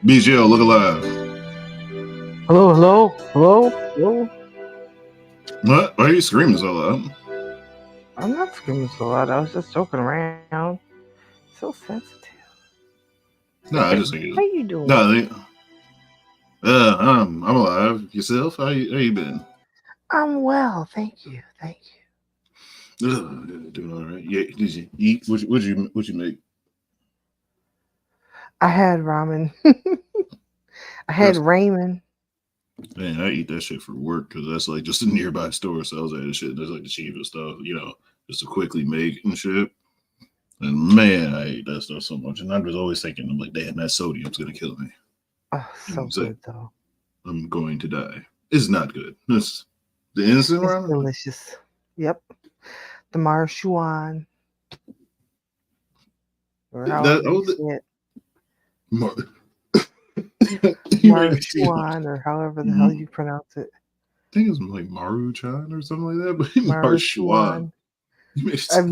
BGL, look alive. Hello, hello, hello, hello. What? Why are you screaming so loud? I'm not screaming so loud. I was just joking around. So sensitive. No, I just think How you doing? No, I'm alive. Yourself? How you been? I'm well, thank you, thank you. Doing all right. Yeah, did you eat? What you make? I had ramen. I had ramen. Man, I eat that shit for work because that's like just a nearby store sells that shit. There's like the cheapest stuff, just to quickly make and shit. And man, I ate that stuff so much, and I'm just always thinking, I'm like, damn, that sodium's gonna kill me. Oh, so good though. I'm going to die. It's not good. It's the instant ramen. Delicious. Yep. The Marshuan. Or however you say it. Marshuan, or however the hell you pronounce it. I think it's like Maruchan or something like that, but Marshuan. I've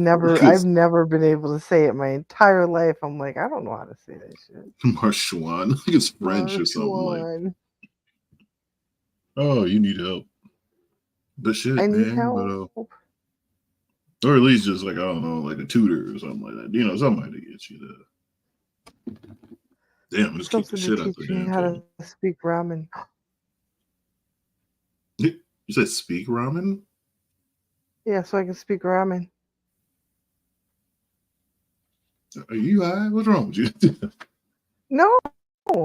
never been able to say it my entire life. I'm like, I don't know how to say that shit. Marshuan. I think it's French or something like. Oh, you need help. But shit, I need man. help. Or at least just like, I don't know, like a tutor or something like that. Somebody to get you there. Damn, I just kicked the shit out of the damn how to speak ramen. You said speak ramen? Yeah, so I can speak ramen. Are you high? What's wrong with you? No,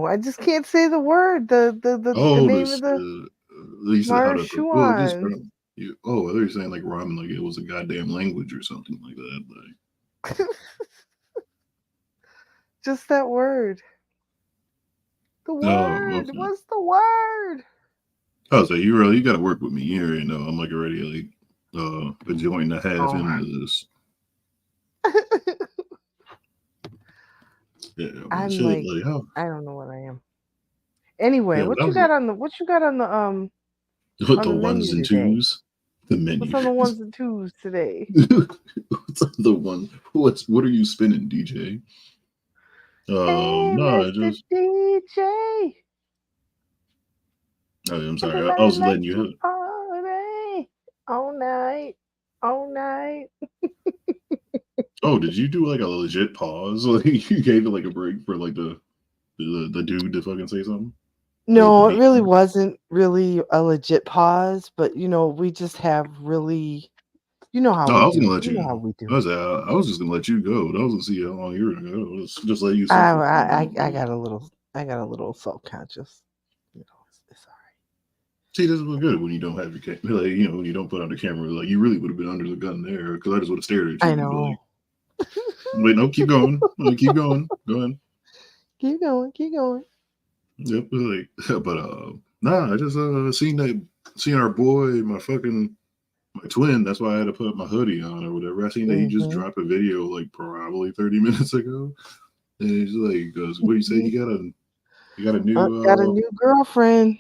I just can't say the word. The name of the Marshuan. I thought you were saying like ramen like it was a goddamn language or something like that. Like. Just that word. The word. Okay. What's the word? Oh, so you got to work with me. You already know I'm like already like a joint and a half into this. Yeah, I'm like I don't know what I am. Anyway, what you got on the on the ones and twos? The menu. What's on the ones and twos today? What's on the one? What are you spinning, DJ? Hey, no, just DJ. Oh, I'm sorry. I was letting you hit. All night. Oh, did you do like a legit pause? Like you gave it like a break for like the dude to fucking say something? No, it really wasn't really a legit pause, but we just have really, how I was we do. Gonna let you. How we do. I was just gonna let you go. I was gonna see how long you were gonna go. Just let you. I got a little self-conscious. It's all right. See, this is good when you don't have your camera. Like, when you don't put on the camera. Like you really would have been under the gun there because I just would have stared at you. I know. Wait, no, keep going. Keep going. Go ahead. Keep going. Yep, like, but nah, I just seen our boy, my twin. That's why I had to put my hoodie on or whatever. I seen that he just Mm-hmm. dropped a video like probably 30 minutes ago, and he's like, goes, "What do you say? You got a Got a new girlfriend.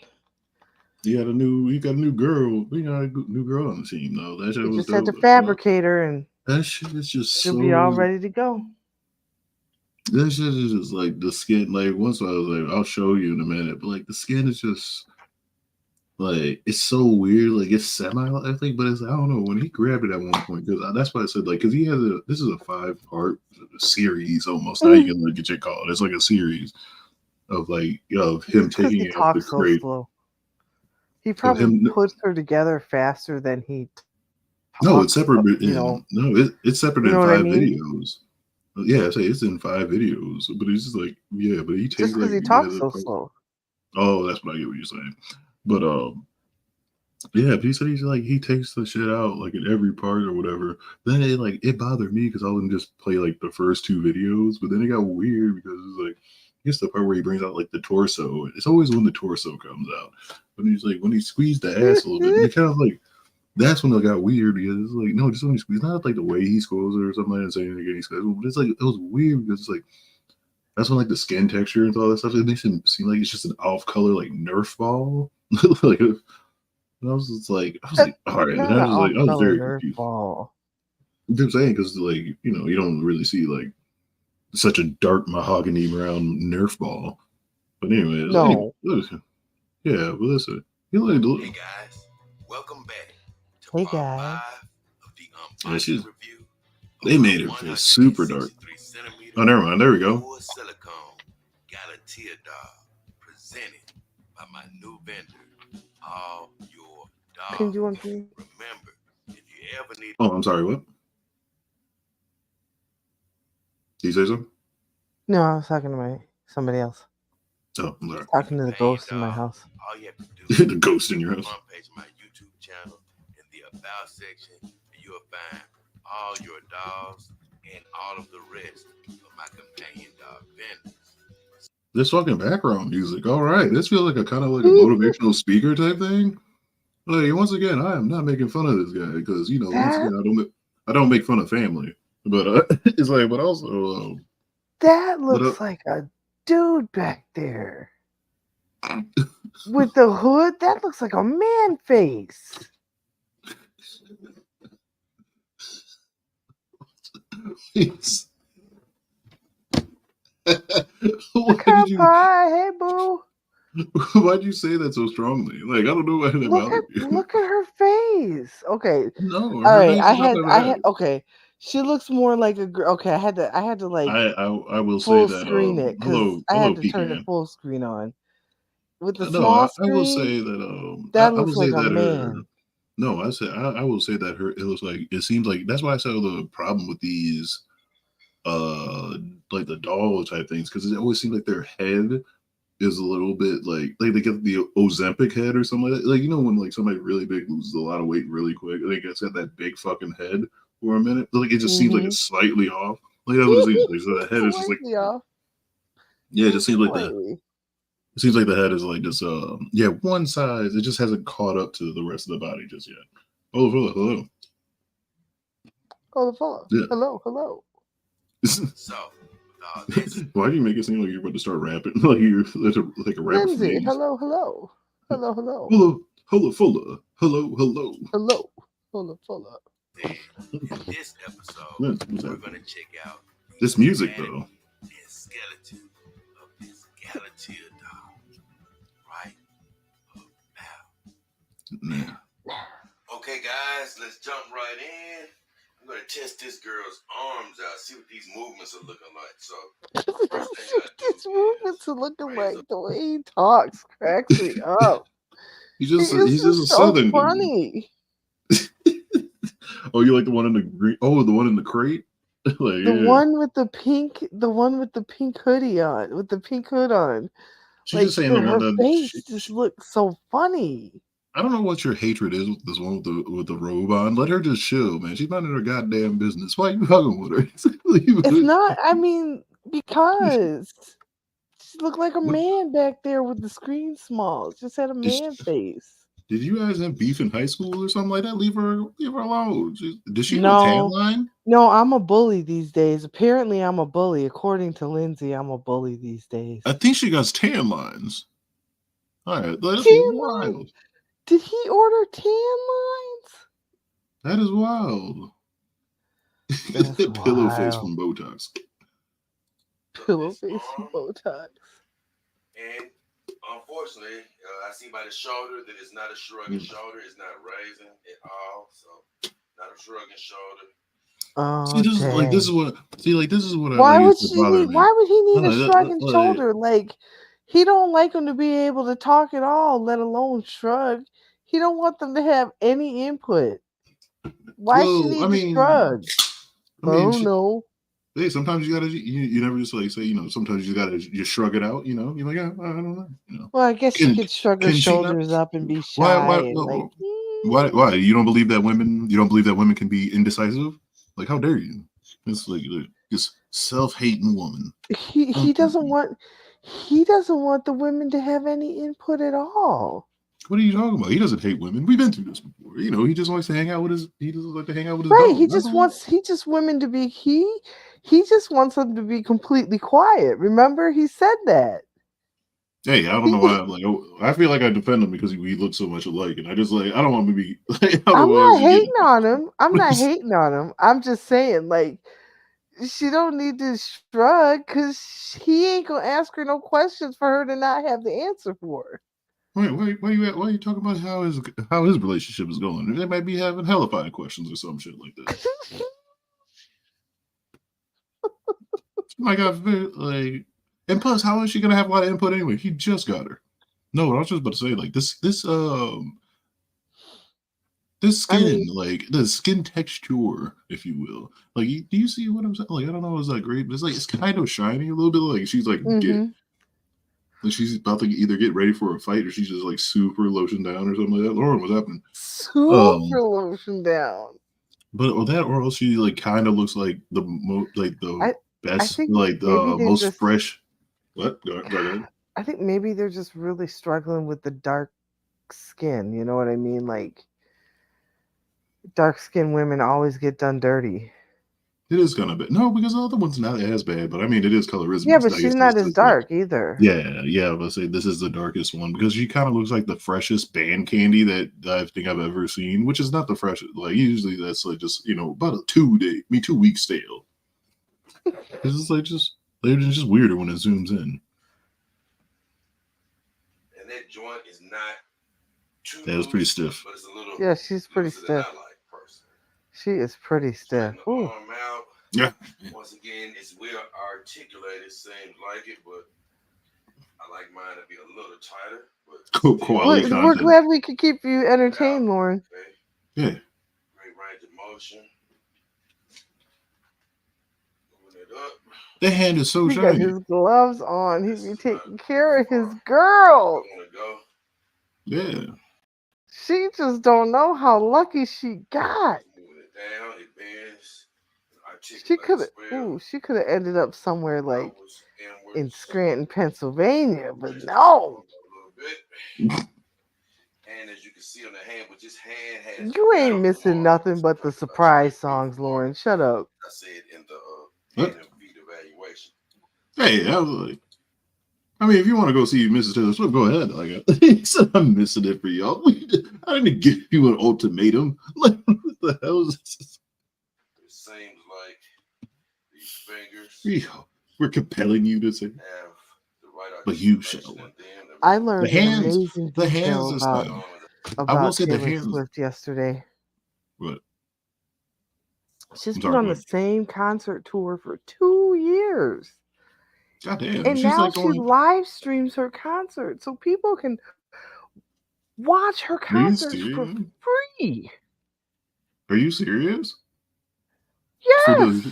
you got a new girl. You got a new girl on the team though. That shit He was just had to dope. Though. fabricate her, and That shit is just she'll be all so. ready to go. That shit is just like the skin. Like once I was like, I'll show you in a minute, but like the skin is just like it's so weird. Like it's semi, I think, but it's I don't know when he grabbed it at one point because that's why I said like because he has this is a 5-part series almost. Now you can look at your call. It's like a series of him It's because taking he it off the talks so crate slow. He of probably him. puts her together faster than he No, it's talks. separate. You know, It's separate you in know what I 5 mean? videos. Yeah, I say it's in 5 videos, but it's just like yeah, but he Just takes because like he he has talks a so slow. oh, that's what I get what you're saying. But yeah, but he said he's like he takes the shit out like in every part or whatever. Then it bothered me because I wouldn't just play like the first 2 videos, but then it got weird because it's like I guess the part where he brings out like the torso. It's always when the torso comes out. But he's like when he squeezed the ass a little bit, and it kind of like that's when it got weird because it's like no, just when he squeezed, not like the way he squeezes it or something like that, saying again he squeezes, but it's like it was weird because it's like that's when like the skin texture and all that stuff. It makes him seem like it's just an off color like Nerf ball, like. And I was like, all right. And Not an I was off-color very Nerf confused. ball. I'm saying because like you don't really see like such a dark mahogany brown Nerf ball. But No. yeah. But listen, you like Hey guys, welcome back to Hey part guys. 5 of the yeah, unboxing review of they my made it feel super dark. 163 centimeter Oh, never mind. There we go. full silicone Galatea doll presented by my new vendor, All Your Can Dog. you want me? Remember, if you ever need. Oh, I'm sorry. What? Did you say something? No, I was talking to somebody else. Oh, I'm sorry. Talking to the ghost in my house. All you have to do The ghost in your house. Front page of my YouTube channel in the About section, you'll find all your dogs and all of the rest of my companion dog vendors. This fucking background music. All right. This feels like a kind of like a motivational speaker type thing. Like once again, I am not making fun of this guy because once again I don't make fun of family, but it's like but also that looks like a dude back there with the hood. That looks like a man face. Why did you? Hey boo. Why'd you say that so strongly? Like I don't know why that bothered you. Look at her face. Okay. No, All her right. face is not that bad. Okay. She looks more like a girl. Okay, I had to like I will say full that screen it because I hello had to turn it Pecan. full screen on. With the No, small I will screen, say that that I will looks say like a that her man. no, I will say that her it looks like it seems like that's why I said the problem with these like the doll type things because it always seems like their head is a little bit like they get the Ozempic head or something like that. Like when like somebody really big loses a lot of weight really quick, like it's got that big fucking head for a minute. Like it just seems like it's slightly off. Like that's what it seems like. So the head is just like off. yeah, it just seems like Slightly. it seems like the head is like just yeah one size. It just hasn't caught up to the rest of the body just yet. Oh hello. Oh, the follow. Yeah. Hello. So why do you make it seem like you're about to start rapping? Like you're like a rapper. Lindsay, hello. Hello. In this episode, we're gonna check out this music though. And skeleton of this Galatea doll. Right now. Okay, guys, let's jump right in. I'm gonna test this girl's arms out, see what these movements are looking like. So first thing I do these movements are looking like the way he talks cracks me up. he's just a so southern funny. Oh, you like the one in the green? Oh, the one in the crate. Like, the one with the pink hoodie on, with the pink hood on. She's just saying her face just looks so funny. I don't know what your hatred is with this one with the robe on. Let her just chill, man. She's minding her goddamn business. Why are you hugging with her? It's not. I mean, because She looked like a man back there with the screen small. Just had a man face. Did you guys have beef in high school or something like that? Leave her alone. Does she have a tan No, line? no, I'm a bully these days. Apparently, I'm a bully. According to Lindsay, I'm a bully these days. I think she got tan lines. All right, that's Tan wild. lines? Did he order tan lines? That is wild. That's Pillow face wild. from Botox. Pillow face from Botox. And unfortunately, I see by the shoulder that it's not a shrugging shoulder. It's not raising at all. So, not a shrugging shoulder. Oh, this is what Why I like. would It's she bother need? me. Why would he need a No, shrugging shoulder? Like, he don't like them to be able to talk at all, let alone shrug. He don't want them to have any input. Why she need to shrug? I don't know. Hey, sometimes you gotta, you never just like say, sometimes you gotta just shrug it out. You're like, I don't know. Well, I guess she could shrug her shoulders up and be shy and like. Why? You don't believe that women? You don't believe that women can be indecisive? Like, how dare you? It's like this self-hating woman. He doesn't want the women to have any input at all. What are you talking about? He doesn't hate women. We've been through this before. He just likes to hang out with his. He just like to hang out with his right. dog. He just women to be. He just wants them to be completely quiet. Remember, he said that. Hey, I don't know why. I feel like I defend him because we look so much alike, and I just I don't want to be. I'm not hating on him. I'm not hating on him. I'm just saying, like, she don't need to shrug because he ain't gonna ask her no questions for her to not have the answer for. Why are you talking about how his relationship is going? They might be having hellified questions or some shit like that. My God, and plus, how is she gonna have a lot of input anyway? He just got her. No, what I was just about to say, like this skin, like the skin texture, if you will. Like, do you see what I'm saying? Like, I don't know, is that great? But it's kind of shiny a little bit. Like she's like she's about to either get ready for a fight or she's just like super lotion down or something like that. Lauren, what's happening? Super lotion down. But or else she like kind of looks like the best, like the most fresh. What? Go ahead. I think maybe they're just really struggling with the dark skin. You know what I mean? Like, dark skinned women always get done dirty. It is kind of bad. No, because the other one's not as bad, but I mean, it is colorism. Yeah, but she's not as dark either. Yeah. I would say this is the darkest one because she kind of looks like the freshest band candy that I think I've ever seen, which is not the freshest. Like, usually that's like just, about a 2 weeks stale. It's like they're just weirder when it zooms in. And that joint is not too Yeah, it's pretty stiff. But it's a little. Yeah, she's pretty stiff. She is pretty stiff. Arm out. Yeah. Once again, it's well articulated, seems like it, but I like mine to be a little tighter. But quality content. We're glad we could keep you entertained, Lauren. Okay. Yeah. Great range of motion. Moving it up. The hand is so he shiny. He got his gloves on. He be taking care of his girl. Go. Yeah. She just don't know how lucky she got. Moving it down, it bends. She could have ended up somewhere like in Scranton, Pennsylvania, but no. And as you can see on the hand, with this hand has you ain't missing nothing but the surprise songs, Lauren. Shut up. I said in the feed evaluation. Hey, I was like, I mean, if you want to go see Mrs. Taylor Swift, go ahead. Like, he said, I'm missing it for y'all. I didn't give you an ultimatum. Like, what the hell is this? It seems like these fingers. We're compelling you to say, have the right, but you shall. I learned an amazing the detail hands about Taylor Swift yesterday. What? She's been on the same concert tour for 2 years. God damn. And now she live streams her concert so people can watch her concerts for free. Are you serious? Yes.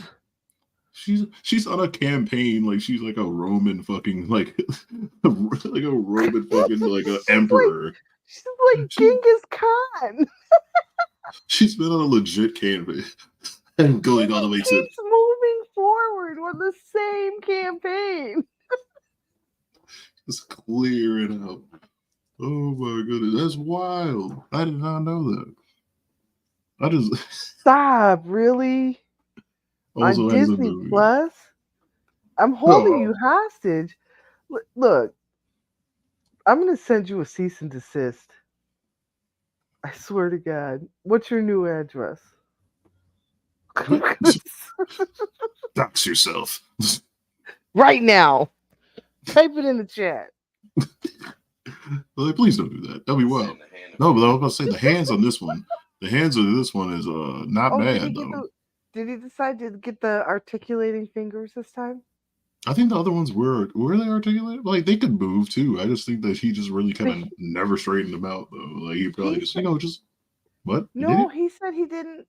She's on a campaign like she's like a Roman fucking like a Roman fucking like an emperor. She's like Genghis Khan. She's been on a legit campaign and going all the way to moving forward with the same campaign. Just clear it out. Oh my goodness, that's wild. I did not know that. I just Stop, really? On also has a Disney movie. Plus? I'm holding you hostage. Look, I'm gonna send you a cease and desist. I swear to God. What's your new address? Dox yourself. Right now. Type it in the chat. Like, please don't do that. That'd be wild. No, but I was about to say the hands on this one. The hands of this one is not bad though. Did he decide to get the articulating fingers this time? I think the other ones were they articulated? Like they could move too. I just think that he just really kind of never straightened them out though. Like he probably just just what? No, he said he didn't.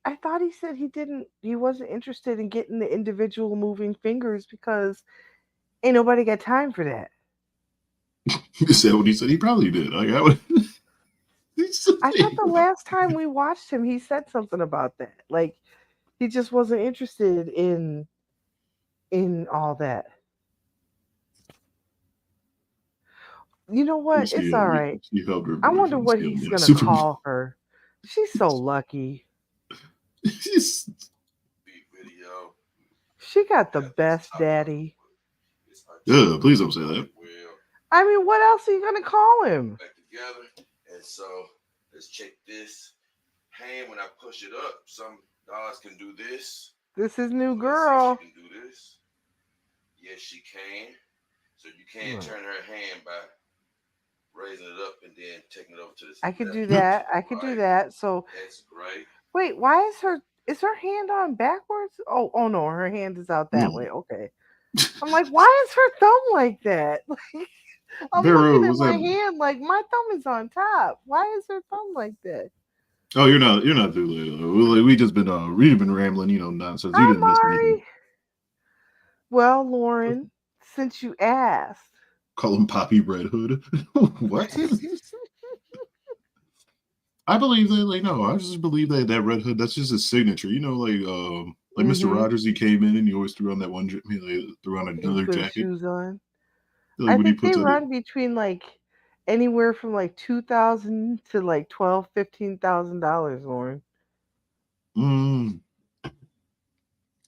I thought he said he didn't. He wasn't interested in getting the individual moving fingers because ain't nobody got time for that. Is that what he said? He probably did. Like I would. I thought the last time we watched him, he said something about that. Like he just wasn't interested in all that. You know what? It's all right. I wonder what he's gonna call her. She's so lucky. She got the best daddy. Yeah, please don't say that. I mean, what else are you gonna call him? Back together, and so let's check this hand. When I push it up, some dolls can do this. This is new girl. She can do this. Yes, she can. So you can't turn her hand by raising it up and then taking it over to the I could do that. I could do that. So that's great. Wait, why is her hand on backwards? Oh no, her hand is out that way. Okay. I'm like, why is her thumb like that? Like, I'm looking at my hand like my thumb is on top. Why is her thumb like that? Oh, you're not too late. We've been rambling, nonsense. You didn't miss anything. Well, Lauren, since you asked. Call him Poppy Red Hood. What? I believe that, I just believe that Red Hood, that's just his signature. Like Mr. Rogers, he came in and he always threw on that one, threw on another jacket. Shoes on. Like I think they run between anywhere from $2,000 to $12,000-$15,000, Lauren.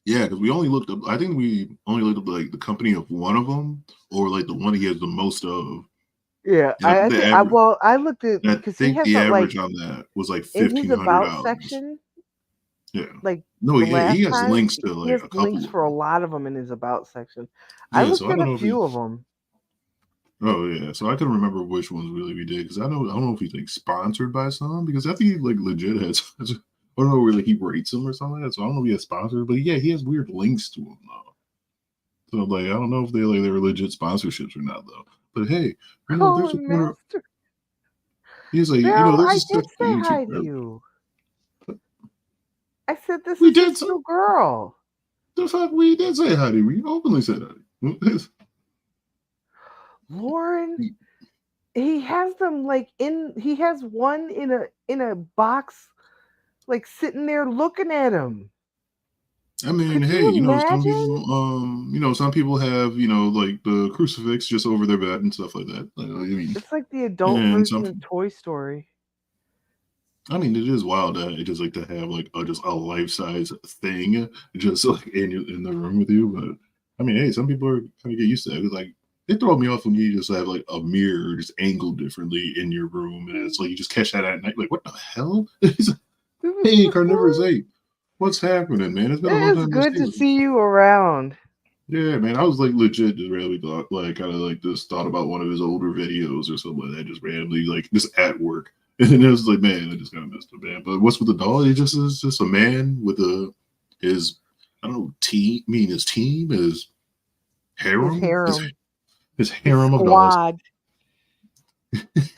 Yeah, because we only looked up. I think we only looked up the company of one of them, or the one he has the most of. Yeah, I looked at because he has the average on that was $1,500 section. Yeah, he has links to he has a couple links for a lot of them in his about section. Yeah, I looked at a few of them. Oh yeah, so I couldn't remember which ones really we did because I don't know if he's sponsored by some because I think he legit has. I don't know where he rates them or something like that. So I don't know if he has sponsored, but yeah, he has weird links to them though. So I don't know if they're legit sponsorships or not though. But hey, there's a corner. He's like, Bill, there's I a stuff did say hi to you. I said this we is did his new girl. The fuck we did say hi to you. We openly said hi to you. Lauren, he has them he has one in a box sitting there looking at him. I mean, hey, some people have, the crucifix just over their bed and stuff like that. It's like the adult version of Toy Story. I mean, it is wild just to have just a life-size thing just in the room with you. But I mean, hey, some people are kind of get used to it. It throws me off when you just have a mirror just angled differently in your room, and it's you just catch that at night. What the hell? Hey, Carnivorous Ape, what's happening, man? It's been a long time. It's good to see you around. Yeah, man, I was legit just randomly thought just thought about one of his older videos or something like that, just randomly just at work, and it was man, I just kind of missed it, man. But what's with the doll? He just is just a man with his I don't know his team, his harem. His harem of dolls.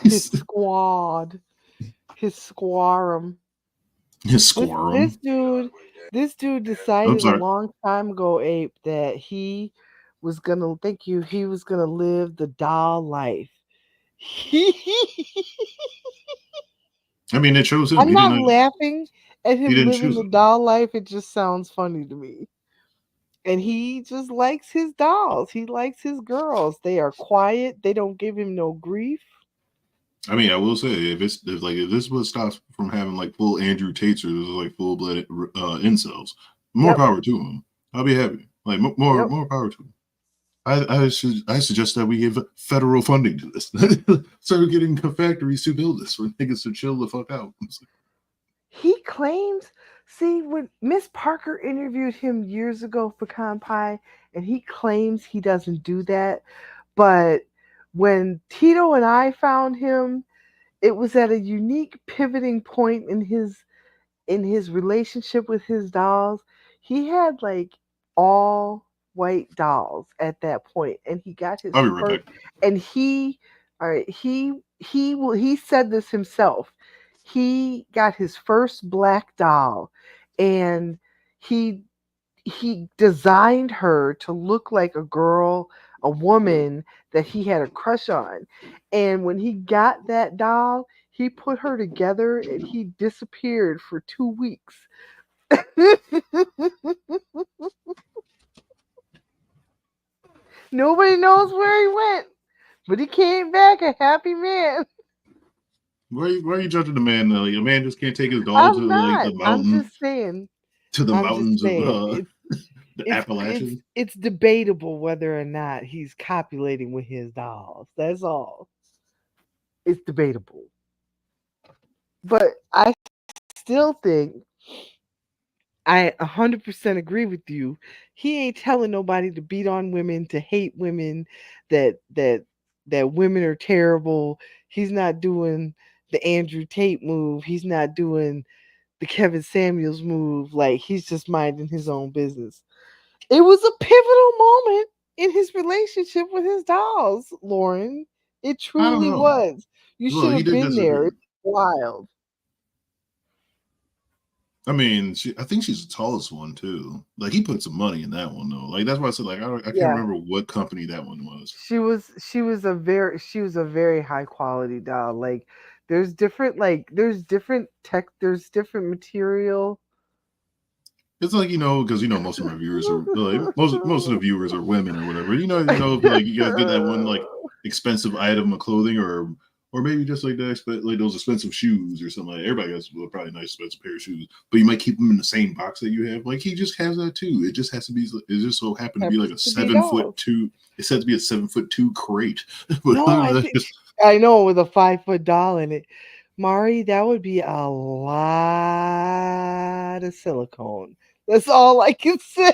His squad. His squarum. His squarum. This dude decided a long time ago, Ape, that he was gonna live the doll life. I mean, it shows him. I'm not laughing at him living the doll life. It just sounds funny to me. And he just likes his dolls. He likes his girls. They are quiet. They don't give him no grief. I mean, I will say if this is what stops from having like full Andrew Tates or like full blooded incels, more power to him. I'll be happy. Like more power to him. I suggest that we give federal funding to this. Start getting factories to build this for niggas to chill the fuck out. He claims, see, when Miss Parker interviewed him years ago for Con Pie, and he claims he doesn't do that. But when Tito and I found him, it was at a unique pivoting point in his relationship with his dolls. He had like all white dolls at that point, and he got his I'll be right first. back. And he said this himself. He got his first black doll, and he he designed her to look like a girl, a woman that he had a crush on. And when he got that doll, he put her together and he disappeared for 2 weeks. Nobody knows where he went, but he came back a happy man. Why are you judging the man? A man just can't take his doll to like the mountain. I'm just saying. To the mountains of the Appalachians. It's debatable whether or not he's copulating with his dolls. That's all. It's debatable. But I still think I 100% agree with you. He ain't telling nobody to beat on women, to hate women, that women are terrible. He's not doing the Andrew Tate move. He's not doing the Kevin Samuels move. Like, he's just minding his own business. It was a pivotal moment in his relationship with his dolls, Lauren. It truly was. You should have been there. It's wild. I mean, I think she's the tallest one too. Like, he put some money in that one though. Like, that's why I said like I can't remember what company that one was. She was a very high quality doll. Like, there's different tech, there's different material. It's like, because most of my viewers are like, most of the viewers are women or whatever. Like you guys get that one like expensive item of clothing or maybe just like like those expensive shoes or something. Like, everybody has probably a nice expensive pair of shoes, but you might keep them in the same box that you have. Like, he just has that too. It just has to be. It just so happened to be like a 7'2". It said to be a 7'2" crate. No, I know, with a 5-foot doll in it. Mari, that would be a lot of silicone. That's all I can say.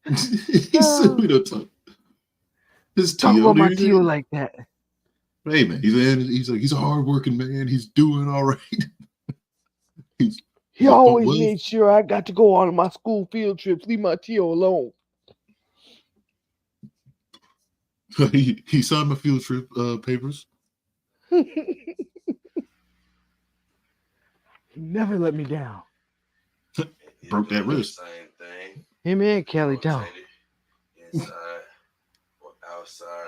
He said we don't talk. Talk about my Tio like that. Hey man, he's a hardworking man. He's doing all right. He always made sure I got to go on my school field trips. Leave my Tio alone. He signed my field trip papers. Never let me down. Broke that wrist. Same thing. Him and Kelly down. Inside or outside.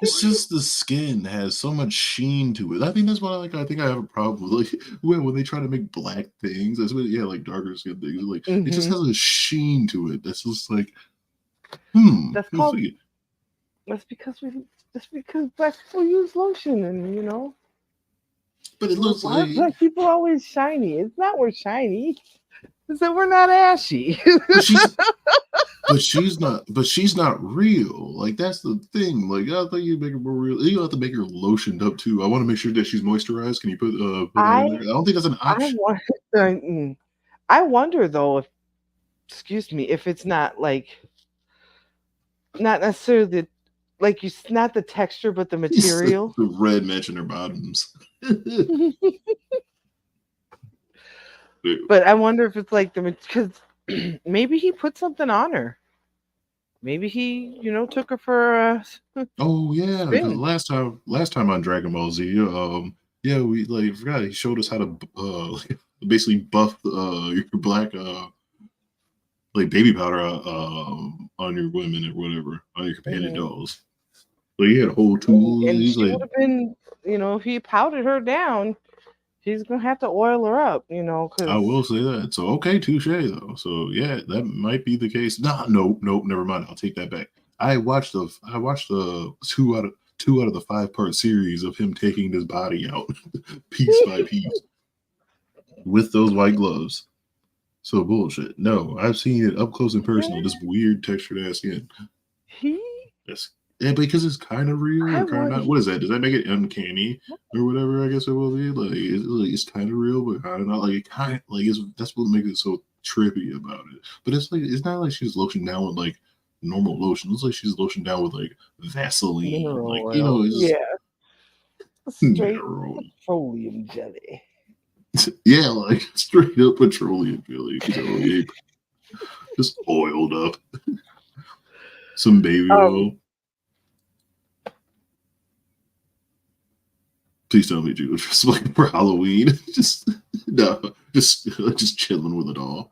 It's just the skin has so much sheen to it. I think that's why I think I have a problem with, like, when they try to make black things. That's what, like darker skin things. Like, it just has a sheen to it. That's just like, That's because black people use lotion, and But it looks like black people are always shiny. It's not we're shiny. It's that we're not ashy. but she's not real. Like, that's the thing. Like, I think you make her more real. You have to make her lotioned up too. I want to make sure that she's moisturized. Can you put that in there? I don't think that's an option. I wonder though if it's not like, not necessarily not the texture, but the material. The red matching her bottoms. But I wonder if it's like because maybe he put something on her. Maybe he, took her for a oh yeah, spin. last time on Dragon Ball Z, we forgot he showed us how to basically buff your black like baby powder on your women or whatever, on your companion dolls. So he had a whole tool. And she would have been, if he powdered her down, He's gonna have to oil her up, you know, I because will say that. So okay, touche though. So yeah, that might be the case. Nah, no, never mind. I'll take that back. I watched the two out of the 5-part series of him taking this body out piece by piece with those white gloves. So bullshit. No, I've seen it up close and personal. This weird textured ass skin. Yes. Yeah, because it's kind of real or kind of not. What is that? Does that make it uncanny or whatever? I guess it will be. Like it's kind of real, but kind of not. Like it kind of like that's what makes it so trippy about it. But it's like it's not like she's lotioned down with like normal lotion. It's like she's lotioned down with like Vaseline. Mineral Like oil. it's just Straight mineral. petroleum jelly. Yeah, like straight up petroleum jelly. So, just oiled up. Some baby oil. Please tell me you just like for Halloween. just chilling with it all.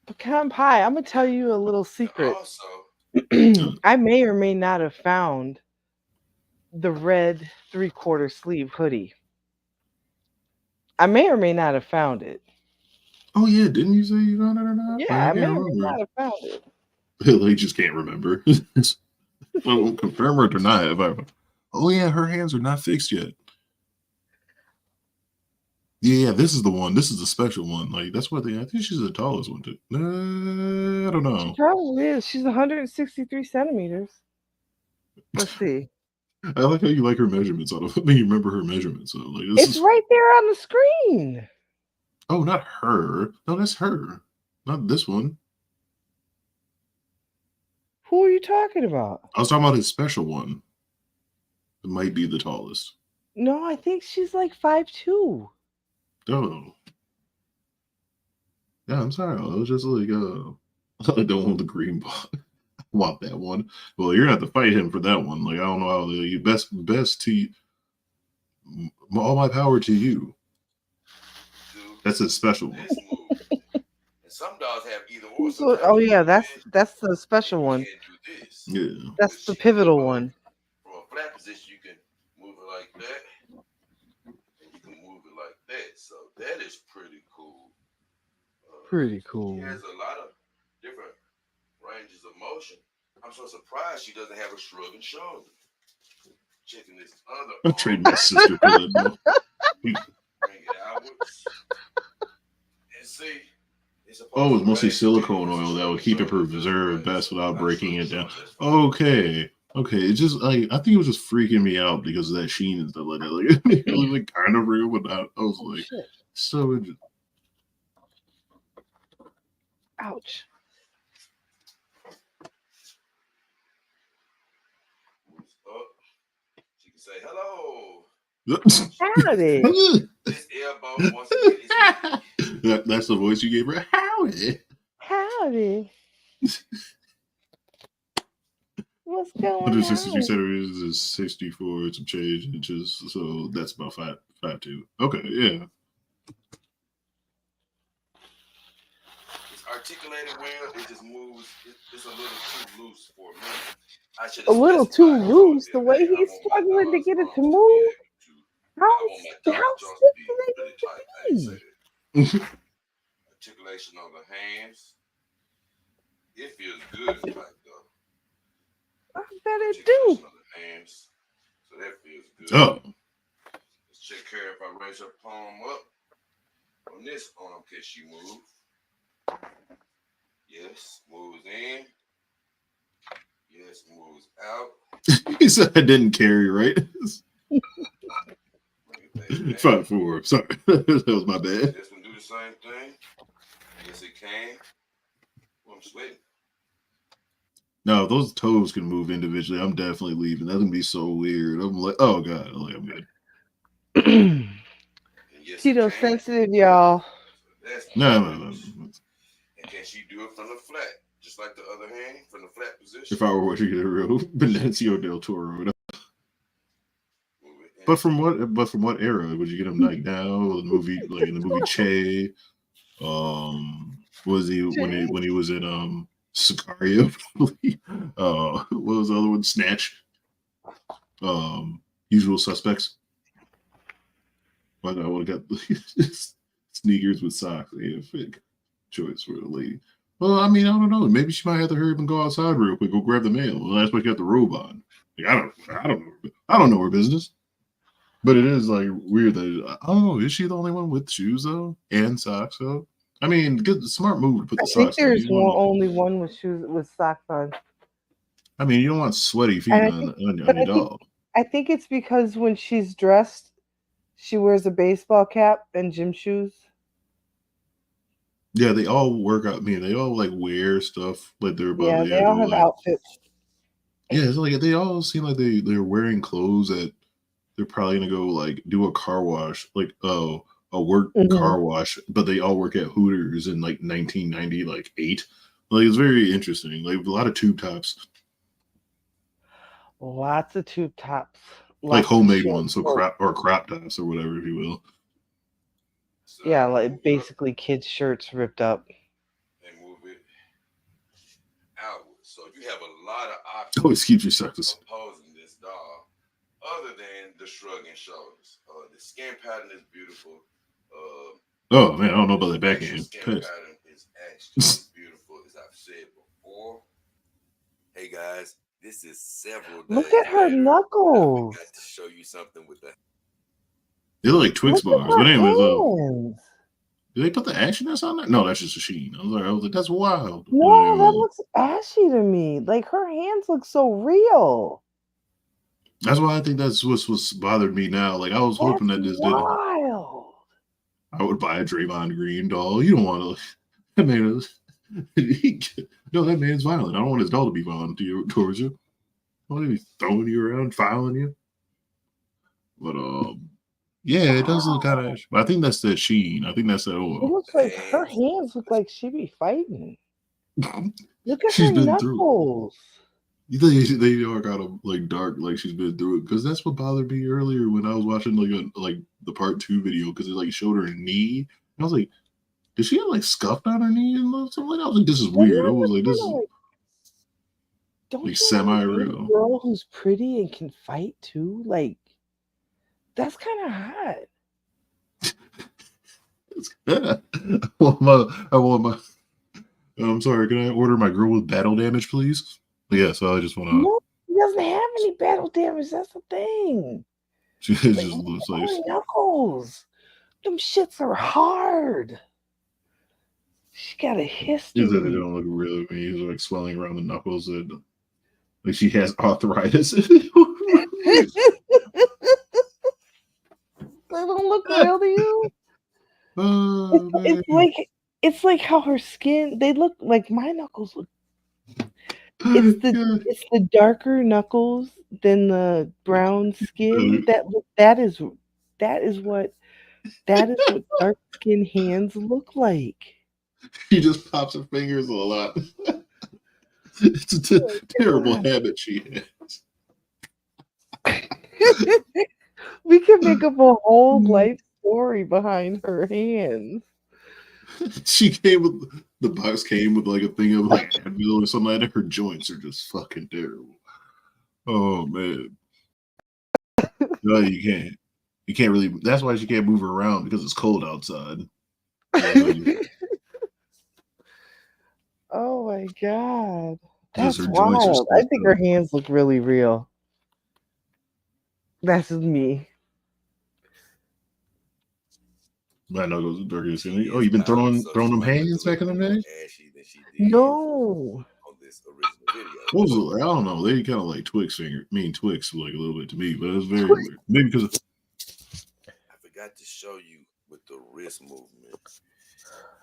Pecan pie, I'm gonna tell you a little secret. I may or may not have found the red 3/4 sleeve hoodie. I may or may not have found it. Oh yeah, didn't you say you found it or not? Yeah, I may or may not have found it. Like, just can't remember. Well, confirm or deny it. Oh yeah, her hands are not fixed yet. Yeah, this is the one. This is the special one. Like that's what I think she's the tallest one too. I don't know. She probably is. She's 163 centimeters. Let's see. I like how you like her measurements. I don't think you remember her measurements. So like it's right there on the screen. Oh, not her. No, that's her. Not this one. Who are you talking about? I was talking about his special one. It might be the tallest. No, I think she's like 5'2". Oh. Yeah, I'm sorry. I was just like, I don't want the green ball. I want that one. Well, you're gonna have to fight him for that one. Like, I don't know how you best to all my power to you. That's a special one. Some dolls have either or. Oh yeah, that's the special one. Yeah, that's the pivotal one. From a flat position, you can move it like that, and you can move it like that. So that is pretty cool. Pretty cool. She has a lot of different ranges of motion. I'm so surprised she doesn't have a shrugging shoulder. Checking this other. I'll trade my sister for that. Bring it outwards. And see. Oh, it's mostly silicone oil that would keep it preserved best without breaking it down. Okay. It's just like I think it was just freaking me out because of that sheen and stuff like that. Like it was like kind of real, but not. I was like, so interesting. Ouch. She can say hello. Howdy. This elbow wants to get his That's the voice you gave her. Howdy. Howdy. What's going on? 163 centimeters is 64. It's some change inches, so that's about 5'2". Okay, yeah. It's articulated well. It just moves. It's a little too loose for me. A little too loose. The way he's struggling to get it to move. How stiff do they need to be? Articulation on the hands. It feels good, like though. I bet it do. On the hands. So that feels good. Oh. Let's check her if I raise her palm up on this arm. Can she move? Yes, moves in. Yes, moves out. He said I didn't carry, right? 5'4". Sorry, that was my bad. This one do the same thing. Yes, it can. Well, I'm sweating. No, if those toes can move individually, I'm definitely leaving. That's gonna be so weird. I'm like, oh god, like I'm good. Yes, Tito's sensitive, y'all. No. And can she do it from the flat, just like the other hand, from the flat position? If I were watching a real Benicio del Toro. But from what era would you get him like now? The movie, like in the movie Che, was he when he was in Sicario? What was the other one? Snatch. Usual Suspects. Why not? I would have got sneakers with socks. Yeah, fake choice for a lady. Well, I mean, I don't know. Maybe she might have to hurry up and go outside real quick, go grab the mail. Well, that's why you got the robe on. Like, I don't know her business. But it is like weird that I don't know. Is she the only one with shoes though and socks though? I mean, good smart move to put the I think socks on. there's only one with shoes with socks on. I mean, you don't want sweaty feet on your dog. I think it's because when she's dressed, she wears a baseball cap and gym shoes. Yeah, they all work out. I mean, they all like wear stuff like they're about. Yeah, they all have outfits. Yeah, it's like they all seem like they're wearing clothes that they're probably gonna go like do a car wash, like a work car wash, but they all work at Hooters in like 1990, like 8. Like it's very interesting. Like a lot of tube tops. Lots of tube tops. Like homemade ones, so crop tops or whatever, if you will. So yeah, like basically kids' shirts ripped up. And move it outward. So you have a lot of options. Always keep your socks. Opposing this dog, other than the shrugging shoulders. The skin pattern is beautiful. Oh man, I don't know about that backhand. Skin pattern is actually beautiful, as I've said before. Hey guys, this is several days. Look at her knuckles. I got to show you something with that. They look like Twix bars. But anyway, did they put the Ashiness on that? No, that's just a sheen. I was like, that's wild. No, that looks ashy to me. Like her hands look so real. That's why I think that's what's bothered me now. Like I was hoping that this didn't. Wild. I would buy a Draymond Green doll. You don't want to. That man no, that man's violent. I don't want his doll to be violent towards you. I want to be throwing you around, filing you. But yeah, it does look kind of. But I think that's the sheen. I think that's that oil. It looks like her hands look like she be fighting. Look at She's her been knuckles. You think they are kind of like dark, like she's been through it? Because that's what bothered me earlier when I was watching like the part 2 video, because it like showed her knee. And I was like, did she have like scuffed on her knee and something like that? I was like, this is weird. I was like, this is like semi-real. Girl who's pretty and can fight too, like that's kind of hot. I want my. I'm sorry. Can I order my girl with battle damage, please? Yeah, so I just want to. No, he doesn't have any battle damage. That's the thing. She just looks like knuckles. Them shits are hard. She got a history. They don't look really mean. He's like swelling around the knuckles, and like she has arthritis. They don't look real to you. It's like how her skin. They look like my knuckles look. It's the darker knuckles than the brown skin. That is what dark skin hands look like. She just pops her fingers a lot. It's a terrible habit she has. We could make up a whole life story behind her hands. She came with the box came with like a thing of like Advil or something like that. Her joints are just fucking terrible. Oh man. No, you can't. You can't really. That's why she can't move her around, because it's cold outside. Oh my god. That's wild. I think her hands look really real. That's just me. My knuckles are dirty skin. Oh, you've been throwing them hands back in the day? No. What was it? I don't know. They kind of like Twix like a little bit to me, but it was very weird. Maybe because I forgot to show you with the wrist movement,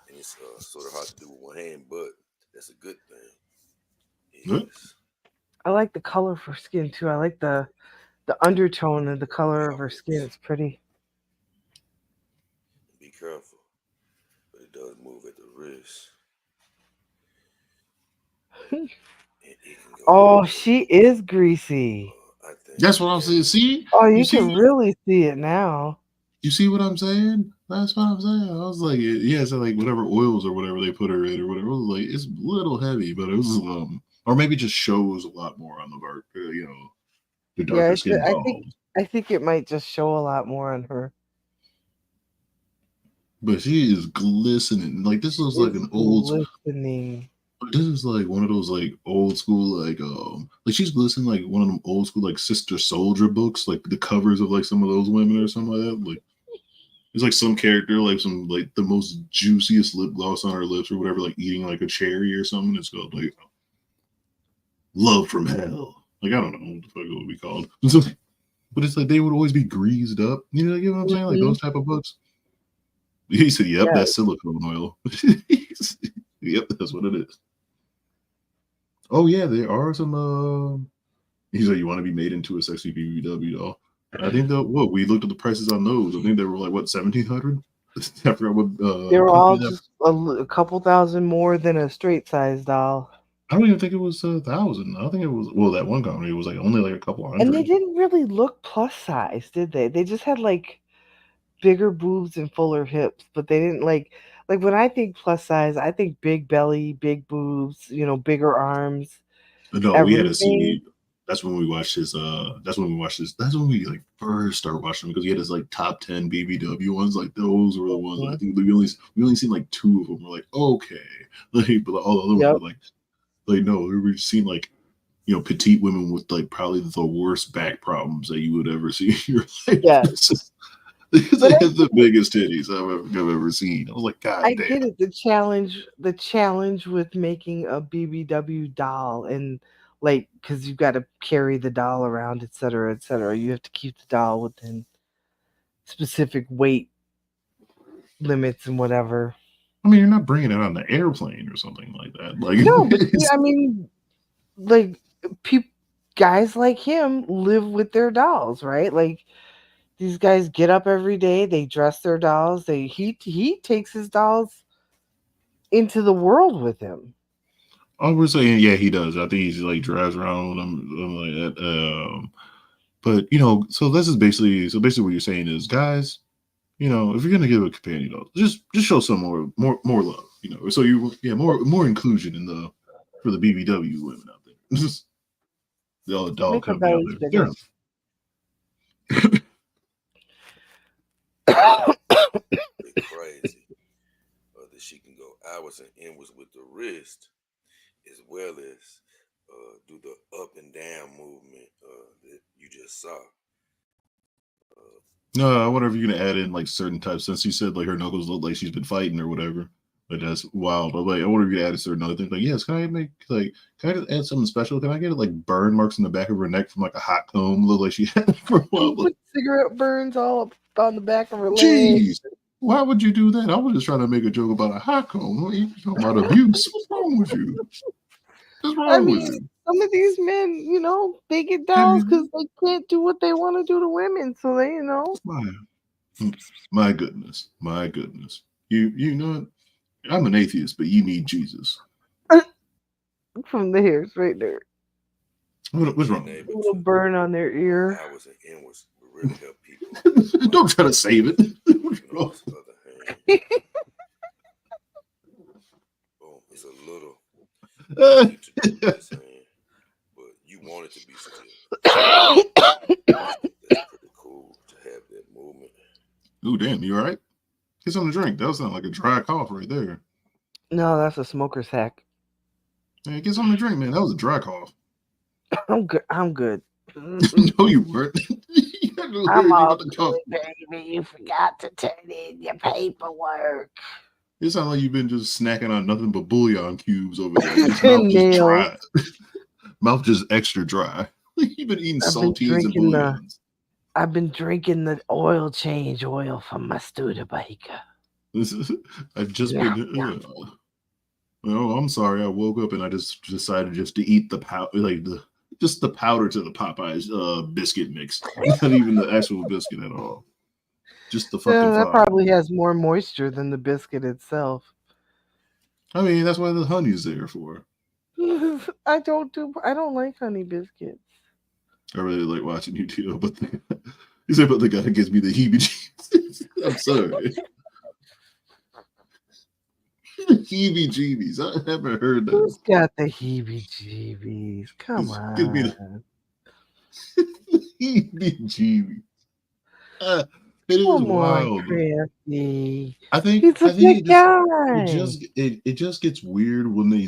and it's sort of hard to do with one hand, but that's a good thing. Yes. I like the color of her skin too. I like the undertone and the color of her skin. It's pretty. Be careful, but it does move at the wrist. Oh, she is greasy. That's what I'm saying. See? Oh, you can really see it now. You see what I'm saying? That's what I'm saying. I was like, yeah, so like whatever oils or whatever they put her in or whatever. It was like, it's a little heavy, but it was or maybe just shows a lot more on the dark, the darker skin. I think it might just show a lot more on her. But she is glistening. Like this looks like an old. Glistening. This is like one of those like old school like she's glistening like one of them old school like Sister Soldier books, like the covers of like some of those women or something like that. Like it's like some character like some like the most juiciest lip gloss on her lips or whatever, like eating like a cherry or something. It's called like Love from Hell. Like I don't know what the fuck it would be called. But it's like they would always be greased up. You know what I'm saying? Like those type of books. He said, "Yep, that's silicone oil." Yep, that's what it is. Oh yeah, there are some. He said, "You want to be made into a sexy BBW doll?" I think that what we looked at the prices on those. I think they were like what 1,700. I forgot what. They were all just a couple thousand more than a straight size doll. I don't even think it was 1,000. I think it was that one company was like only like a couple hundred. And they didn't really look plus size, did they? They just had like bigger boobs and fuller hips, but they didn't like when I think plus size, I think big belly, big boobs, bigger arms. No, everything. We had to see. That's when we watched his. That's when we like first started watching him because he had his like top 10 BBW ones. Like those were the ones I think we only seen like 2 of them. We're like okay, like but all the other ones were like no, we were seeing like petite women with like probably the worst back problems that you would ever see in your life. Yes. They had the biggest titties I've ever seen. I was like, God damn. Get it. The challenge with making a BBW doll and like because you've got to carry the doll around, et cetera, et cetera. You have to keep the doll within specific weight limits and whatever. I mean, you're not bringing it on the airplane or something like that. Like no, but I mean, like guys like him live with their dolls, right? Like these guys get up every day, they dress their dolls. He takes his dolls into the world with him. I was saying, yeah, he does. I think he's like drives around with them, something like that. But so this is basically what you're saying is, guys, if you're gonna give a companion doll, just show some more love, So more inclusion for the BBW women out there. The doll company out there. Crazy. That she can go hours and inwards with the wrist, as well as do the up and down movement that you just saw. No, I wonder if you're gonna add in like certain types. Since you said like her knuckles look like she's been fighting or whatever. Like that's wild. But like I wonder if you add a certain other thing. Like, yes, can I just add something special? Can I get like burn marks in the back of her neck from like a hot comb? Look like she had for a while. Put cigarette burns all up on the back of her leg. Jeez. Why would you do that? I was just trying to make a joke about a hot comb. What are you talking about abuse? What's wrong with you? What's wrong with you? Some of these men, they get dolls because they can't do what they want to do to women. So they, My goodness. You know what? I'm an atheist, but you need Jesus. From the hairs right there. What's wrong? A little burn on their ear. Hours and inwards really help people. Don't try to save it. Boom, it's a little. But you want it to be still. That's pretty cool to have that movement. Ooh, damn, you all right? Get something to drink. That sound like a dry cough right there. No, that's a smoker's hack. Hey, get something to drink, man. That was a dry cough. I'm good. No, you weren't. I'm all good, baby. You forgot to turn in your paperwork. It sounds like you've been just snacking on nothing but bouillon cubes over there. Mouth just dry. Mouth just extra dry. You've been eating saltines and bouillons. I've been drinking the oil change oil from my Studebaker. I've just been. Oh, I'm sorry. I woke up and I just decided just to eat the powder, like the powder to the Popeyes biscuit mix, not even the actual biscuit at all. Just the fucking. That probably has more moisture than the biscuit itself. I mean, that's why the honey's there for. I don't like honey biscuits. I really like watching you, Tito, but you said, but the guy gives me the heebie-jeebies. I'm sorry. Heebie-jeebies. I haven't heard that. Who's got the heebie-jeebies? Come on. Give me heebie-jeebies. It is Come on, wild. Crafty. I think He's a good guy. it just gets weird when the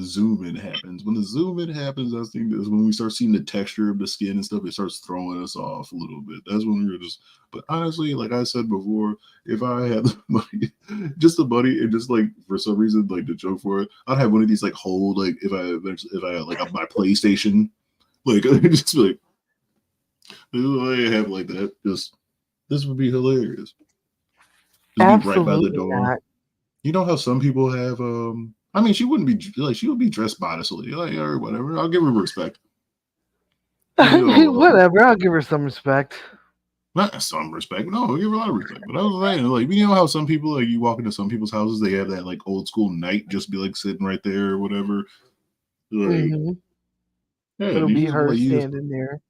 zoom in happens. When the zoom in happens, I think that's when we start seeing the texture of the skin and stuff. It starts throwing us off a little bit. That's when we're just. But honestly, like I said before, if I had the money, just the money, and just like for some reason, like the joke for it, I'd have one of these like hold like if I had like my PlayStation, like just like I have like that. Just this would be hilarious. Just be right by the Absolutely door. not. You know how some people have I mean she wouldn't be like she would be dressed modestly, like or whatever. I'll give her respect. You know, Whatever, I'll give her some respect. not some respect, no, I'll give her a lot of respect. But I was saying, like, you know how some people like you walk into some people's houses, they have that like old school knight just be like sitting right there or whatever. Like, yeah, It'll you be just her like you just, standing there.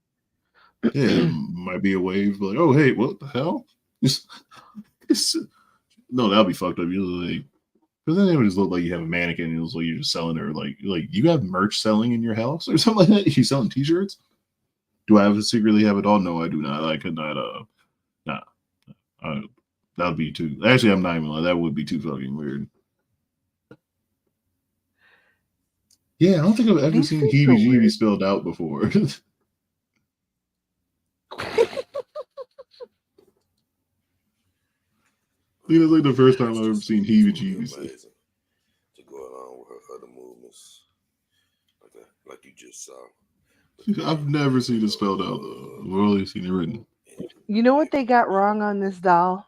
yeah, it might be a wave, like, oh hey, what the hell? No, that'll be fucked up. You're like because then it would just look like you have a mannequin and it looks like you're just selling her like you have merch selling in your house or something like that. You selling t-shirts? Do I secretly have it all? No, I do not. I could not nah. That would be too actually I'm not even like that would be too fucking weird. Yeah, I don't think I've ever These seen things are heebie-jeebie weird. spelled out before. I think that's like the first time I've ever seen heebie-jeebies. Amazing to go along with her other movements, like you just saw. I've never seen it spelled out though. I've only seen it written. You know what they got wrong on this doll?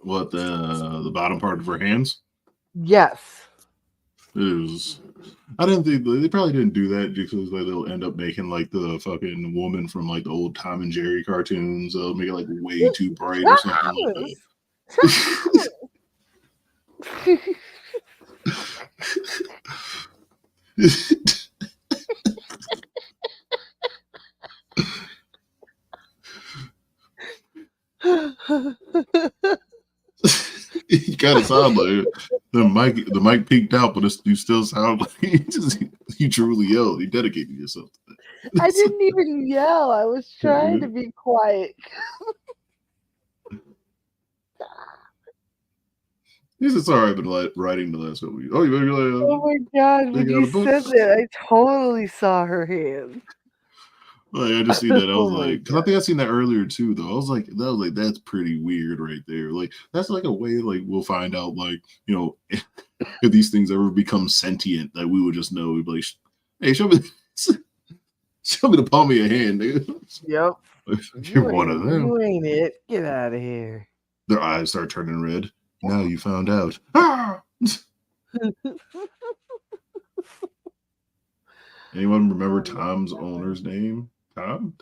What the bottom part of her hands? Yes. It was. I didn't think they probably didn't do that because like they'll end up making like the fucking woman from like the old Tom and Jerry cartoons. They'll make it like way too bright or something like that. You kind of sound like the mic peaked out, but you still sound like you truly yelled. You dedicated yourself to that. I didn't even yell. I was trying to be quiet. This is sorry. I've been like writing the last couple weeks. Oh, you maybe like Oh my god! When you said that, I totally saw her hand. Like I just seen that. I was Oh my like, because I think I seen that earlier too. Though I was like, that's pretty weird right there. Like that's like a way like we'll find out like you know if these things ever become sentient that we would just know. We'd be like, hey, show me the palm of your hand, nigga. Yep. You're one of them. You ain't it. Get out of here. Their eyes start turning red. Now you found out. Ah! Anyone remember Tom's owner's name? Tom?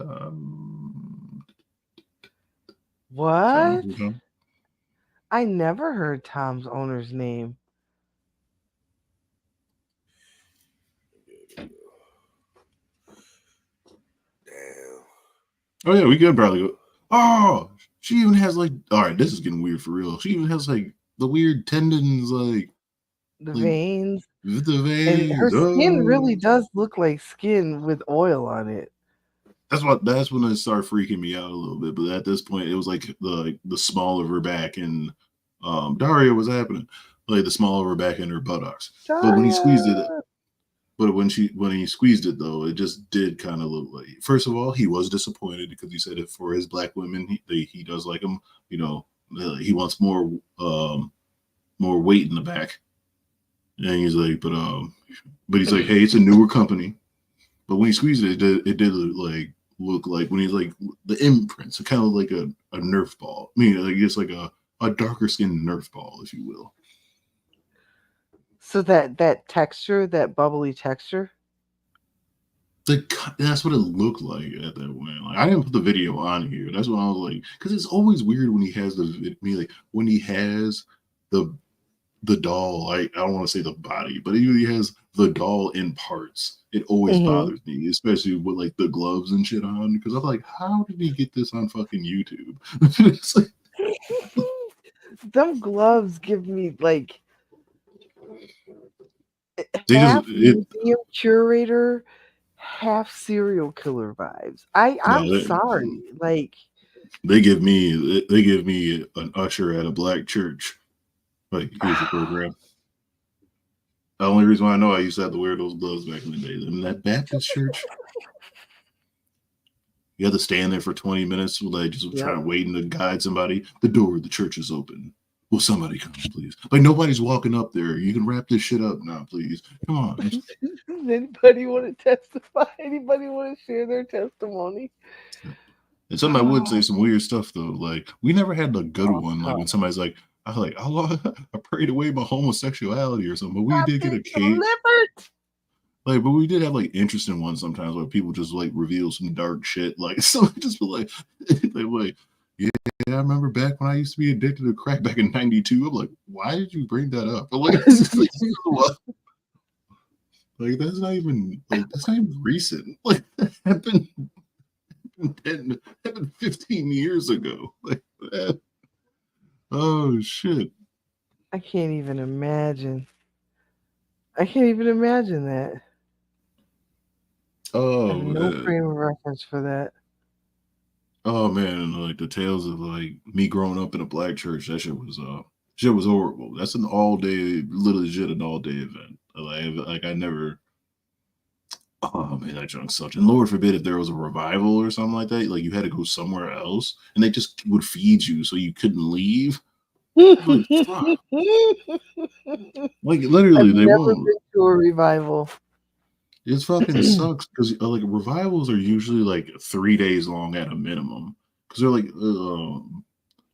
What? Tom? I never heard Tom's owner's name. Damn. Oh yeah, we could probably go. Oh, she even has like. All right, this is getting weird for real. She even has like the weird tendons, like the veins. The veins. And her skin really does look like skin with oil on it. That's when it started freaking me out a little bit. But at this point, it was like the small of her back and Daria was happening, like the small of her back and her buttocks. Daria! But when he squeezed it. But when he squeezed it though, it just did kind of look like. First of all, he was disappointed because he said it for his black women, he does like them. You know, he wants more weight in the back. And he's like, but he's like, hey, it's a newer company. But when he squeezed it, it did look like when he's like the imprints, it kind of like a Nerf ball. I mean, like it's like a darker skinned Nerf ball, if you will. So that texture, that bubbly texture. That's what it looked like at that point. Like I didn't put the video on here. That's what I was like, because it's always weird when he has when he has the doll. I don't want to say the body, but he has the doll in parts. It always bothers me, especially with like the gloves and shit on, because I'm like, how did he get this on fucking YouTube? It's like, them gloves give me like they half museum curator, half serial killer vibes. I'm sorry. Like they give me an usher at a black church. Like, here's your program. The only reason why I know I used to have to wear those gloves back in the day. In that Baptist church, you had to stand there for 20 minutes, like just trying to wait to guide somebody. The door of the church is open. Will somebody come, please? Like, nobody's walking up there. You can wrap this shit up now, please. Come on. Does anybody want to testify? Anybody want to share their testimony? And somebody would say some weird stuff though. Like, we never had the good one. Like when somebody's like, I prayed away my homosexuality or something. But we did get a cake. Like, but we did have like interesting ones sometimes where people just like reveal some dark shit. Like, so just be like, yeah, I remember back when I used to be addicted to crack back in '92. I'm like, why did you bring that up? I'm like, like that's not even recent. Like that happened 15 years ago. Like that. Oh shit. I can't even imagine. That. Oh, I have no frame of reference for that. Oh man, like the tales of like me growing up in a black church, that shit was horrible. That's an all day, legit an all day event. Like I never. Oh man, that junk sucked. And Lord forbid if there was a revival or something like that, like you had to go somewhere else, and they just would feed you so you couldn't leave. Like, like literally, I've they never won't. been to a revival. It fucking sucks because like revivals are usually like 3 days long at a minimum. Because they're like,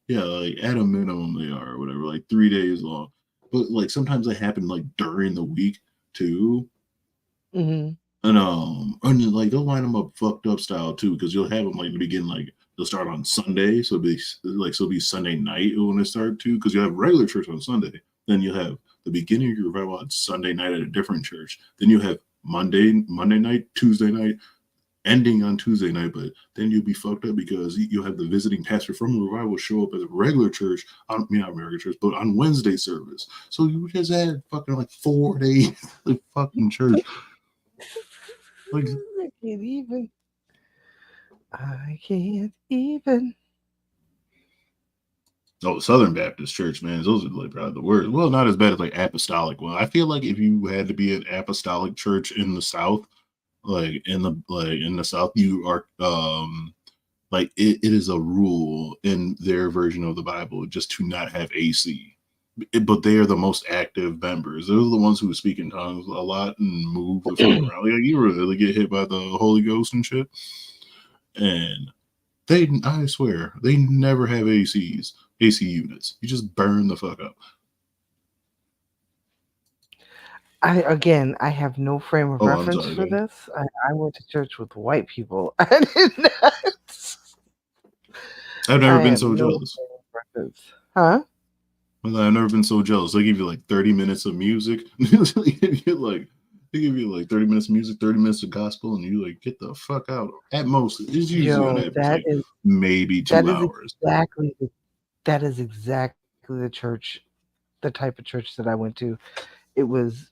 yeah, like at a minimum they are or whatever, like 3 days long. But like sometimes they happen like during the week too. Mm-hmm. And like they'll line them up fucked up style too, because you'll have them like begin like they'll start on Sunday, so it'll be Sunday night when they start too, because you have regular church on Sunday, then you'll have the beginning of your revival on Sunday night at a different church, then you have Monday night, Tuesday night, ending on Tuesday night, but then you'll be fucked up because you'll have the visiting pastor from the revival show up at a regular church, not regular church, but on Wednesday service. So you just had fucking like 4 days of fucking church. Like, I can't even. Oh, Southern Baptist Church, man, those are like probably the worst. Well, not as bad as like apostolic one. I feel like if you had to be an apostolic church in the South, in the South, you are like it is a rule in their version of the Bible just to not have AC. But they are the most active members. They're the ones who speak in tongues a lot and move the fuck around. Like you really get hit by the Holy Ghost and shit. And I swear, they never have AC units. You just burn the fuck up. I have no frame of reference for this. I went to church with white people. I did not. I've never been so jealous. Huh? I've never been so jealous. They give you like 30 minutes of music. They give you like 30 minutes of music, 30 minutes of gospel, and you like get the fuck out. At most, it's usually on average maybe 2 hours. That is exactly the type of church that I went to. It was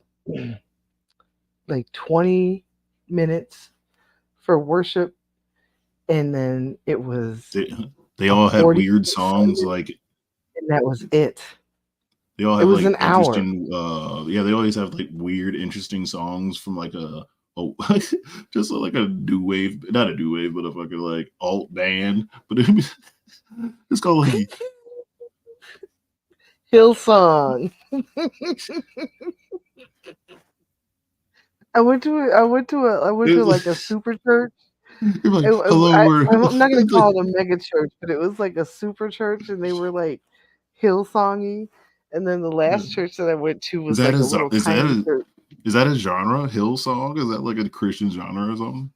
like 20 minutes for worship, and then it was they all have weird songs like, and that was it. They all have like interesting they always have like weird interesting songs from like just like a new wave, not a new wave, but a fucking like alt band, but it's called like Hillsong. I went to like a super church. Like, hello, I'm not gonna call it a mega church, but it was like a super church, and they were like Hillsongy. And then the last church that I went to was like a little tiny church. Is that a genre, Hillsong? Is that like a Christian genre or something?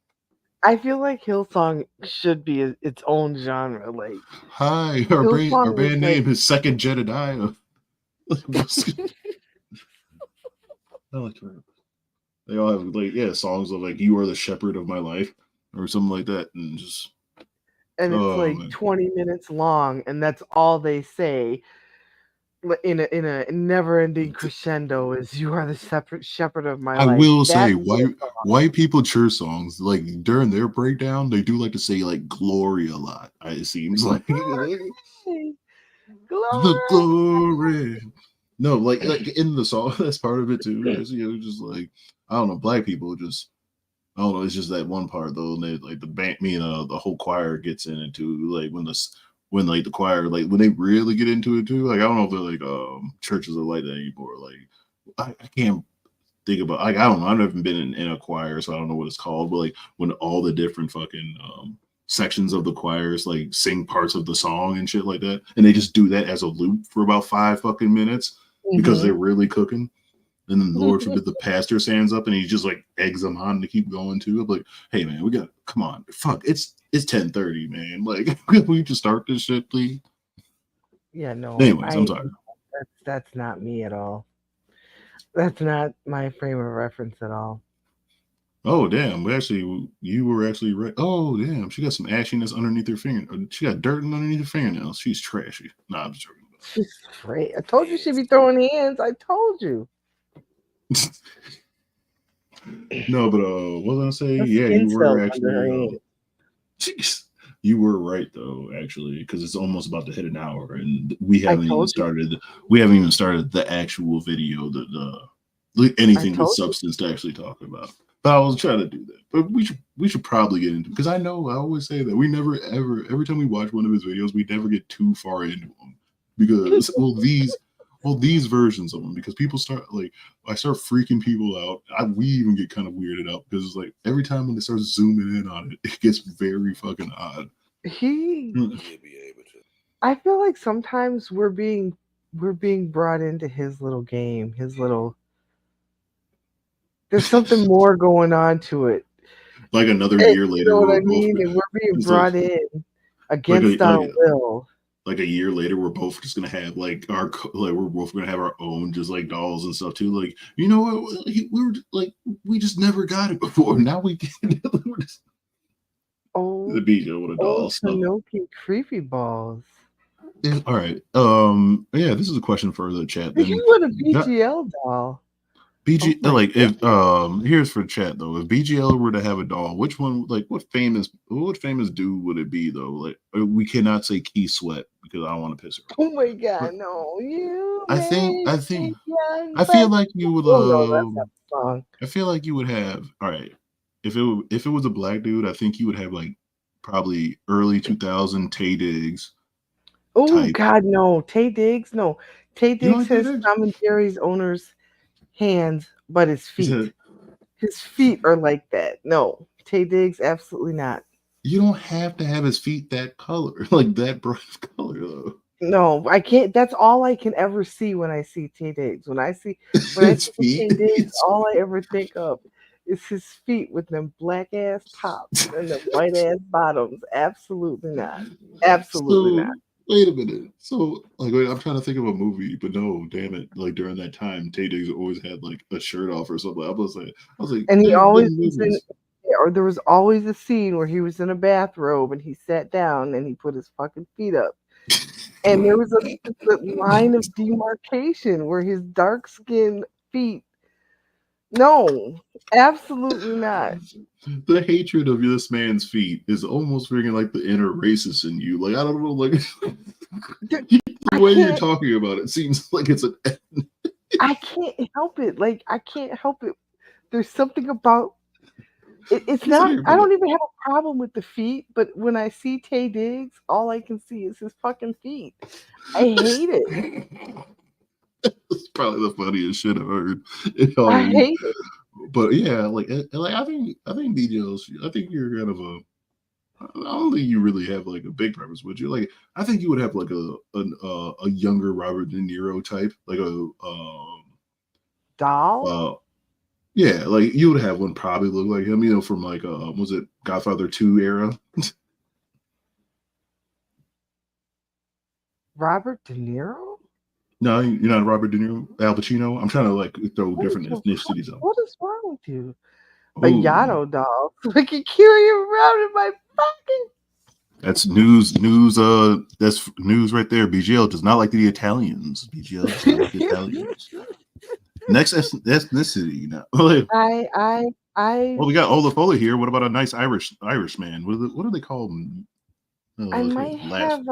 I feel like Hillsong should be its own genre. Like, hi, our band name is Second Jedediah. They all have like songs of like "You Are the Shepherd of My Life" or something like that, and it's like 20 minutes long, and that's all they say. in a never-ending crescendo is "You Are the Separate Shepherd of My I Life." will say, That's the white people church songs, like during their breakdown, they do like to say like "glory" a lot. It seems like glory. the Glory. glory. No, like in the song, that's part of it too. Is, just like I don't know, black people just I don't know. It's just that one part though, and they like the band, the whole choir gets in it too. Like when like the choir, like when they really get into it too. Like I don't know if they're like churches are like that anymore. Like I can't think about. Like I don't know. I've never been in a choir, so I don't know what it's called. But like when all the different fucking sections of the choirs like sing parts of the song and shit like that, and they just do that as a loop for about 5 fucking minutes because they're really cooking. And then Lord forbid the pastor stands up and he just like eggs them on to keep going too. I'm like, hey man, we got come on, fuck, it's 10:30, man. Like, can we just start this shit, please? Yeah, no. Anyways, I'm sorry. That's not me at all. That's not my frame of reference at all. Oh damn, you were actually right. Oh damn, she got some ashiness underneath her finger. She got dirt underneath her fingernails. She's trashy. Nah, I'm just joking. She's great. I told you she'd be throwing hands. I told you. No, but what was I gonna say? Yeah, you were actually. Jeez. You were right though, actually, because it's almost about to hit an hour, and we haven't even started. We haven't even started the actual video, anything with substance to actually talk about. But I was trying to do that. But we should probably get into, because I know I always say that we never ever every time we watch one of his videos, we never get too far into them because these versions of them, because people start like I start freaking people out. We even get kind of weirded out because it's like every time when they start zooming in on it, it gets very fucking odd. I feel like sometimes we're being brought into his little game, there's something more going on to it. Like another year later, you know what I mean? And we're being brought in against our will. Like a year later, we're both just gonna have like we're both gonna have our own just like dolls and stuff too. Like, you know what? We just never got it before. Now we get it. The BGL with a doll. Tanuki creepy balls. Yeah, all right. Yeah, this is a question for the chat. Then you want a BGL doll. Here's for chat though. If BGL were to have a doll, which one, like what famous dude would it be though? Like we cannot say Key Sweat because I don't want to piss her off. Oh my god, no. I feel like you would I feel like you would have, all right. If it was a black dude, I think you would have like probably early 2000 Tay Diggs. Oh god, no. Tay Diggs, no. Tay Diggs has Tom and Jerry's owner's hands, but his feet. His feet are like that. No, Tay Diggs, absolutely not. You don't have to have his feet that color, like that bright color, though. No, I can't. That's all I can ever see when I see Tay Diggs. When I see Tay Diggs, all I ever think of is his feet with them black ass tops and the white ass bottoms. Absolutely not. Absolutely not. Wait a minute. So, like, I'm trying to think of a movie, but no, damn it! Like during that time, Tay Diggs always had like a shirt off or something. I was like, and he always or there was always a scene where he was in a bathrobe and he sat down and he put his fucking feet up, and there was a line of demarcation where his dark skinned feet. No, absolutely not. The hatred of this man's feet is almost bringing like the inner racist in you. Like I don't know, like the way you're talking about it seems like it's an. I can't help it. Like I can't help it. There's something about it. It's not. I don't even have a problem with the feet, but when I see Tay Diggs, all I can see is his fucking feet. I hate it. It's probably the funniest shit I've heard. I hate it. But yeah, like I think BGL's. I think you're kind of a. I don't think you really have like a big preference, would you? Like, I think you would have like a younger Robert De Niro type, like a doll. Yeah, like you would have one probably look like him, you know, from like was it Godfather 2 era? Robert De Niro? No, you're not Robert De Niro. Al Pacino. I'm trying to like throw different ethnicities out. What is wrong with you? A Yano doll. I can carry him around in my fucking. That's news. That's news right there. BGL does not like the Italians. BGL does not like the Italians. Next ethnicity now. I Well, we got Olafola here. What about a nice Irish man? What do they call them? I I forget might the last have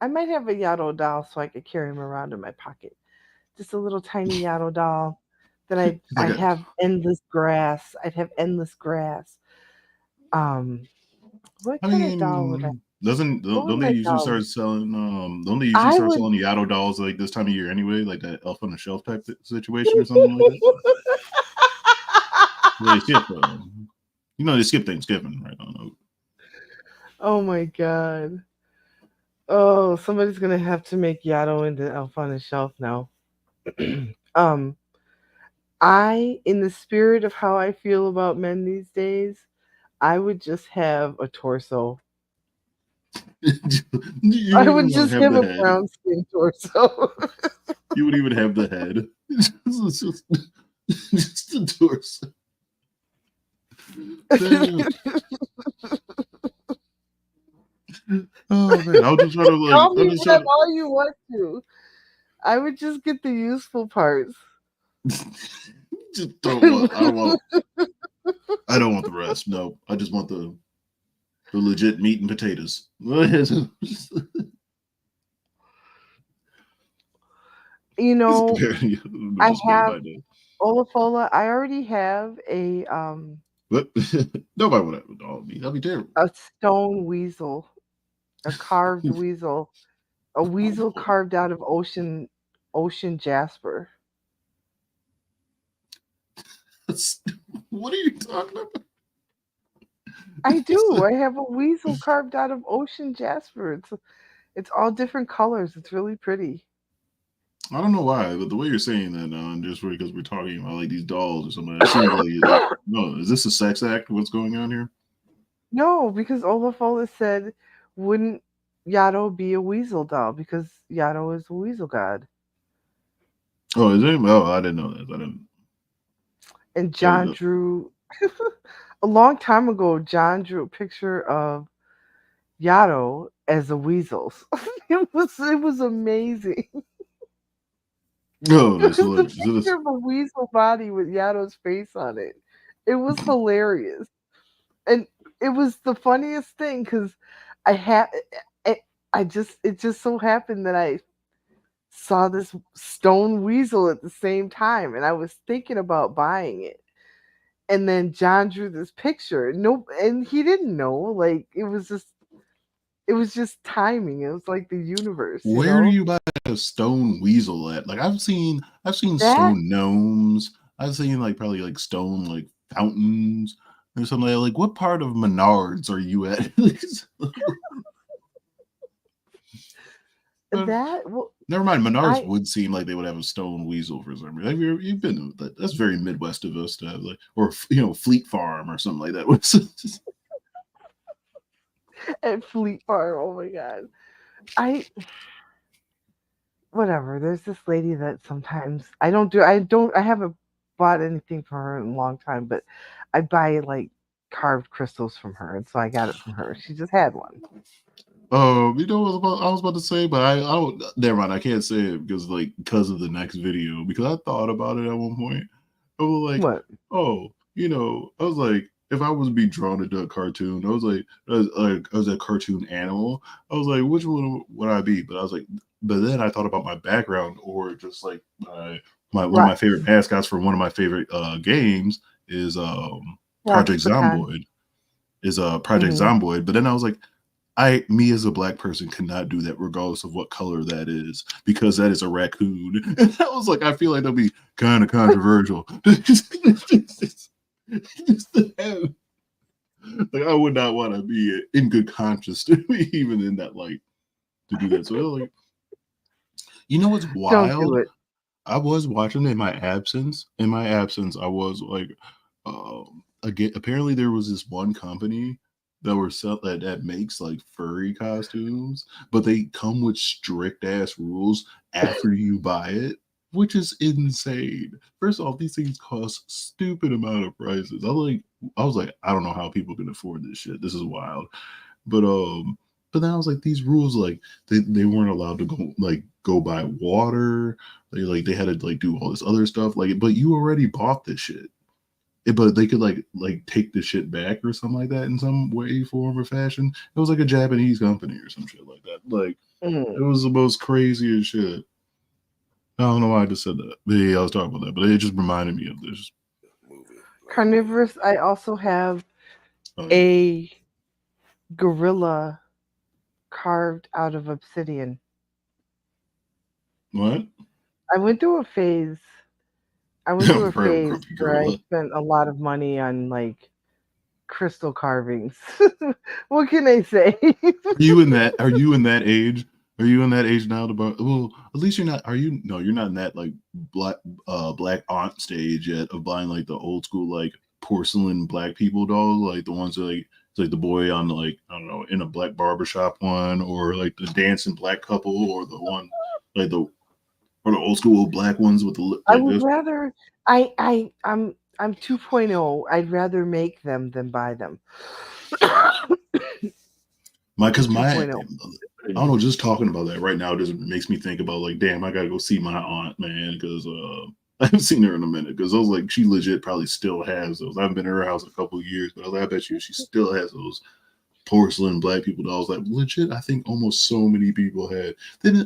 I might have a Yato doll so I could carry him around in my pocket. Just a little tiny Yato doll. Then It's like I'd have endless grass. I'd have endless grass. Um, what I kind of doll would I? mean, What would don't they my usually doll? start selling don't they usually I start would. selling the Yato dolls like this time of year anyway, like that elf on the shelf type situation or something like that? They skip they skip Thanksgiving, right? I don't know. Oh my god. Oh, somebody's gonna have to make Yato into Elf on the Shelf now. um, in the spirit of how I feel about men these days, I would just have a torso. You I don't would even want just to have have the a head. brown skin torso. You would even have the head. Just the torso. Damn. Oh man, I'll just try to Call I'll me just try that to all you want to. I would just get the useful parts. just don't want I don't want the rest. No, I just want the legit meat and potatoes. You know, I Just me and have my day. Olafola. I already have But nobody would have a dog meat. That'd be terrible. a stone weasel, a carved weasel, a weasel carved out of ocean jasper. What are you talking about? I do. I have a weasel carved out of ocean jasper. It's all different colors. It's really pretty. I don't know why, but the way you're saying that, just because we're talking about like these dolls or something, it seems like no. Is this a sex act? What's going on here? No, because Olafola said, wouldn't Yato be a weasel doll? Because Yato is a weasel god. Oh, is it? Oh, I didn't know that. I didn't. And That was John drew a long time ago. John drew a picture of Yato as a weasel. It was amazing. oh, It that's was a hilarious. picture of a weasel body with Yato's face on it. It was hilarious, and it was the funniest thing because I had. I, it just so happened that I saw this stone weasel at the same time, and I was thinking about buying it. And then John drew this picture. Nope, and he didn't know. Like it was just timing. It was like the universe, you Where do know. you buy a stone weasel at? Like I've seen That stone gnomes. I've seen like probably like stone like fountains or something. Like what part of Menards are you at? that well, Never mind. Menards I would seem like they would have a stone weasel for some reason. You've been to that? That's very Midwest of us to have like, or Fleet Farm or something like that. at Fleet Farm. Oh my god. I whatever. There's this lady that sometimes I haven't bought anything from her in a long time, but I buy like carved crystals from her, and so I got it from her. She just had one. You know what I was about to say, but I don't. Never mind. I can't say it because of the next video. Because I thought about it at one point. I was like, What? oh, I was like, if I was to be drawn into a cartoon, I was like, as a cartoon animal, I was like, which one would I be? But then I thought about my background, or just like my one of my favorite Rex. mascots for one of my favorite games is Rex Project Baton. Zomboid. Project Hmm. Zomboid. But then I was like, me as a black person cannot do that regardless of what color that is, because that is a raccoon. And that was like, I feel like that'll be kind of controversial. Just to have, like, I would not want to be in good conscience to be even in that light to do that. So like, what's Don't do wild? it. I was watching in my absence. In my absence, I was like, again, apparently there was this one company that makes like furry costumes, but they come with strict ass rules after you buy it, which is insane. First off, these things cost stupid amount of prices. I was like, I don't know how people can afford this shit. This is wild. But then I was like, these rules, like they weren't allowed to go buy water. They had to like do all this other stuff. Like, but you already bought this shit. But they could like take the shit back or something like that in some way, form, or fashion. It was like a Japanese company or some shit like that. Like it was the most craziest shit. I don't know why I just said that. But yeah, I was talking about that, but it just reminded me of this movie. Carnivorous. I also have a gorilla carved out of obsidian. What? I went through a phase. Where I Gorilla. spent a lot of money on like crystal carvings. What can I say? Are you in that? Are you in that age? Are you in that age now? Well, at least you're not. Are you? No, you're not in that like black aunt stage yet of buying like the old school like porcelain black people dolls, like the ones that like it's like the boy on like I don't know in a black barbershop one, or like the dancing black couple, or the one like the old school black ones with the lip I like would this. rather I'm 2.0. I'd rather make them than buy them. Because my 2.0. I don't know, just talking about that right now just makes me think about like, damn, I gotta go see my aunt, man, because I haven't seen her in a minute. Because I was like, she legit probably still has those. I haven't been to her house in a couple of years, but I bet you she still has those porcelain black people dolls. Like legit, I think almost so many people had. Then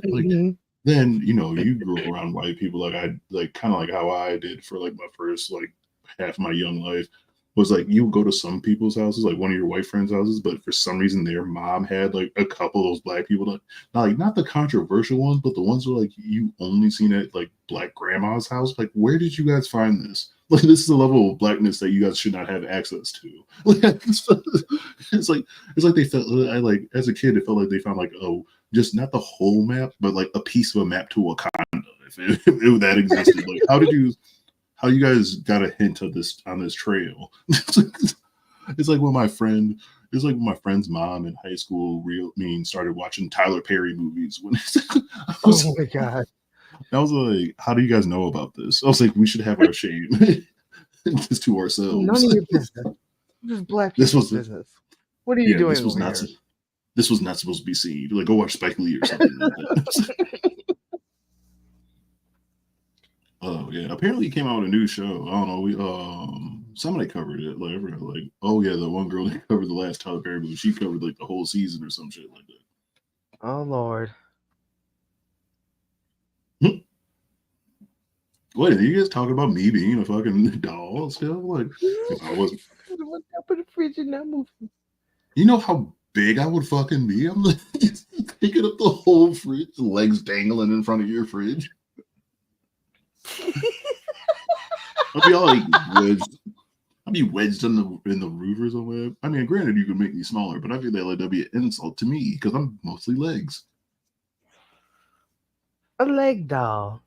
then you grew up around white people like I like kind of like how I did for like my first like half of my young life was like you go to some people's houses, like one of your white friends' houses, but for some reason their mom had like a couple of those black people that not the controversial ones, but the ones where like you only seen at like black grandma's house. Like, where did you guys find this? Like, this is a level of blackness that you guys should not have access to. It's like they felt I like as a kid, it felt like they found like just not the whole map, but like a piece of a map to Wakanda, if that existed. Like, how you guys got a hint of this on this trail? It's like when my friend's mom in high school started watching Tyler Perry movies when oh my god. I was like, how do you guys know about this? I was like, we should have our shame just to ourselves. None of your business. This is black people's business. What are you doing? This was not supposed to be seen. Like, go watch Spike Lee or something like that. Oh yeah, apparently it came out a new show. I don't know. We somebody covered it. Like oh yeah, the one girl that covered the last Tyler Perry movie, she covered like the whole season or some shit like that. Oh Lord. What are you guys talking about? Me being a fucking doll still? Like if I wasn't. Up in the fridge and not moving. You know how big I would fucking be? I'm like picking up the whole fridge, legs dangling in front of your fridge. I'll be all like wedged. I'll be wedged in the roof or somewhere. I mean, granted, you could make me smaller, but I feel like that'd be an insult to me because I'm mostly legs. A leg doll.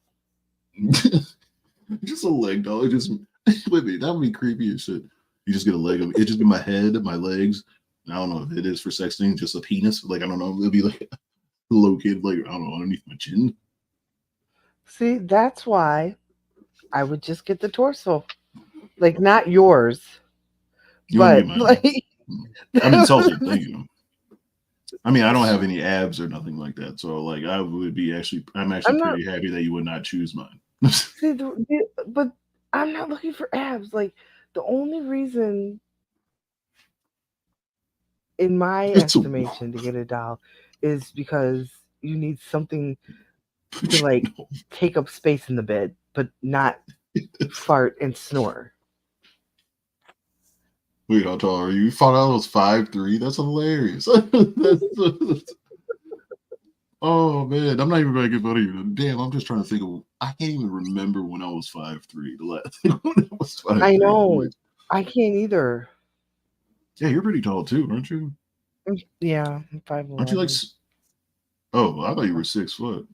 Just a leg doll. It just wait a minute, that would be creepy as shit. You just get a leg of it. Just be my head, my legs. I don't know if it is for sexting, just a penis. Like I don't know. It'll be like located like I don't know underneath my chin. See, that's why I would just get the torso. Like not yours. But like I'm insulted, thank you. I mean, I don't have any abs or nothing like that. So like I would be I'm pretty happy that you would not choose mine. See, but I'm not looking for abs. Like the only reason in my estimation to get a doll is because you need something to like take up space in the bed, but not fart and snore. Wait, how tall are you? You found out I was 5'3"? That's hilarious. Oh man, I'm not even making fun of you. Damn, I'm just trying to think of. I can't even remember when I was 5'3". The last when I was 5'3". I know. I can't either. Yeah, you're pretty tall too, aren't you? Yeah, I'm 5'11". Aren't you like? Oh, I thought you were 6 foot.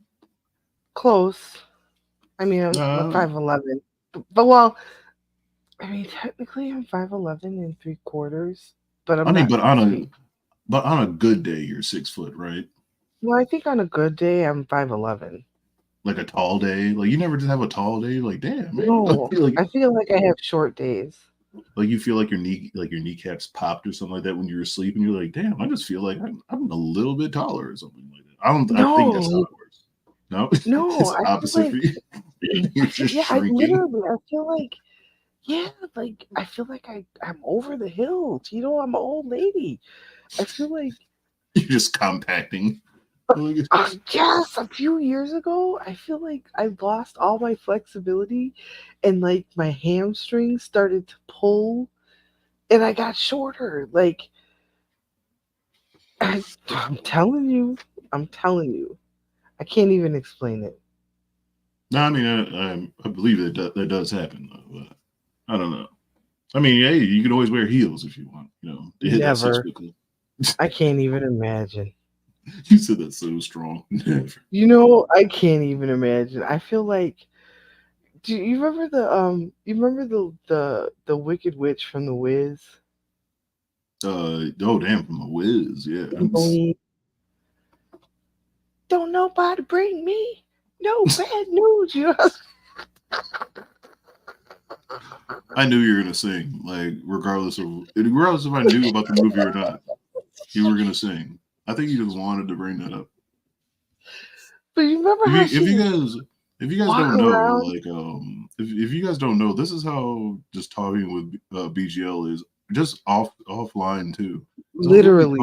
Close. I mean, I'm 5'11". But well, I mean, technically, I'm 5'11" and 3/4. But I'm not. But on a good day, you're 6 foot, right? Well, I think on a good day, I'm 5'11". Like a tall day, like you never just have a tall day. Like damn, man. No, I feel like I have short days. Like you feel like your kneecaps popped or something like that when you're asleep, and you're like, damn, I just feel like I'm a little bit taller or something like that. I think that's how No, it works. No, no, it's the I feel opposite for like you. You're just yeah, shrinking. I feel like yeah, like I feel like I'm over the hill. You know, I'm an old lady. I feel like You're just compacting. yes, a few years ago, I feel like I lost all my flexibility and like my hamstrings started to pull and I got shorter. Like I'm telling you, I can't even explain it. No, I mean, I believe that does happen, though. But I don't know. I mean, hey, you can always wear heels if you want. You know, to hit that Never. 6 foot. I can't even imagine. You said that so strong. Never. You know, I can't even imagine. I feel like do you remember the Wicked Witch from the Wiz? Oh damn, from a whiz, yeah. Emily, don't nobody bring me no bad news. You know? I knew you were gonna sing, like regardless if I knew about the movie or not, you were gonna sing. I think you just wanted to bring that up. But you remember how If she you guys walk don't know, around? like if you guys don't know, this is how just talking with BGL is just offline too. So Literally.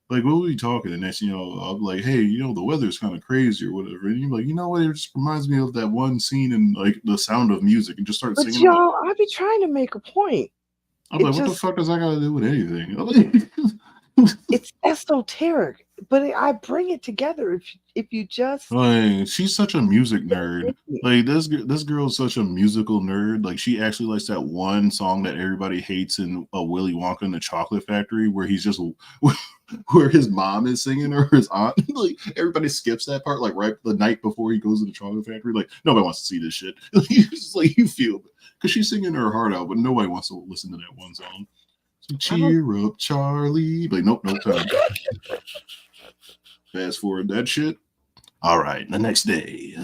we'll be talking, and next I'll be like, hey, the weather's kind of crazy or whatever, and you're like, you know what? It just reminds me of that one scene in like The Sound of Music, and just start But singing along. y'all, I be trying to make a point. I'm It like, what the just fuck does that got to do with anything? it's esoteric, but I bring it together if you just Like, she's such a music nerd. Like this girl's such a musical nerd. Like she actually likes that one song that everybody hates in Willy Wonka and the Chocolate Factory, where he's just where his mom is singing or his aunt. Like everybody skips that part, like right the night before he goes to the Chocolate Factory. Like nobody wants to see this shit. It's like you feel because she's singing her heart out, but nobody wants to listen to that one song. So, cheer up, Charlie. Like nope, no time. Fast forward that shit. All right, the next day.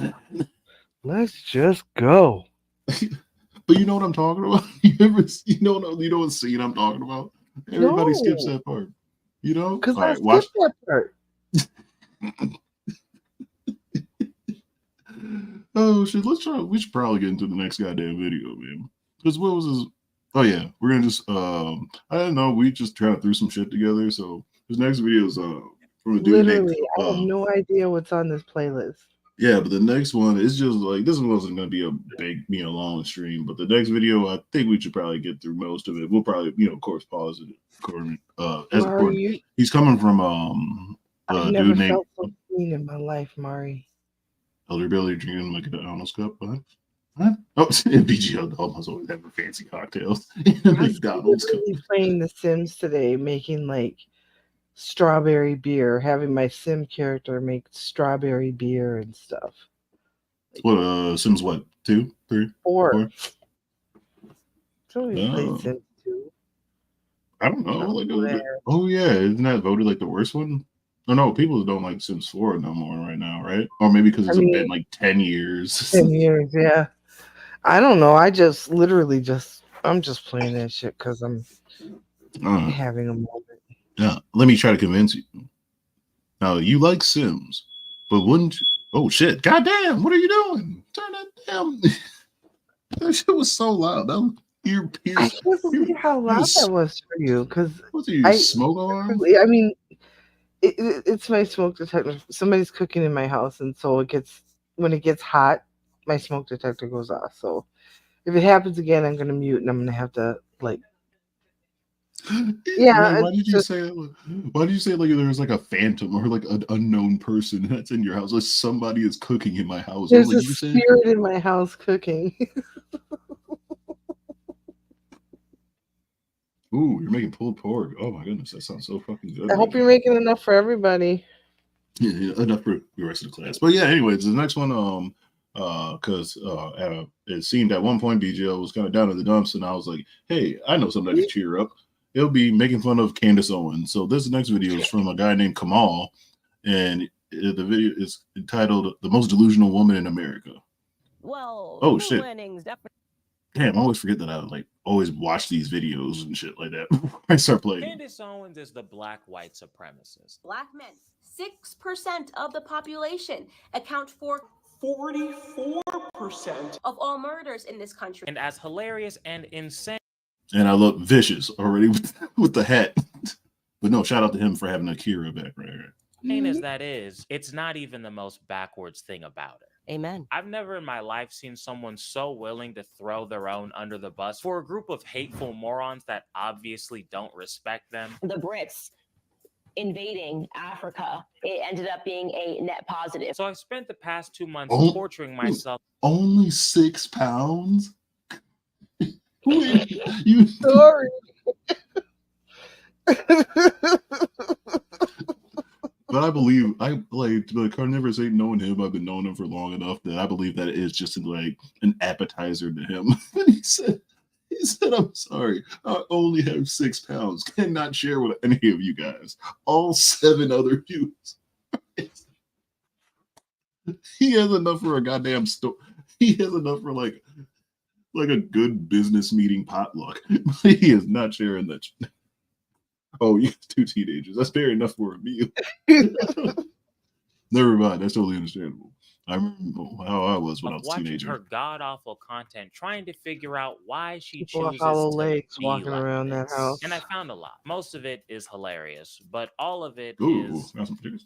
let's just go. But you know what I'm talking about? You know what scene I'm talking about? Everybody skips No, that part. You know? because All I right, watch. skipped that part. Oh shit, let's try. We should probably get into the next goddamn video, man. Because what was this? Oh yeah, we're gonna just I don't know, we just try to throw some shit together. So this next video is from a dude named Literally, I have no idea what's on this playlist. yeah, but the next one is just like this one wasn't gonna be a big, long stream. But the next video, I think we should probably get through most of it. We'll probably, of course, pause it according as Mari, according. He's coming from I've a never dude named felt so clean in my life, Mari. Elder Billy drinking McDonald's cup. What? Oh, BGL almost always having fancy cocktails in a I was McDonald's cup. literally playing The Sims today, making like strawberry beer, having my sim character make strawberry beer and stuff. What Sims what? 2, 3, 4? Somebody played Sims 2. I don't know. Like, oh yeah, isn't that voted like the worst one? Oh no, people don't like Sims 4 no more right now, right? Or maybe because it's been like 10 years. 10 years, yeah. I don't know. I'm just playing that shit because I'm having a moment. Yeah, let me try to convince you. Now you like Sims, but wouldn't you? Oh shit! Goddamn! What are you doing? Turn that down. That shit was so loud. That was I can't believe how loud that was for you. Because smoke alarm? I mean, it's my smoke detector. Somebody's cooking in my house, and so when it gets hot, my smoke detector goes off. So if it happens again, I'm gonna mute, and I'm gonna have to like. Yeah. Why did you say like there's like a phantom or like an unknown person that's in your house? Like somebody is cooking in my house. There's a spirit in my house cooking. Ooh, you're making pulled pork. Oh my goodness, that sounds so fucking good. I hope you're making enough for everybody. Yeah, enough for the rest of the class. But yeah, anyways, the next one, because it seemed at one point BGL was kind of down in the dumps, and I was like, hey, I know somebody to cheer up. It'll be making fun of Candace Owens. So this next video is from a guy named Kamal, and the video is entitled "The Most Delusional Woman in America." Well, oh shit! winnings definitely. Damn, I always forget that I like always watch these videos and shit like that before I start playing. Candace Owens is the black white supremacist. Black men, 6% of the population, account for 44% of all murders in this country. And as hilarious and insane. And I look vicious already with the hat. But no, shout out to him for having Akira back right here. As that is, it's not even the most backwards thing about it. Amen. I've never in my life seen someone so willing to throw their own under the bus for a group of hateful morons that obviously don't respect them. The Brits invading Africa, it ended up being a net positive. So I've spent the past 2 months torturing myself. Only 6 pounds? You Sorry. But I believe the carnivorous ain't known him. I've been knowing him for long enough that I believe that it is just like an appetizer to him. he said, I'm sorry, I only have 6 pounds. Cannot share with any of you guys. All 7 other views. He has enough for a goddamn store. He has enough for like a good business meeting potluck. He is not sharing that. Oh, you 2 teenagers. That's fair enough for a meal. Never mind. That's totally understandable. I remember how I was when I was a teenager. Her god-awful content, trying to figure out why she People chooses hollow to legs be walking like around this. that house. And I found a lot. Most of it is hilarious, but all of it Ooh, is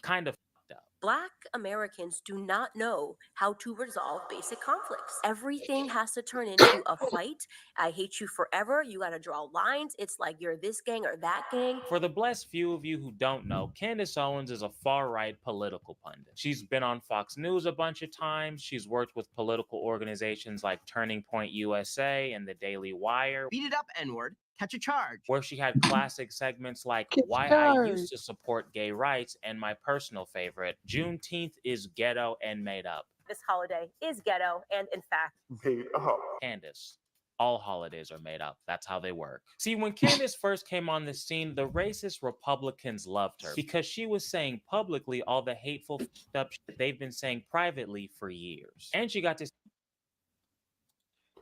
kind of fucked up. Black Americans do not know how to resolve basic conflicts. Everything has to turn into a fight. I hate you forever. You got to draw lines. It's like you're this gang or that gang. For the blessed few of you who don't know, Candace Owens is a far-right political pundit. She's been on Fox News a bunch of times. She's worked with political organizations like Turning Point USA and the Daily Wire. Beat it up, N-word. Catch a charge. Where she had classic segments like Why I Used to Support Gay Rights and my personal favorite, Juneteenth is Ghetto and Made Up. This holiday is ghetto and, in fact, Made up. Candace, all holidays are made up. That's how they work. See, when Candace first came on the scene, the racist Republicans loved her because she was saying publicly all the hateful stuff they've been saying privately for years. And she got to...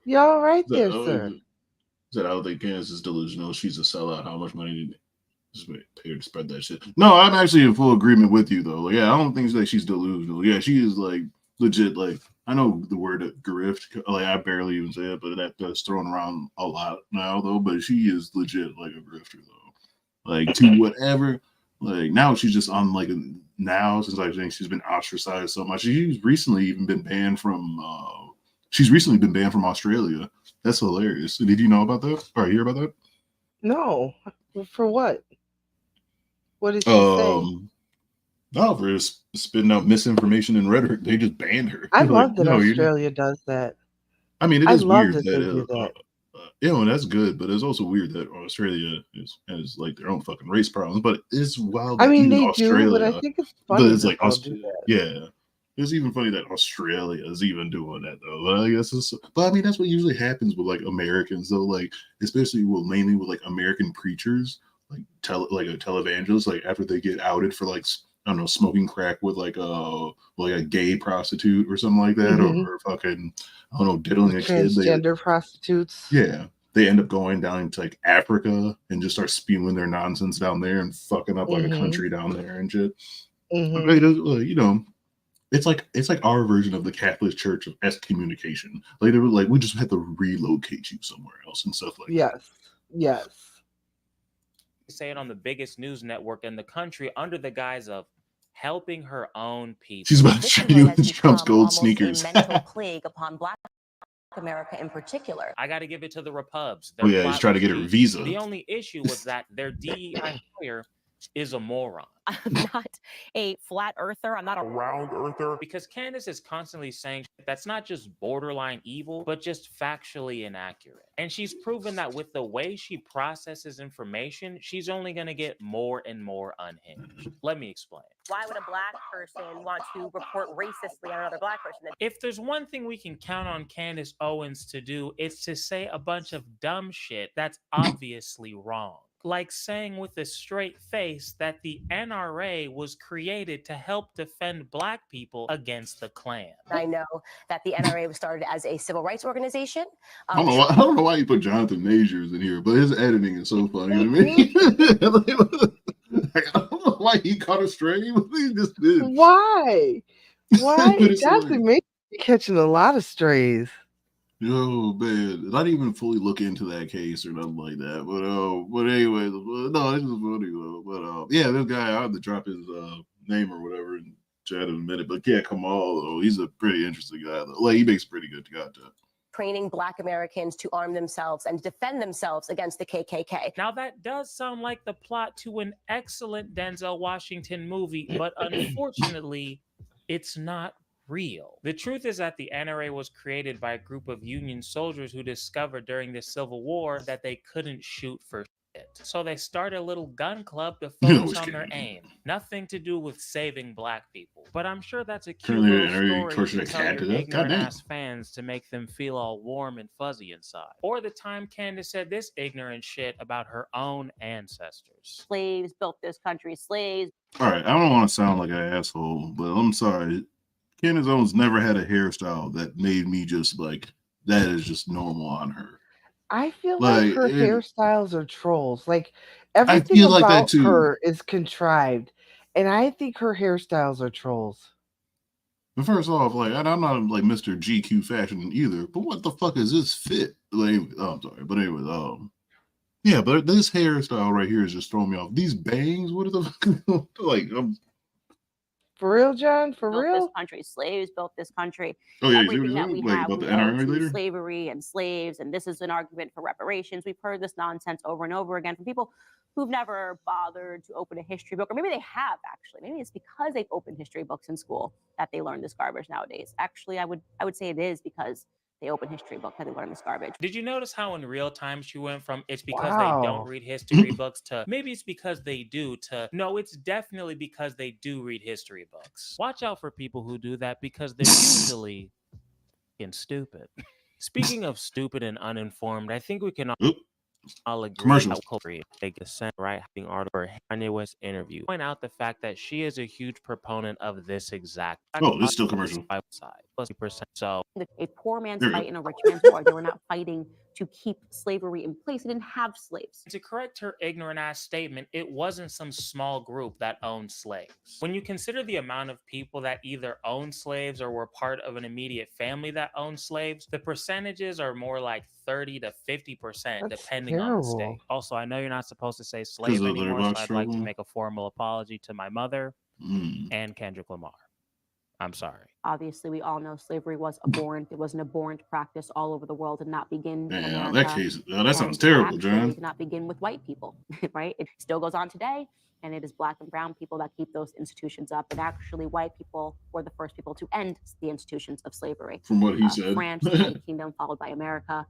Y'all right there, sir. Said I don't think Candace is delusional. She's a sellout. How much money did just pay her to spread that shit? No, I'm actually in full agreement with you though. Like, yeah, I don't think that she's delusional. Yeah, she is like legit. Like, I know the word grift. Like, I barely even say it, but that's thrown around a lot now though. But she is legit like a grifter though. Like, to whatever. Like, now she's just on like since I think she's been ostracized so much. She's recently even been banned from. She's recently been banned from Australia. That's hilarious. Did you know about that or hear about that? No. For what? What did she say? No, for spitting out misinformation and rhetoric. They just banned her. I love that Australia does that. I mean, it is weird that they do that. And that's good, but it's also weird that Australia has like their own fucking race problems. But it's wild. I mean, they Australia, do, but I think it's funny. But it's like yeah. It's even funny that Australia is even doing that though. But I guess but I mean that's what usually happens with like Americans though, like especially mainly with like American preachers, like a televangelist, like after they get outed for like I don't know smoking crack with like a gay prostitute or something like that, or fucking I don't know diddling a kid. Transgender prostitutes. Yeah. They end up going down to like Africa and just start spewing their nonsense down there and fucking up like a country down there and shit. You know. It's like our version of the Catholic Church of excommunication. Like they were like, we just had to relocate you somewhere else and stuff like that. Yes. Say it on the biggest news network in the country under the guise of helping her own people. She's about to show you Trump's gold sneakers. A mental plague upon Black America in particular. I got to give it to the Repubs. Oh yeah, he's trying to get her visa. The only issue was that their DEI lawyer is a moron. I'm not a flat earther. I'm not a round earther. Because Candace is constantly saying that's not just borderline evil, but just factually inaccurate. And she's proven that with the way she processes information, she's only going to get more and more unhinged. Let me explain. Why would a black person want to report racistly on another black person? If there's one thing we can count on Candace Owens to do, it's to say a bunch of dumb shit that's obviously wrong. like saying with a straight face that the NRA was created to help defend black people against the Klan. I know that the NRA was started as a civil rights organization. I don't know why you put Jonathan Majors in here, but his editing is so funny to me. I don't know why he caught a stray. What he just did. Why? But it's Jonathan Majors be catching a lot of strays. Yo, man, I didn't even fully look into that case or nothing like that. But anyway, no, it's just funny though. But yeah, this guy, I have to drop his name or whatever in chat in a minute. But yeah, Kamal though, he's a pretty interesting guy though. Like he makes pretty good content. Training Black Americans to arm themselves and defend themselves against the KKK. Now that does sound like the plot to an excellent Denzel Washington movie, but unfortunately, it's not real. The truth is that the NRA was created by a group of Union soldiers who discovered during the Civil War that they couldn't shoot for shit. So they started a little gun club to focus on their aim. Nothing to do with saving black people. But I'm sure that's a cute little story to tell your ignorant ass fans to make them feel all warm and fuzzy inside. Or the time Candace said this ignorant shit about her own ancestors. Slaves built this country, slaves. All right, I don't want to sound like an asshole, but I'm sorry. Candace Owens never had a hairstyle that made me just like, that is just normal on her. I feel like her hairstyles are trolls. Like everything feel like about that too. her is contrived, and I think her hairstyles are trolls. But first off, like I'm not like Mr. GQ fashion either. But what the fuck is this fit? Like, I'm sorry, but anyway, yeah, but this hairstyle right here is just throwing me off. These bangs, what are the fuck? Like, for real, John? For built real? This country, slaves built this country. Oh yeah, everything that we like have, about we the owe NRA to leader? slavery and slaves, and this is an argument for reparations. We've heard this nonsense over and over again from people who've never bothered to open a history book, or maybe they have actually. Maybe it's because they've opened history books in school that they learn this garbage nowadays. Actually, I would say it is because they open history book that they learn this garbage. Did you notice how in real time she went from it's because they don't read history books to maybe it's because they do to no, it's definitely because they do read history books. Watch out for people who do that because they're usually stupid. Speaking of stupid and uninformed, I think we can all agree that Corey take a cent right having article for Kanye West interview. Point out the fact that she is a huge proponent of this exact. Oh, this is still commercial. +%. So a poor man's fight and a rich man's war. They were not fighting to keep slavery in place. They didn't have slaves. To correct her ignorant ass statement, it wasn't some small group that owned slaves. When you consider the amount of people that either owned slaves or were part of an immediate family that owned slaves, the percentages are more like 30 to 50% depending on the state. Also, I know you're not supposed to say slave anymore, so I'd like to make a formal apology to my mother and Kendrick Lamar. I'm sorry. Obviously, we all know slavery was abhorrent. It was an abhorrent practice all over the world, and not begin in America. That case, that sounds terrible, John. It did not begin with white people, right? It still goes on today, and it is black and brown people that keep those institutions up. And actually, white people were the first people to end the institutions of slavery. From what he said. France, the United Kingdom, followed by America.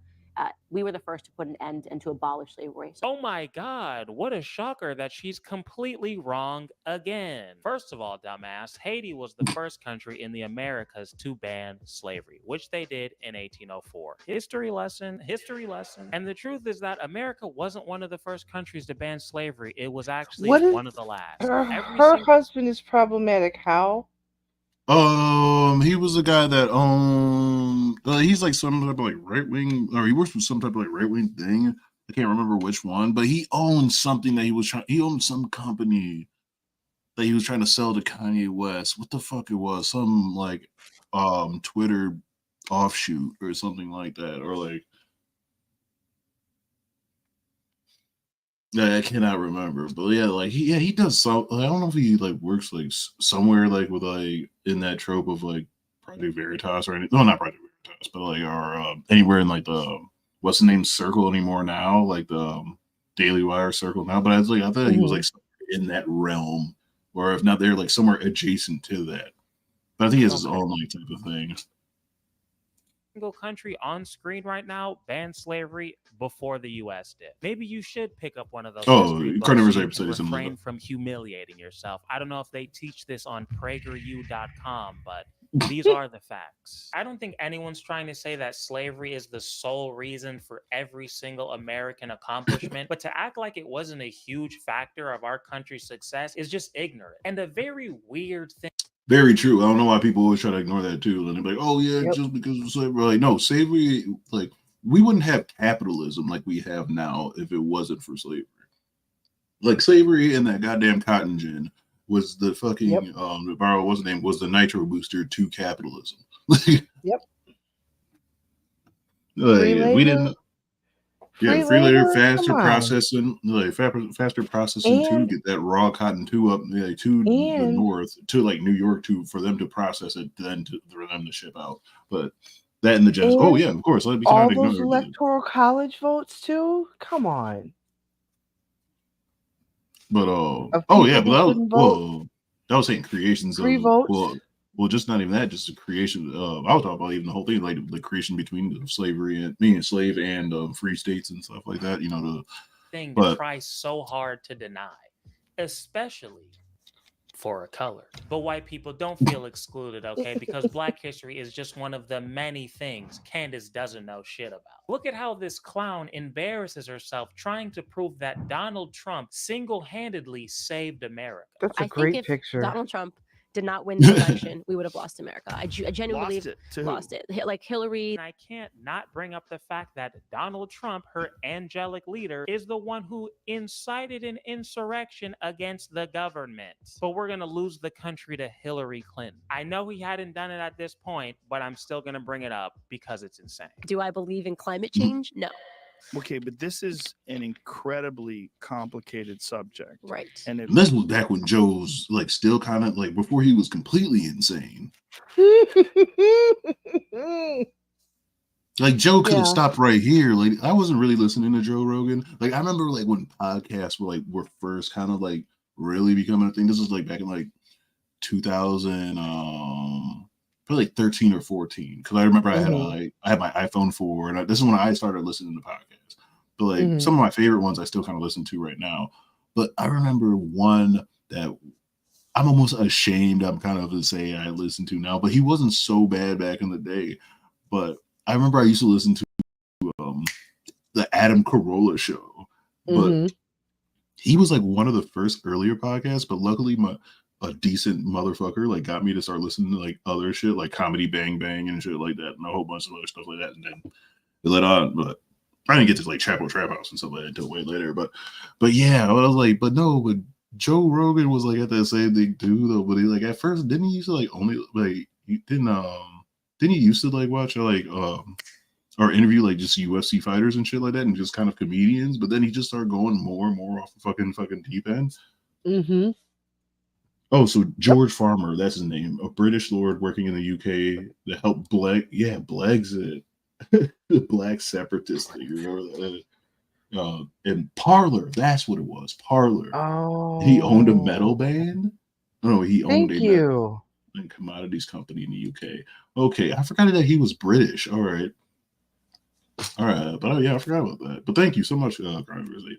We were the first to put an end and to abolish slavery. So oh my God, what a shocker that she's completely wrong again. First of all, dumbass, Haiti was the first country in the Americas to ban slavery, which they did in 1804. History lesson. And the truth is that America wasn't one of the first countries to ban slavery. It was actually one of the last. Her husband is problematic. How? He was a guy that he's like some type of like right wing, or he works with some type of like right wing thing. I can't remember which one, but he owned something that he owned some company that he was trying to sell to Kanye West. What the fuck it was? Some like Twitter offshoot or something like that, or like yeah, I cannot remember, but yeah, like he does some. I don't know if he like works like somewhere like with like in that trope of like Project Veritas or anything. No, not Project Veritas, but like or anywhere in like the what's the name circle anymore now, like the Daily Wire circle now. But I thought he was like in that realm, or if not, they're like somewhere adjacent to that. But I think he has his own like type of thing. Single country on screen right now banned slavery before the U.S. did. Maybe you should pick up one of those. Refrain from humiliating yourself. I don't know if they teach this on PragerU.com, but These are the facts. I don't think anyone's trying to say that slavery is the sole reason for every single American accomplishment, but to act like it wasn't a huge factor of our country's success is just ignorant and a very weird thing. Very true. I don't know why people always try to ignore that too. And they're like, oh yeah, Yep. just because of slavery. Like, no, slavery, like, we wouldn't have capitalism like we have now if it wasn't for slavery. Like, slavery and that goddamn cotton gin was the fucking the borrow what's the name was the nitro booster to capitalism. Yep. Like, Free we didn't. labor. Yeah, Free labor, labor, faster come on. processing, like faster processing to And get that raw cotton to up like, to the and north, to like New York, to for them to process it, then for them to ship out. But that and the jazz. Oh and yeah, of course. We all cannot those ignore that. electoral college votes too. Come on. But Of oh yeah, people but who that was couldn't vote. well, that was saying creations Free of votes. well, just not even that, just the creation. I was talking about even the whole thing, like the creation between slavery and being a slave and free states and stuff like that. You know, the thing to but try so hard to deny, especially for a color. But white people don't feel excluded, okay? Because Black history is just one of the many things Candace doesn't know shit about. Look at how this clown embarrasses herself trying to prove that Donald Trump single-handedly saved America. That's a I great think if picture. Donald Trump did not win the election, we would have lost America. I genuinely Lost it to who? lost it. Like Hillary. And I can't not bring up the fact that Donald Trump, her angelic leader, is the one who incited an insurrection against the government. But we're going to lose the country to Hillary Clinton. I know he hadn't done it at this point, but I'm still going to bring it up because it's insane. Do I believe in climate change? No. Okay, but this is an incredibly complicated subject. Right. And if this was back when Joe's like still kind of like before he was completely insane. Like Joe could have Yeah. stopped right here. Like I wasn't really listening to Joe Rogan. Like I remember like when podcasts were first kind of like really becoming a thing. This was like back in like 2000 probably like 13 or 14 because I remember I had my iPhone 4 and this is when I started listening to podcasts. But like some of my favorite ones I still kind of listen to right now. But I remember one that I'm almost ashamed I'm kind of to say I listen to now, but he wasn't so bad back in the day. But I remember I used to listen to the Adam Carolla show, but he was like one of the first earlier podcasts. But luckily, a decent motherfucker like got me to start listening to like other shit, like Comedy Bang Bang and shit like that, and a whole bunch of other stuff like that. And then it let on, but I didn't get to like Trap House and stuff like that until way later. But yeah, I was like, but Joe Rogan was like at that same thing too, though. But he like at first didn't he used to like only like he didn't he used to like watch like or interview like just UFC fighters and shit like that and just kind of comedians, but then he just started going more and more off the fucking deep end. Oh, so George Farmer, that's his name, a British lord working in the UK that helped Brexit, the black separatist thing. You remember that? And Parler, that's what it was. Parler. Oh, he owned a metal band. No, he owned thank a metal and commodities company in the UK. Okay, I forgot that he was British. All right, but yeah, I forgot about that. But thank you so much, Crime Grizzly.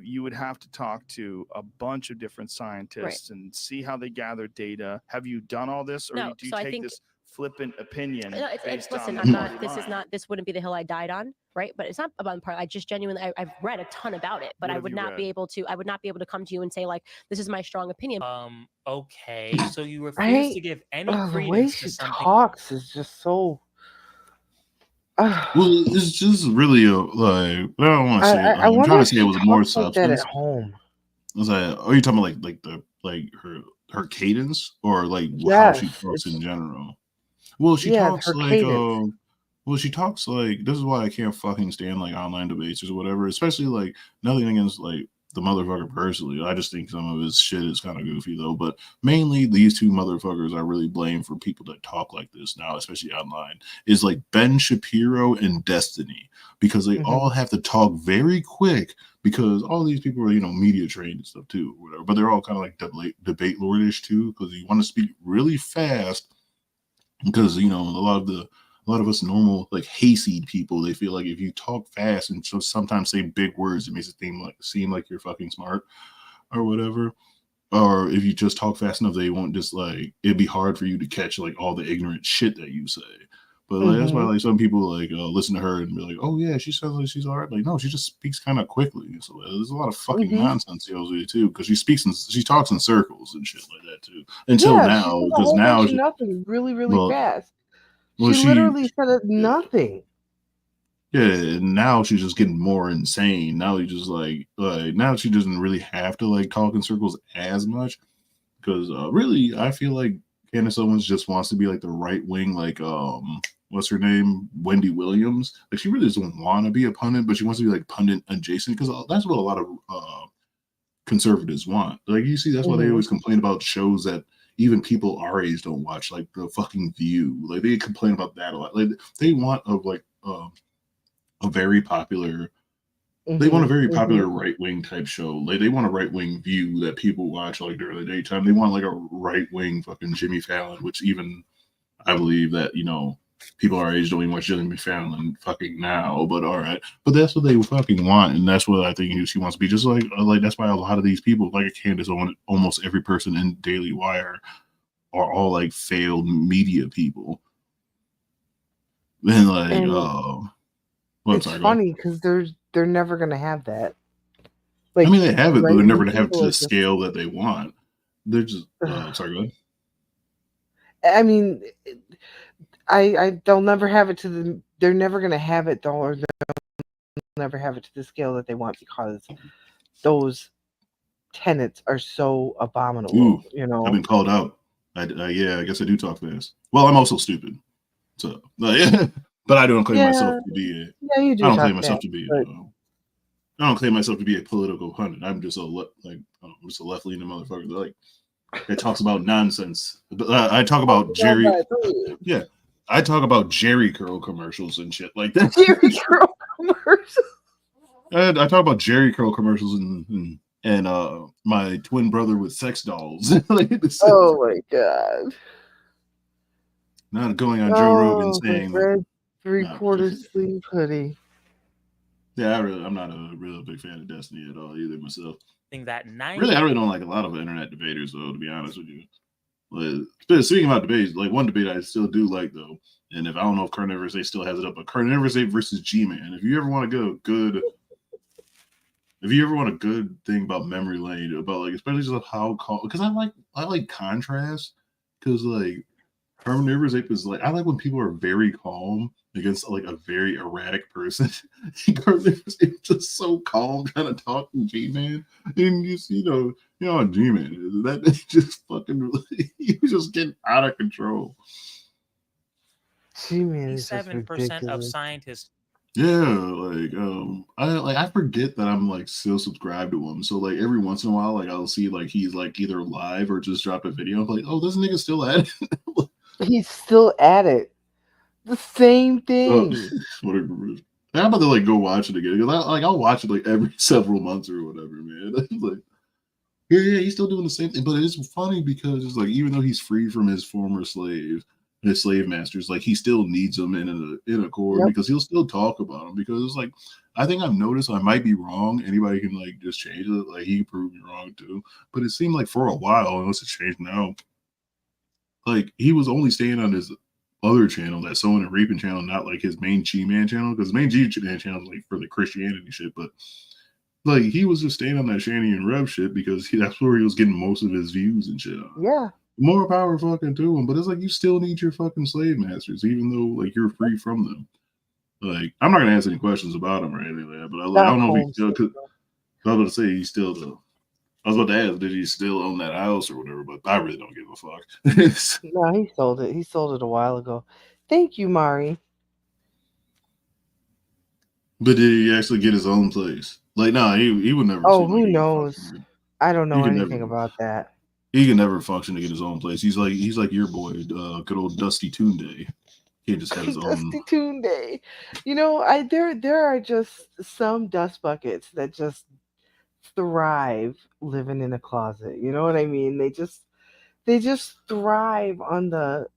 you would have to talk to a bunch of different scientists and see how they gather data. Have you done all this, or No, do you so I take think- this flippant opinion? No, based listen, on I'm the not. This is line? not. This wouldn't be the hill I died on, right? But it's not about the part. I just genuinely, I've read a ton about it, but What I have would you not read? be able to. I would not be able to come to you and say like, this is my strong opinion. Okay, so you refuse Right? to give any The way credence to she something. talks is just so. Well, it's just really like I don't want to say. I I'm wonder trying to if say she it was more talks like that at substance. home. I was like, are you talking about like her cadence or like how she Yes, talks in it's general? Well, she yeah, talks her like cadence. well, she talks like this is why I can't fucking stand like online debates or whatever. Especially like nothing against like the motherfucker personally. I just think some of his shit is kind of goofy though. But mainly these two motherfuckers I really blame for people that talk like this now, especially online, is like Ben Shapiro and Destiny, because they all have to talk very quick because all these people are, media trained and stuff too, or whatever. But they're all kind of like debate lordish too, because you want to speak really fast. Because a lot of us normal like hayseed people, they feel like if you talk fast and so sometimes say big words, it makes it seem like you're fucking smart or whatever. or if you just talk fast enough, they won't just like it'd be hard for you to catch like all the ignorant shit that you say. But like, that's why like some people like listen to her and be like, oh yeah, she sounds like she's all right. Like no, she just speaks kind of quickly. So there's a lot of fucking nonsense she goes with too, because she talks in circles and shit like that too. Until now, she because now she nothing really well, fast. well, She literally said nothing. Yeah, and now she's just getting more insane. Now you just like now she doesn't really have to like talk in circles as much, because really I feel like Candace Owens just wants to be like the right wing, like what's her name, Wendy Williams. Like she really doesn't want to be a pundit, but she wants to be like pundit adjacent, because that's what a lot of conservatives want. Like you see, that's why they always complain about shows that even people our age don't watch, like the fucking View. Like they complain about that a lot. Like they want a very popular. They want a very popular right wing type show. Like they want a right wing View that people watch like during the daytime. They want like a right wing fucking Jimmy Fallon, which even I believe that people our age don't even watch Jimmy Fallon fucking now. But all right, but that's what they fucking want, and that's what I think she wants to be. Just like that's why a lot of these people, like Candace Owens, almost every person in Daily Wire, are all like failed media people. And like, it's funny because they're never gonna have that. Like, I mean, they have it, but they're never gonna have it to the scale that they want. They're just sorry, go ahead. I mean, they'll never have it to the. They're never gonna have it though, or they'll never have it to the scale that they want, because those tenets are so abominable. Ooh, I've been called out. Yeah, I guess I do talk fast. Well, I'm also stupid, so but I don't claim myself to be. You do. I don't claim myself to be. I don't claim myself to be a political pundit. I'm just just a left-leaning motherfucker. Like that talks about nonsense. I talk about Jerry. Yeah, I talk about Jerry curl commercials and shit like that. Jerry curl commercials. I talk about Jerry curl commercials and my twin brother with sex dolls. Oh my god! Not going on Joe Rogan saying red 3/4 sleeve hoodie. Yeah, I'm not a real big fan of Destiny at all either myself. I really don't like a lot of internet debaters though, to be honest with you. But speaking about debates, like one debate I still do like though, and if I don't know if Carnivorous still has it up, but Carnivorous versus G-Man. If you ever want to go good, if you ever want a good thing about memory lane, about like especially just how calm, because I like contrast, because like Carnivorous Ape is like I like when people are very calm against like a very erratic person. Carnivorous Ape just so calm trying to talk to G-Man, and just G-Man is that just fucking he was just getting out of control. G-Man is 7% of scientists. Yeah, I forget that I'm like still subscribed to him. So like every once in a while, like I'll see like he's like either live or just dropped a video. I'm like, oh, this nigga still at it. He's still at it. The same thing. Whatever. I'm about to like go watch it again, because I'll watch it like every several months or whatever, man. Like, yeah, he's still doing the same thing. But it's funny because it's like even though he's free from his former slaves, his slave masters, like he still needs them in a core, because he'll still talk about them. Because it's like I think I've noticed, I might be wrong. Anybody can like just change it. Like he can prove me wrong too. But it seemed like for a while, unless it's changed now, like he was only staying on his other channel, that Sewing and Reaping channel, not like his main G-Man channel, because his main G-Man channel is like for the Christianity shit. But like he was just staying on that Shanny and Rev shit because that's where he was getting most of his views and shit on. Yeah. More power fucking to him, but it's like you still need your fucking slave masters, even though like you're free from them. Like I'm not gonna answer any questions about him or anything like that, but I don't know if he still could. I was about to say he still though. I was about to ask, did he still own that house or whatever? But I really don't give a fuck. No, he sold it. He sold it a while ago. Thank you, Mari. But did he actually get his own place? Like, no, he would never. Oh, who knows? I don't know anything about that. He can never function to get his own place. He's like your boy, good old Dusty Tunde. He just has his own. Dusty Tunde. There are just some dust buckets that just thrive living in a closet. You know what I mean? They just thrive on the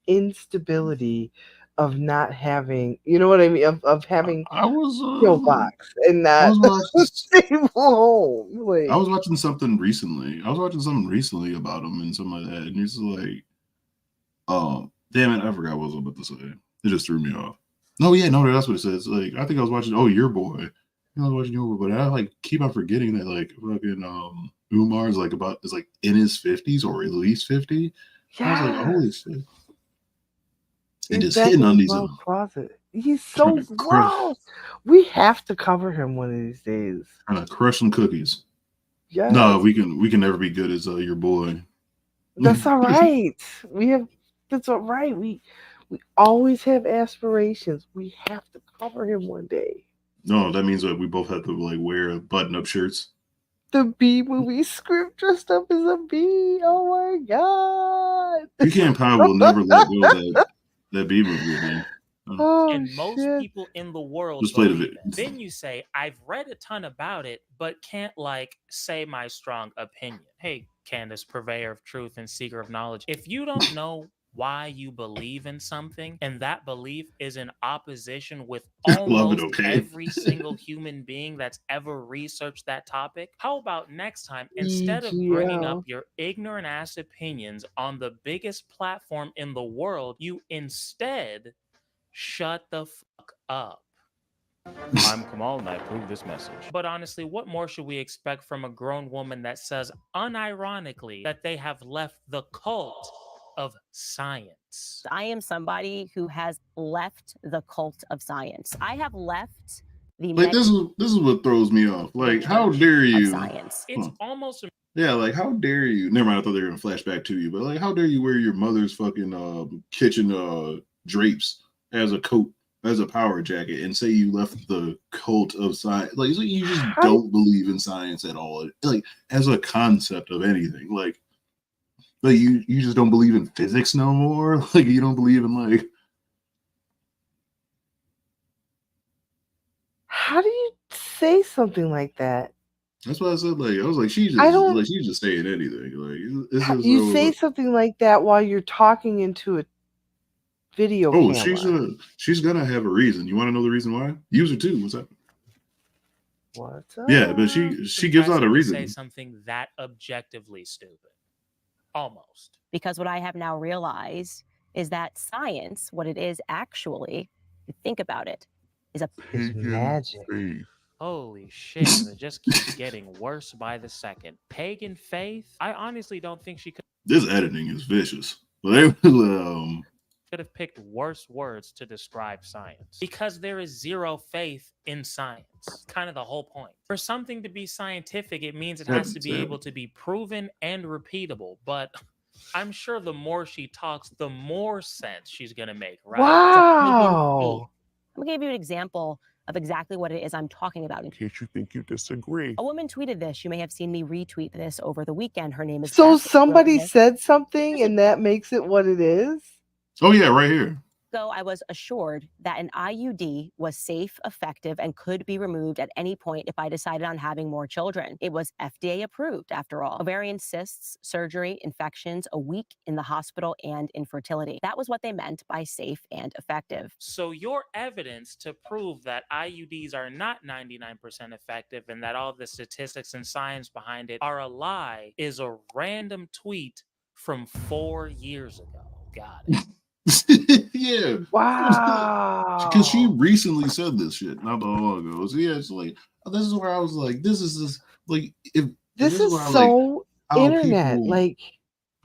instability of not having, you know what I mean, of having I was P.O. box and I not was watching stable home. Like, I was watching something recently. I was watching something recently about him and something like that, and he's like, damn it, I forgot what I was about to say. It just threw me off. No, yeah, no, that's what it says. Like, I think I was watching. Oh, Your Boy. I was watching Your Boy, but I like keep on forgetting that like fucking Umar is like in his 50s or at least 50. I was like, holy shit. And he's just back hitting in on his these mom's closet. He's trying so to crush gross. We have to cover him one of these days. some cookies. Yes. No, we can never be good as Your Boy. That's all right. That's all right. We always have aspirations. We have to cover him one day. No, that means that we both have to like wear button-up shirts. The B movie script dressed up as a bee. Oh my god. Pecan Pie will never let go of that B movie again. Oh, And most shit. people in the world Just play the believe video. it. Then you say, I've read a ton about it, but can't like say my strong opinion. Hey, Candace, purveyor of truth and seeker of knowledge. If you don't know why you believe in something and that belief is in opposition with Love it, almost okay. every single human being that's ever researched that topic, how about next time, instead of bringing up BGL. your ignorant ass opinions on the biggest platform in the world, you instead shut the fuck up. I'm Kamal and I approve this message. But honestly, what more should we expect from a grown woman that says unironically that they have left the cult of science? I am somebody who has left the cult of science. I have left the Like this is what throws me off. Like, how dare you? Science. It's almost yeah, like how dare you? Never mind, I thought they were gonna flash back to you, but like, how dare you wear your mother's fucking kitchen drapes as a coat, as a power jacket, and say you left the cult of science? Like, you just don't believe in science at all, like as a concept of anything. Like you just don't believe in physics no more. Like you don't believe in like. How do you say something like that? That's why I said like I was like she's just saying anything. Like it's just you say something like that while you're talking into a video camera. She's gonna have a reason. You want to know the reason why? User 2, what's that? What's up? Yeah, but she gives out a reason. Say something that objectively stupid. Almost. Because what I have now realized is that science, what it is actually, if you think about it, is a magic. Holy shit, and it just keeps getting worse by the second. Pagan faith? I honestly don't think she could. This editing is vicious. Well, could have picked worse words to describe science because there is zero faith in science. Kind of the whole point. For something to be scientific, it means it has to be able to be proven and repeatable. But I'm sure the more she talks, the more sense she's gonna make, right? Wow. I'm gonna give you an example of exactly what it is I'm talking about. In case you think you disagree. A woman tweeted this. You may have seen me retweet this over the weekend. Her name is So Beth. somebody said something and that makes it what it is? Oh yeah, right here. So I was assured that an IUD was safe, effective, and could be removed at any point if I decided on having more children. It was FDA approved, after all. Ovarian cysts, surgery, infections, a week in the hospital, and infertility. That was what they meant by safe and effective. So your evidence to prove that IUDs are not 99% effective and that all the statistics and science behind it are a lie is a random tweet from 4 years ago. Got it. Yeah. Wow. Because she recently said this shit not that long ago. So yeah, it's like this is where I was like, this is this is so internet.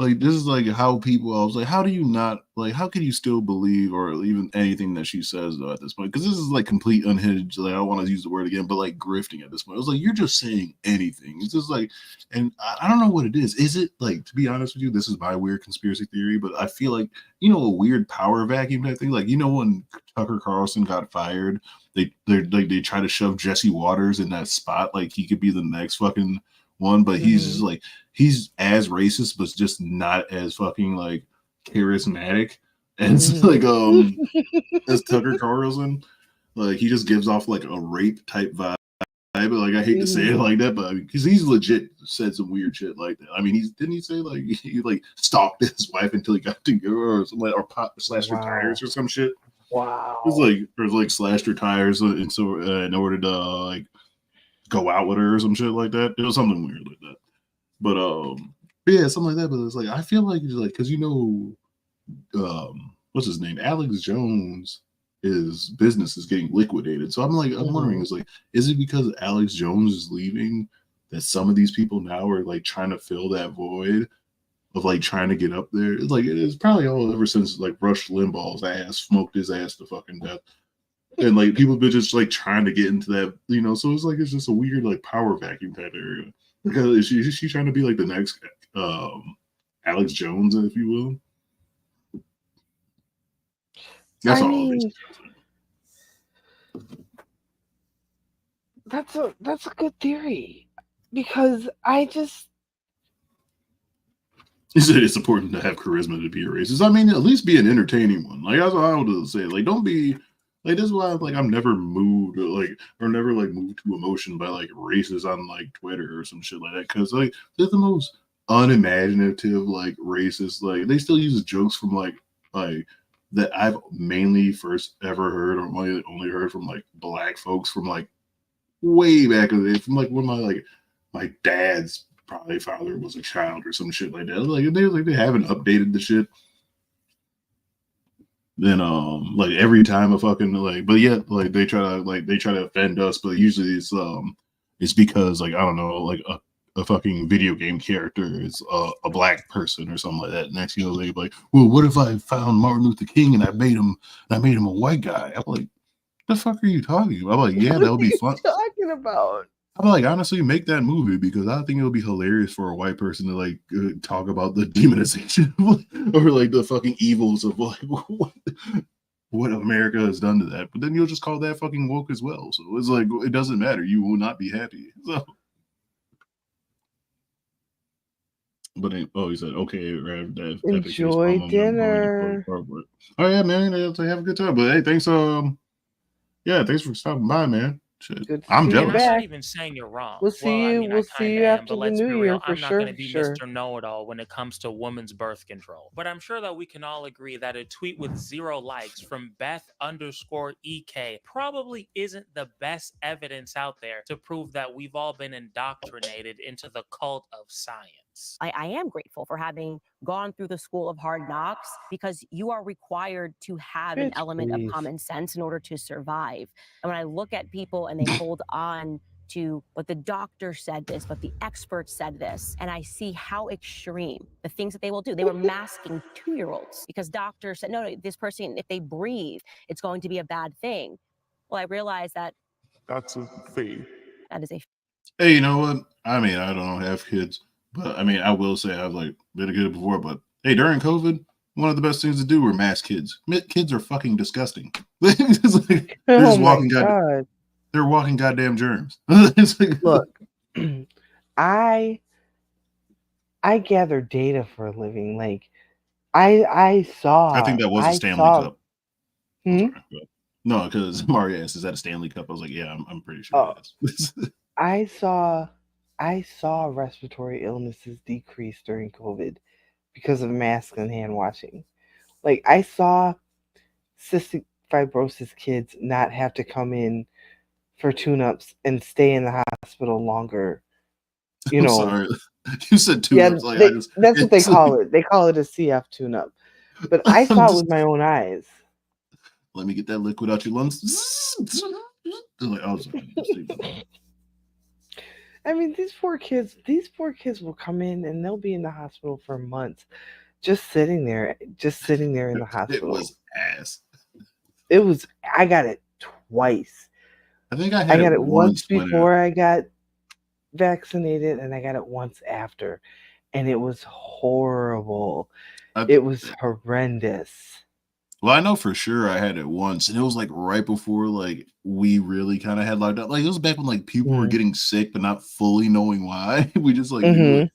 Like this is like how people. I was like, how do you not like? How can you still believe or even anything that she says though at this point? Because this is like complete unhinged. Like I don't want to use the word again, but like grifting at this point. I was like, you're just saying anything. It's just like, and I don't know what it is. Is it like, to be honest with you, this is my weird conspiracy theory, but I feel like a weird power vacuum type thing. Like when Tucker Carlson got fired, they try to shove Jesse Waters in that spot, like he could be the next fucking one, but he's just like he's as racist, but just not as fucking like charismatic as like as Tucker Carlson. Like he just gives off like a rape type vibe. But like I hate to say it like that, but because he's legit said some weird shit like that. I mean, didn't he say like he like stalked his wife until he got to go or something, or slashed her tires or some shit? Wow. It was like, or like slashed her tires and so in order to like go out with her or some shit like that. It was something weird like that. But yeah, something like that. But it's like I feel like it's like because what's his name? Alex Jones, his business is getting liquidated. So I'm wondering, is like, is it because Alex Jones is leaving that some of these people now are like trying to fill that void of like trying to get up there? It's like it's probably all ever since like Rush Limbaugh's ass smoked his ass to fucking death. And like people have been just like trying to get into that, so it's like it's just a weird like power vacuum type area. Because is she trying to be like the next Alex Jones, if you will? That's all. That's a good theory, because I just it's important to have charisma to be a racist. I mean, at least be an entertaining one. Like that's what I would say. Like, don't be like this is why like I'm never moved or never like moved to emotion by like racists on like Twitter or some shit like that, because like they're the most unimaginative like racists. Like they still use jokes from like that I've mainly first ever heard or only heard from like black folks from like way back in the day, from like when my dad's probably father was a child or some shit like that. Like they haven't updated the shit. Then like every time a fucking like, but yet like they try to offend us, but usually it's because like I don't know, like a fucking video game character is a black person or something like that. Next, they like, well, what if I found Martin Luther King and I made him a white guy? I'm like, the fuck are you talking about? I'm like, yeah, that would be fun. What are you talking about? I'm like, honestly, make that movie, because I think it would be hilarious for a white person to like talk about the demonization or like the fucking evils of like what America has done to that. But then you'll just call that fucking woke as well. So it's like it doesn't matter. You will not be happy. So. But he said, okay, enjoy dinner. Oh yeah, man, have a good time. But hey, thanks for stopping by, man. Shit. I'm jealous. I'm not even saying you're wrong. We'll see you. We'll see you after the new year for I'm sure. not going to be Mr. Know-it-all when it comes to women's birth control. But I'm sure that we can all agree that a tweet with 0 likes from Beth_EK probably isn't the best evidence out there to prove that we've all been indoctrinated into the cult of science. I am grateful for having gone through the school of hard knocks, because you are required to have an element of common sense in order to survive. And when I look at people and they hold on to, but the doctor said this, but the expert said this, and I see how extreme the things that they will do. They were masking 2-year-olds because doctors said, no, this person, if they breathe, it's going to be a bad thing. Well, I realized that that's a fake. That is a. Hey, you know what? I mean, I don't have kids, but I mean, I will say I've like been a kid before. But hey, during COVID, one of the best things to do were mask kids. Kids are fucking disgusting. Like, they're just walking God. They're walking goddamn germs. Look, I gather data for a living. Like I saw. I think that was a Stanley Cup. No, because Mario asked, "Is that a Stanley Cup?" I was like, "Yeah, I'm pretty sure it is." I saw respiratory illnesses decrease during COVID because of masks and hand washing. Like I saw cystic fibrosis kids not have to come in for tune-ups and stay in the hospital longer. You know, sorry. You said tune-ups. Yeah, like, that's what they call it. They call it a CF tune-up. But I saw it with my own eyes. Let me get that liquid out your lungs. Like, I mean, these poor kids will come in and they'll be in the hospital for months, just sitting there in the hospital. It was ass. It was. I got it twice. I think I got it once before I got vaccinated, and I got it once after, and it was horrible. It was horrendous. Well, I know for sure I had it once, and it was like right before like we really kind of had lockdown. Like it was back when like people were getting sick but not fully knowing why. We just like knew,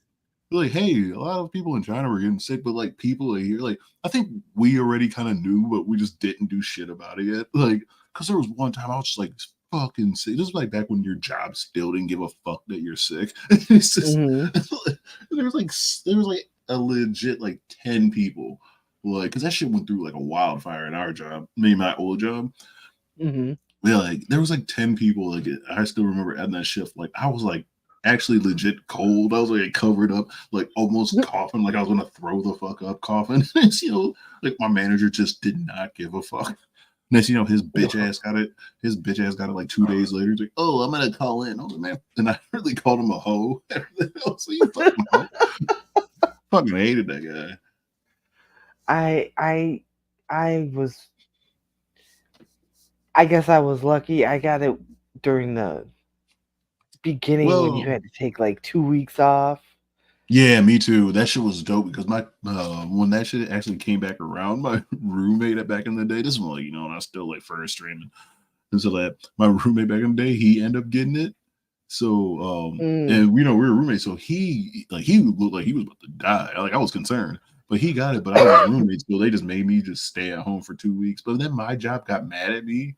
like, hey, a lot of people in China were getting sick, but like people here, like I think we already kind of knew, but we just didn't do shit about it yet. Like, because there was one time I was just like fucking sick. This was like back when your job still didn't give a fuck that you're sick. It's just, there was like a legit like 10 people like, because that shit went through like a wildfire at our job, maybe my old job. Mm-hmm. Yeah, like there was like 10 people. Like I still remember at that shift, like I was like actually legit cold. I was like covered up, like almost coughing, like I was gonna throw the fuck up coughing. You know, like my manager just did not give a fuck. Next, you know, his bitch ass got it. His bitch ass got it like 2 days later. He's like, "Oh, I'm gonna call in." I was like, "Man," and I really called him a hoe. I was like, "You fucking hoe." Fucking hated that guy. I was. I guess I was lucky. I got it during the beginning when you had to take like 2 weeks off. Yeah, me too. That shit was dope because my when that shit actually came back around, my roommate back in the day, this was like, you know, when I was still like first streaming. And so that my roommate back in the day, he ended up getting it. So and you know, we were roommates, so he looked like he was about to die. Like I was concerned. But he got it, but I was his roommate, so they just made me just stay at home for 2 weeks. But then my job got mad at me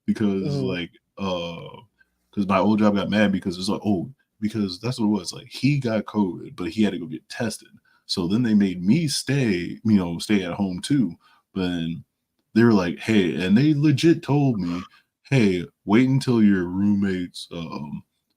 because like because my old job got mad because it's like, oh, because that's what it was. Like he got COVID, but he had to go get tested. So then they made me stay, you know, stay at home too. But then they were like, hey, and they legit told me, hey, wait until your roommate's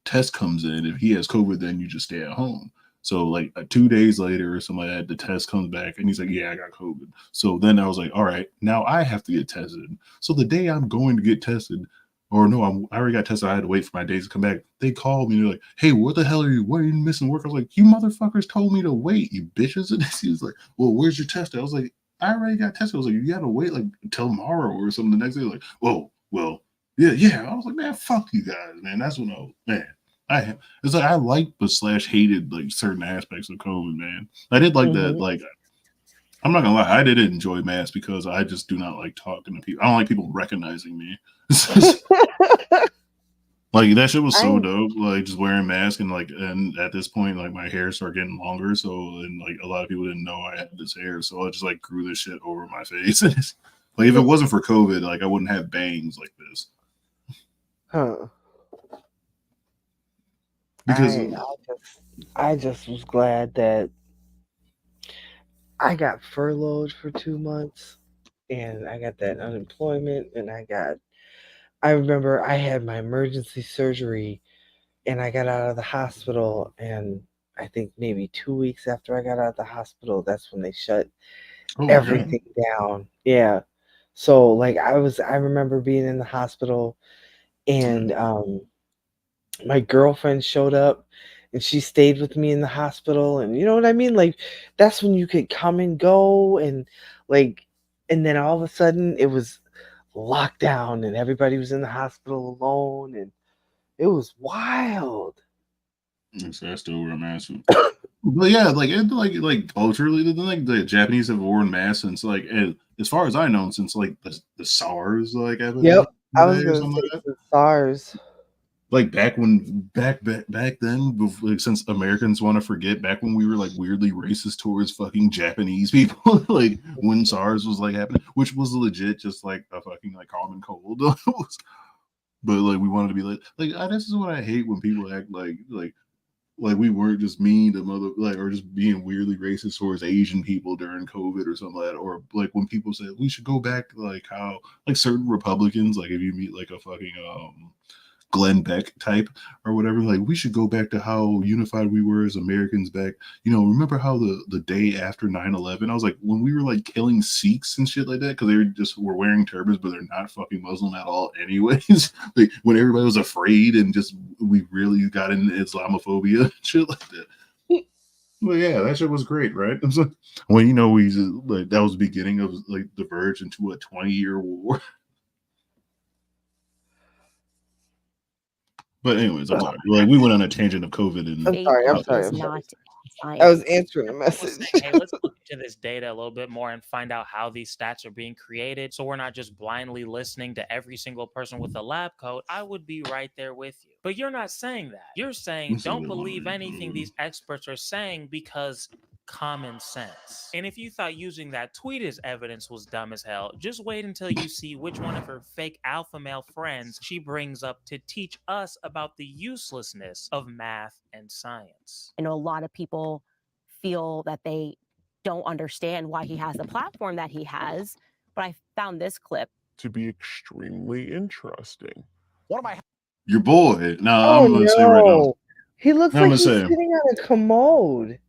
test comes in. If he has COVID, then you just stay at home. So like 2 days later or something like that, the test comes back and he's like, yeah, I got COVID. So then I was like, all right, now I have to get tested. So the day I'm going to get tested, or no, I already got tested. I had to wait for my days to come back. They called me. They're like, hey, what the hell are you? Why are you missing work? I was like, you motherfuckers told me to wait, you bitches. And he was like, well, where's your test? I was like, I already got tested. I was like, you got to wait like until tomorrow or something. The next day, like, whoa, well, yeah. I was like, man, fuck you guys, man. That's when it's like I liked but / hated like certain aspects of COVID, man. I did like that. Like, I'm not gonna lie, I did enjoy masks because I just do not like talking to people. I don't like people recognizing me. Like that shit was so dope. Like just wearing masks and at this point, like my hair started getting longer. So and like a lot of people didn't know I had this hair, so I just like grew this shit over my face. Like if it wasn't for COVID, like I wouldn't have bangs like this. Huh. Because I just was glad that I got furloughed for 2 months and I got that unemployment and I remember I had my emergency surgery and I got out of the hospital and I think maybe 2 weeks after I got out of the hospital, that's when they shut everything down. Yeah. So like I remember being in the hospital and my girlfriend showed up and she stayed with me in the hospital and you know what I mean? Like that's when you could come and go and like and then all of a sudden it was lockdown and everybody was in the hospital alone and it was wild. So that's still wear masks. But yeah, like culturally, like the Japanese have worn masks since like as far as I know, since like the SARS like epidemic. Yep, I was or gonna something say like that. SARS. Like back then, before, like, since Americans want to forget, back when we were like weirdly racist towards fucking Japanese people, like when SARS was like happening, which was legit just like a fucking like common cold. But like we wanted to be like this is what I hate when people act like we weren't just mean to mother like or just being weirdly racist towards Asian people during COVID or something like that, or like when people say we should go back to like how like certain Republicans, like if you meet like a fucking Glenn Beck type or whatever, like we should go back to how unified we were as Americans back. You know, remember how the day after 9/11, I was like, when we were like killing Sikhs and shit like that because they were wearing turbans, but they're not fucking Muslim at all, anyways. Like when everybody was afraid and just we really got into Islamophobia and shit like that. Well, yeah, that shit was great, right? So, well, you know, we like that was the beginning of like the verge into a 20-year war. But anyways, I'm sorry. Like we went on a tangent of COVID and I'm sorry. I was answering a message. Hey, let's look into this data a little bit more and find out how these stats are being created. So we're not just blindly listening to every single person with a lab coat. I would be right there with you. But you're not saying that. You're saying don't believe anything these experts are saying because common sense. And if you thought using that tweet as evidence was dumb as hell, just wait until you see which one of her fake alpha male friends she brings up to teach us about the uselessness of math and science. I know a lot of people feel that they don't understand why he has the platform that he has. But I found this clip to be extremely interesting. One of my Your boy. No, Oh I'm gonna say right now. no, he looks I'm like gonna he's say, sitting on a commode.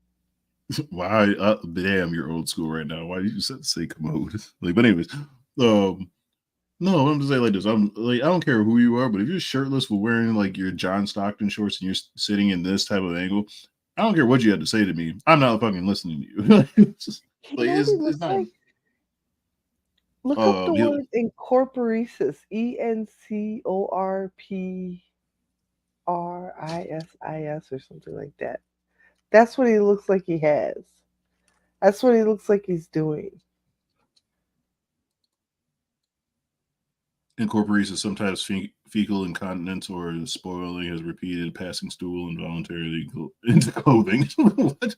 why? Damn, you're old school right now. Why did you say commode? Like, but anyways, no, I'm just saying like this. I'm like, I don't care who you are, but if you're shirtless with wearing like your John Stockton shorts and you're sitting in this type of angle, I don't care what you had to say to me. I'm not fucking listening to you. It's just, You like, know what he it's looks not. like? Look up the He- word incorporesis. ENCORPORISIS or something like that. That's what he looks like he has. That's what he looks like he's doing. Incorporates sometimes fecal incontinence or spoiling as repeated passing stool involuntarily into clothing. What?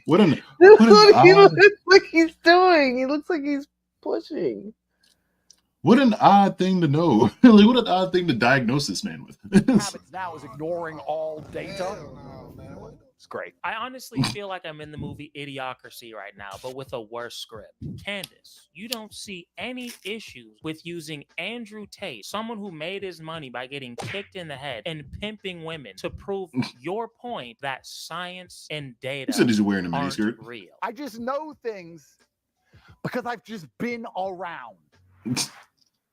What an That's what an what he odd, looks like he's doing. He looks like he's pushing. what an odd thing to know. Like, what an odd thing to diagnose this man with. habits now is ignoring all data. It's great. I honestly feel like I'm in the movie Idiocracy right now, but with a worse script. Candace, you don't see any issues with using Andrew Tate, someone who made his money by getting kicked in the head and pimping women, to prove your point that science and He data said he's wearing a aren't miniskirt. real. I just know things because I've just been around.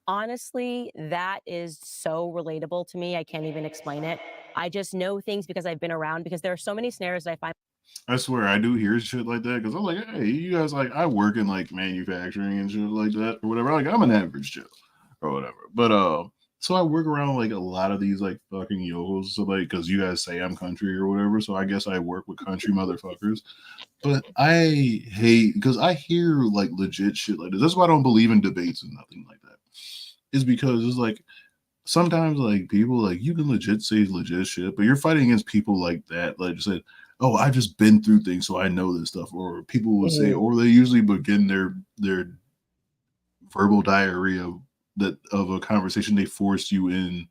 Honestly, that is so relatable to me. I can't even explain it. I just know things because I've been around, because there are so many scenarios that I find. I swear I do hear shit like that because I'm like, hey, you guys, like, I work in like manufacturing and shit like that or whatever. Like, I'm an average Joe or whatever. But so I work around like a lot of these like fucking yokels. So like, because you guys say I'm country or whatever, so I guess I work with country motherfuckers. But I hate, because I hear like legit shit like this. That's why I don't believe in debates and nothing like that. Is because it's like sometimes like people like you can legit say legit shit, but you're fighting against people like that. Like just said, oh, I've just been through things, so I know this stuff. Or people will say, or they usually begin their verbal diarrhea that of a conversation they forced you in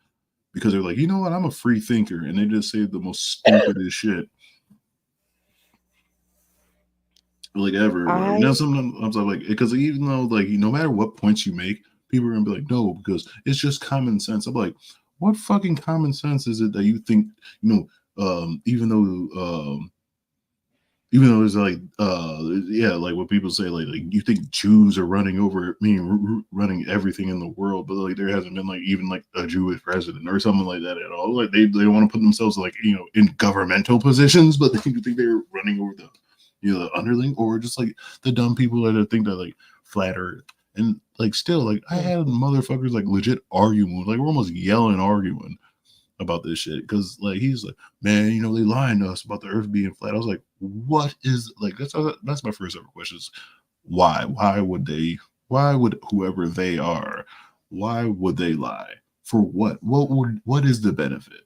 because they're like, you know what, I'm a free thinker, and they just say the most stupidest shit like ever. Like, now sometimes I'm like, because even though like no matter what points you make, people are gonna be like, no, because it's just common sense. I'm like, what fucking common sense is it that you think, even though it's like yeah, like what people say, like you think Jews are running over, running everything in the world, but like there hasn't been like even like a Jewish president or something like that at all. Like they don't want to put themselves like in governmental positions, but they think they're running over the the underling, or just like the dumb people that think that like flat earth. And like still, like I had motherfuckers like legit arguing, like we're almost yelling, arguing about this shit because like he's like, man, they lying to us about the earth being flat. I was like, what is like that's my first ever question is why would whoever they are, why would they lie for what is the benefit?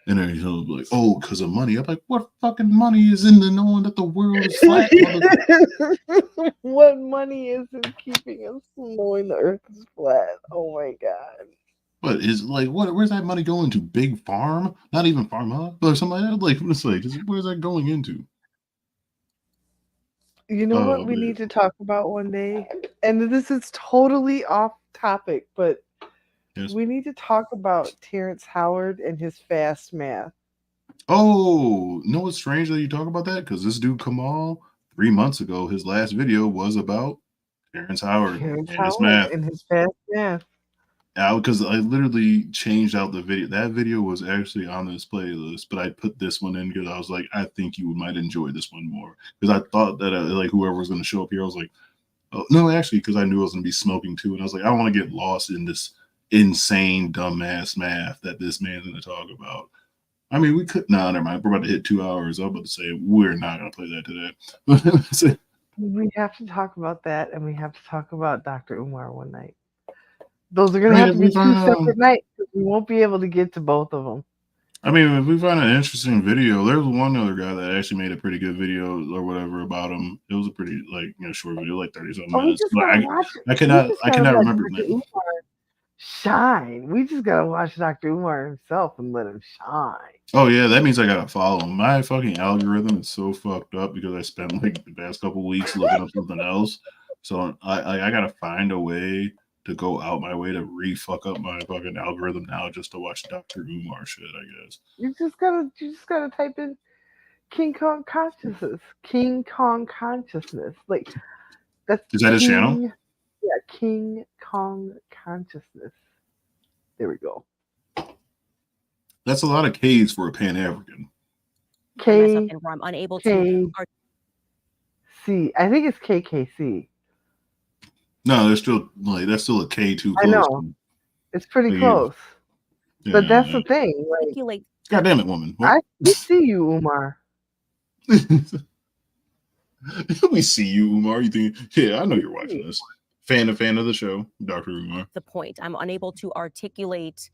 And then he's like, oh, because of money. I'm like, what fucking money is in the knowing that the world is flat? What money is in keeping us from knowing the earth is flat? Oh my god. But is like where's that money going to? Big Farm? Not even Farm Hub or something like that? Like it's like where's that going into? You know what we need to talk about one day? And this is totally off topic, but we need to talk about Terrence Howard and his fast math. Oh, no, what's strange that you talk about that? Because this dude Kamal 3 months ago, his last video was about Terrence Howard and his math. And his fast math. Because I literally changed out the video. That video was actually on this playlist, but I put this one in because I was like, I think you might enjoy this one more. Because I thought that like whoever was going to show up here, I was like, oh, no, actually, because I knew I was going to be smoking too. And I was like, I want to get lost in this insane, dumbass math that this man's going to talk about. I mean, we could, never mind. We're about to hit 2 hours. I was about to say, we're not going to play that today. We have to talk about that, and we have to talk about Dr. Umar one night. Those are going to have to be 2 separate nights because we won't be able to get to both of them. I mean, if we find an interesting video, there's one other guy that actually made a pretty good video or whatever about him. It was a pretty short video, like 30-something minutes. But I cannot remember his name. shine. We just gotta watch Dr. Umar himself and let him shine. Oh yeah, that means I gotta follow him. My fucking algorithm is so fucked up because I spent like the past couple weeks looking up something else. So I gotta find a way to go out my way to re-fuck up my fucking algorithm now just to watch Dr. Umar shit, I guess. You just gotta type in King Kong consciousness. King Kong consciousness. Like that's Is that his channel? Yeah, King Kong consciousness. There we go. That's a lot of K's for a Pan-African. K where I'm unable K to C. I think it's KKC. No, there's still like that's still a K too close. I know. It's pretty Like, close. yeah, But that's the thing. Like, articulate. God damn it, woman. What? we see you, Umar. We see you, Umar. You think, yeah, I know you're watching this. Fan of the show, Dr. Umar. The point. I'm unable to articulate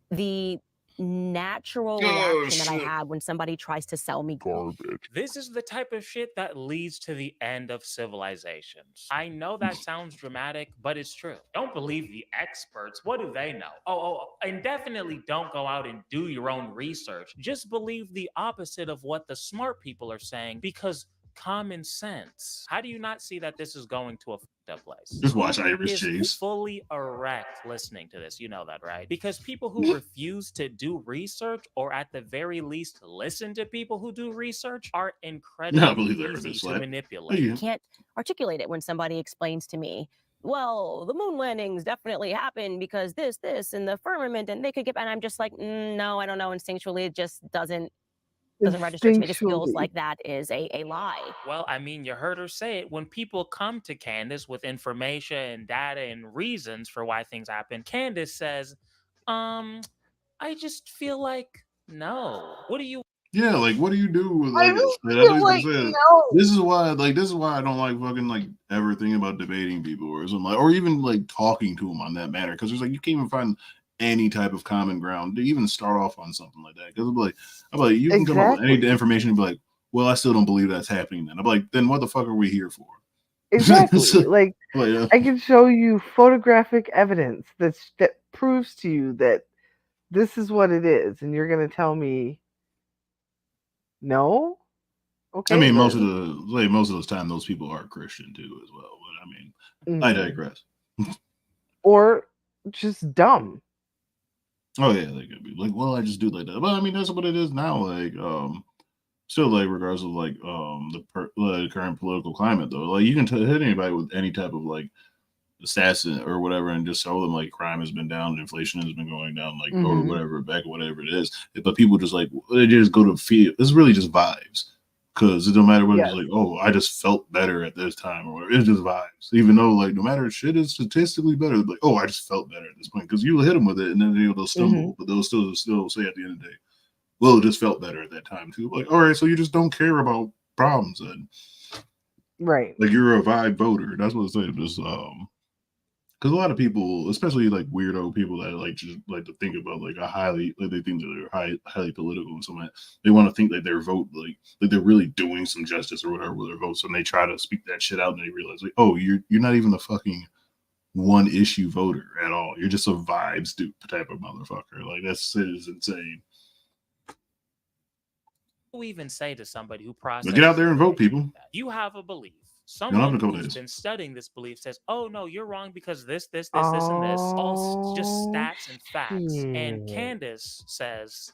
the natural reaction that I have when somebody tries to sell me garbage. This is the type of shit that leads to the end of civilizations. I know that sounds dramatic, but it's true. Don't believe the experts. What do they know? And definitely don't go out and do your own research. Just believe the opposite of what the smart people are saying because common sense. How do you not see that this is going to a fucked up place? Just watch Who Irish is Chase. fully erect listening to this. You know that, right? Because people who refuse to do research, or at the very least listen to people who do research, are incredibly easy to manipulate. I can't articulate it when somebody explains to me, well, the moon landings definitely happened because this, and the firmament, and they could get, and I'm just like, no, I don't know. Instinctually, it just doesn't register to me. It just feels like that is a lie. Well, I mean, you heard her say it. When people come to Candace with information and data and reasons for why things happen, Candace says, I just feel like no. What do you? Yeah, like what do you do with I like? just That's feel what like he's gonna say. no. This is why I don't like fucking like ever thinking about debating people or something like, or even like talking to them on that matter because there's like you can't even find any type of common ground to even start off on something like that. Because I'm like, you can come up with any information and be like, well, I still don't believe that's happening. Then I'm like, then what the fuck are we here for? Exactly. So, like I can show you photographic evidence that proves to you that this is what it is, and you're gonna tell me no. Okay. I mean, then. most of the time, those people are Christian too, as well. But I mean, I digress. Or just dumb. Oh yeah, they could be like, well, I just do like that. But I mean, that's what it is now. Like, still, like, regardless of like the current political climate, though, like you can hit anybody with any type of like assassin or whatever, and just tell them like crime has been down, inflation has been going down, like or whatever, back whatever it is. But people just like they just go to feel. It's really just vibes. Because it don't matter what it's like, oh, I just felt better at this time or whatever. It's just vibes. Even though, like, no matter shit is statistically better, like, oh, I just felt better at this point. Because you hit them with it and then they'll stumble, but they'll still say at the end of the day, well, it just felt better at that time too. Like, all right, so you just don't care about problems then. Right. Like, you're a vibe voter. That's what I'm saying. Just, because a lot of people, especially like weirdo people that like just like to think about like they think that they're highly political and so on, they want to think that their vote like they're really doing some justice or whatever with their votes, and they try to speak that shit out and they realize like, oh, you're not even the fucking one issue voter at all. You're just a vibes type of motherfucker. Like that's insane. What do you even say to somebody who processes? Get out there and vote, people. You have a belief. Someone who's days. been studying this belief says, oh, no, you're wrong because this, and this. All just stats and facts. And Candace says,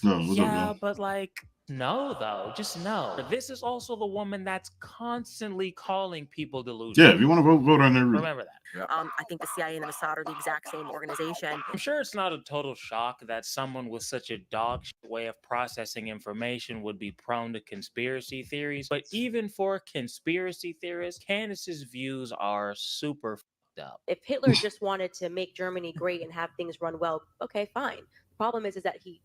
yeah, but like, no, though. Just no. This is also the woman that's constantly calling people delusional. Yeah, if you want to vote on there. Remember that. I think the CIA and the Mossad are the exact same organization. I'm sure it's not a total shock that someone with such a dog shit way of processing information would be prone to conspiracy theories. But even for conspiracy theorists, Candace's views are super fucked up. If Hitler just wanted to make Germany great and have things run well, okay, fine. The problem is that he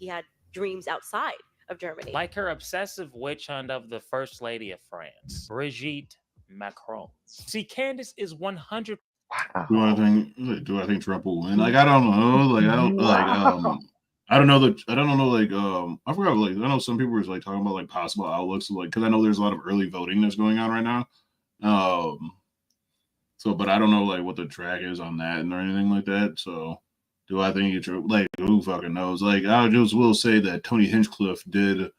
had dreams outside of Germany. Like her obsessive witch hunt of the First Lady of France, Brigitte Macron. See, Candace is 100. Wow. Do I think Trump will win? Like I don't know. Like I don't I don't know I forgot like I know some people were like talking about like possible outlooks of, like because I know there's a lot of early voting that's going on right now. So, but I don't know like what the track is on that or anything like that. So, do I think it's like who fucking knows? Like I just will say that Tony Hinchcliffe did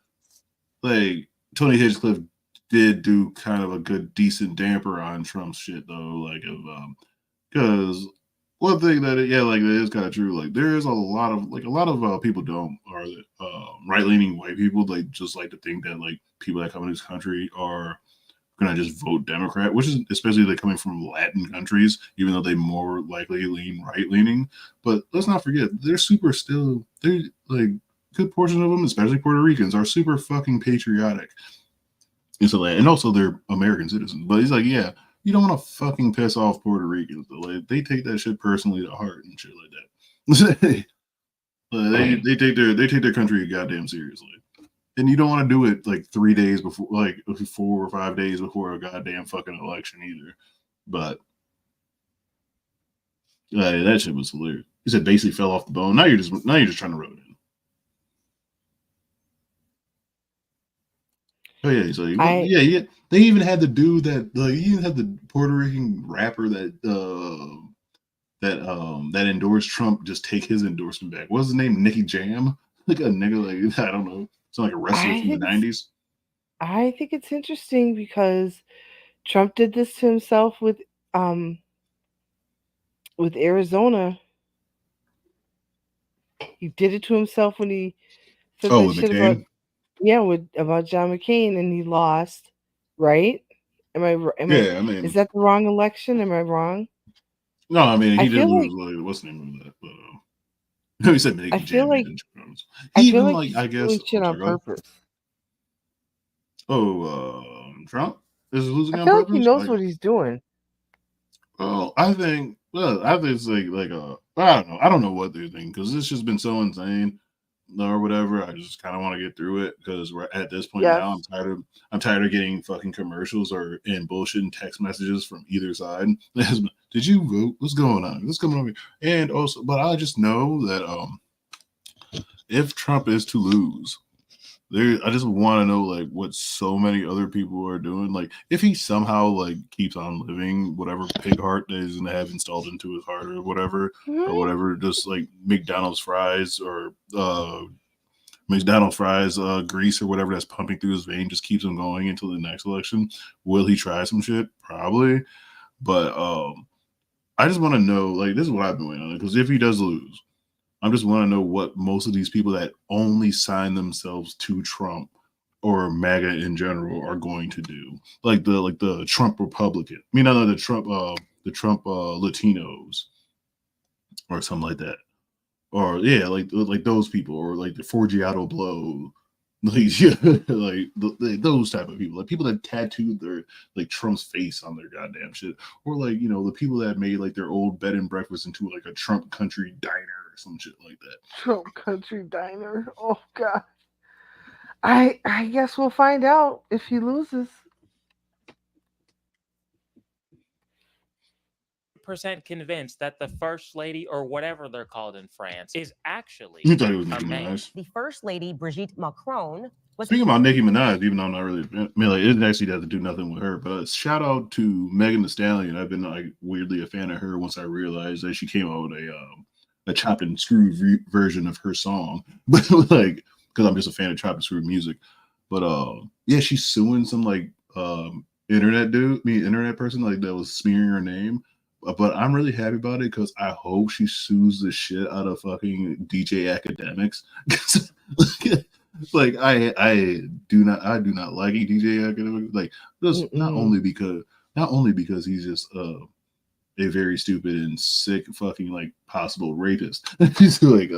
do kind of a good decent damper on Trump's shit though. Like because one thing that that is kind of true. Like there is a lot of people right leaning white people. They just like to think that like people that come in this country are gonna just vote Democrat, which is especially like coming from Latin countries, even though they more likely lean right leaning. But let's not forget, they're like good portion of them, especially Puerto Ricans, are super fucking patriotic. And also they're American citizens. But he's like, yeah, you don't want to fucking piss off Puerto Ricans. Like they take that shit personally to heart and shit like that. they take their country goddamn seriously. And you don't want to do it like 3 days before, like 4 or 5 days before a goddamn fucking election either. But that shit was hilarious. He said basically fell off the bone. Now you're just trying to rub it in. Oh yeah, so yeah. They even had the dude that like he even had the Puerto Rican rapper that endorsed Trump just take his endorsement back. What's his name? Nicky Jam? Like a nigga, like I don't know. It's like a wrestler from the 90s. I think it's interesting because Trump did this to himself with Arizona. He did it to himself when he said that shit McCain? about John McCain, and he lost, right? Is that the wrong election? Am I wrong? No, I mean he did lose. Like, what's the name of that? But he said Nicky Jam. I feel like I guess doing shit on purpose. Trump is losing on purpose. I feel like he knows what he's doing. Well, I think it's I don't know what they're thinking because it's just been so insane or whatever. I just kind of want to get through it because we're at this point now. I'm tired of getting fucking commercials and bullshit and text messages from either side. Did you vote? What's going on? What's going on here? And also, but I just know that if Trump is to lose, I just want to know like what so many other people are doing. Like if he somehow like keeps on living whatever pig heart that he's gonna have installed into his heart or whatever, just like McDonald's fries grease or whatever that's pumping through his vein just keeps him going until the next election. Will he try some shit? Probably. But I just want to know, like, this is what I've been waiting on, because if he does lose, I just want to know what most of these people that only sign themselves to Trump or MAGA in general are going to do, like the Trump Republican. I mean, the Trump Latinos or something like that, or like those people, or like the Forgiato Blow, like those type of people, like people that tattooed their like Trump's face on their goddamn shit, or like the people that made like their old bed and breakfast into like a Trump country diner or some shit like that. Trump country diner. Oh god. I guess we'll find out if he loses. % convinced that the first lady, or whatever they're called in France, is actually you thought it was Nicki Minaj. The first lady, Brigitte Macron, was speaking about Nicki Minaj, even though I'm not really, I mean, like it actually doesn't do nothing with her. But shout out to Megan Thee Stallion. I've been like weirdly a fan of her once I realized that she came out with a chopped and screwed version of her song, but like because I'm just a fan of chopped and screwed music. But yeah, she's suing some like internet person like that was smearing her name. But I'm really happy about it because I hope she sues the shit out of fucking DJ Academics. Like I do not like DJ Academics. Like just not only because he's just a very stupid and sick fucking like possible rapist. He's like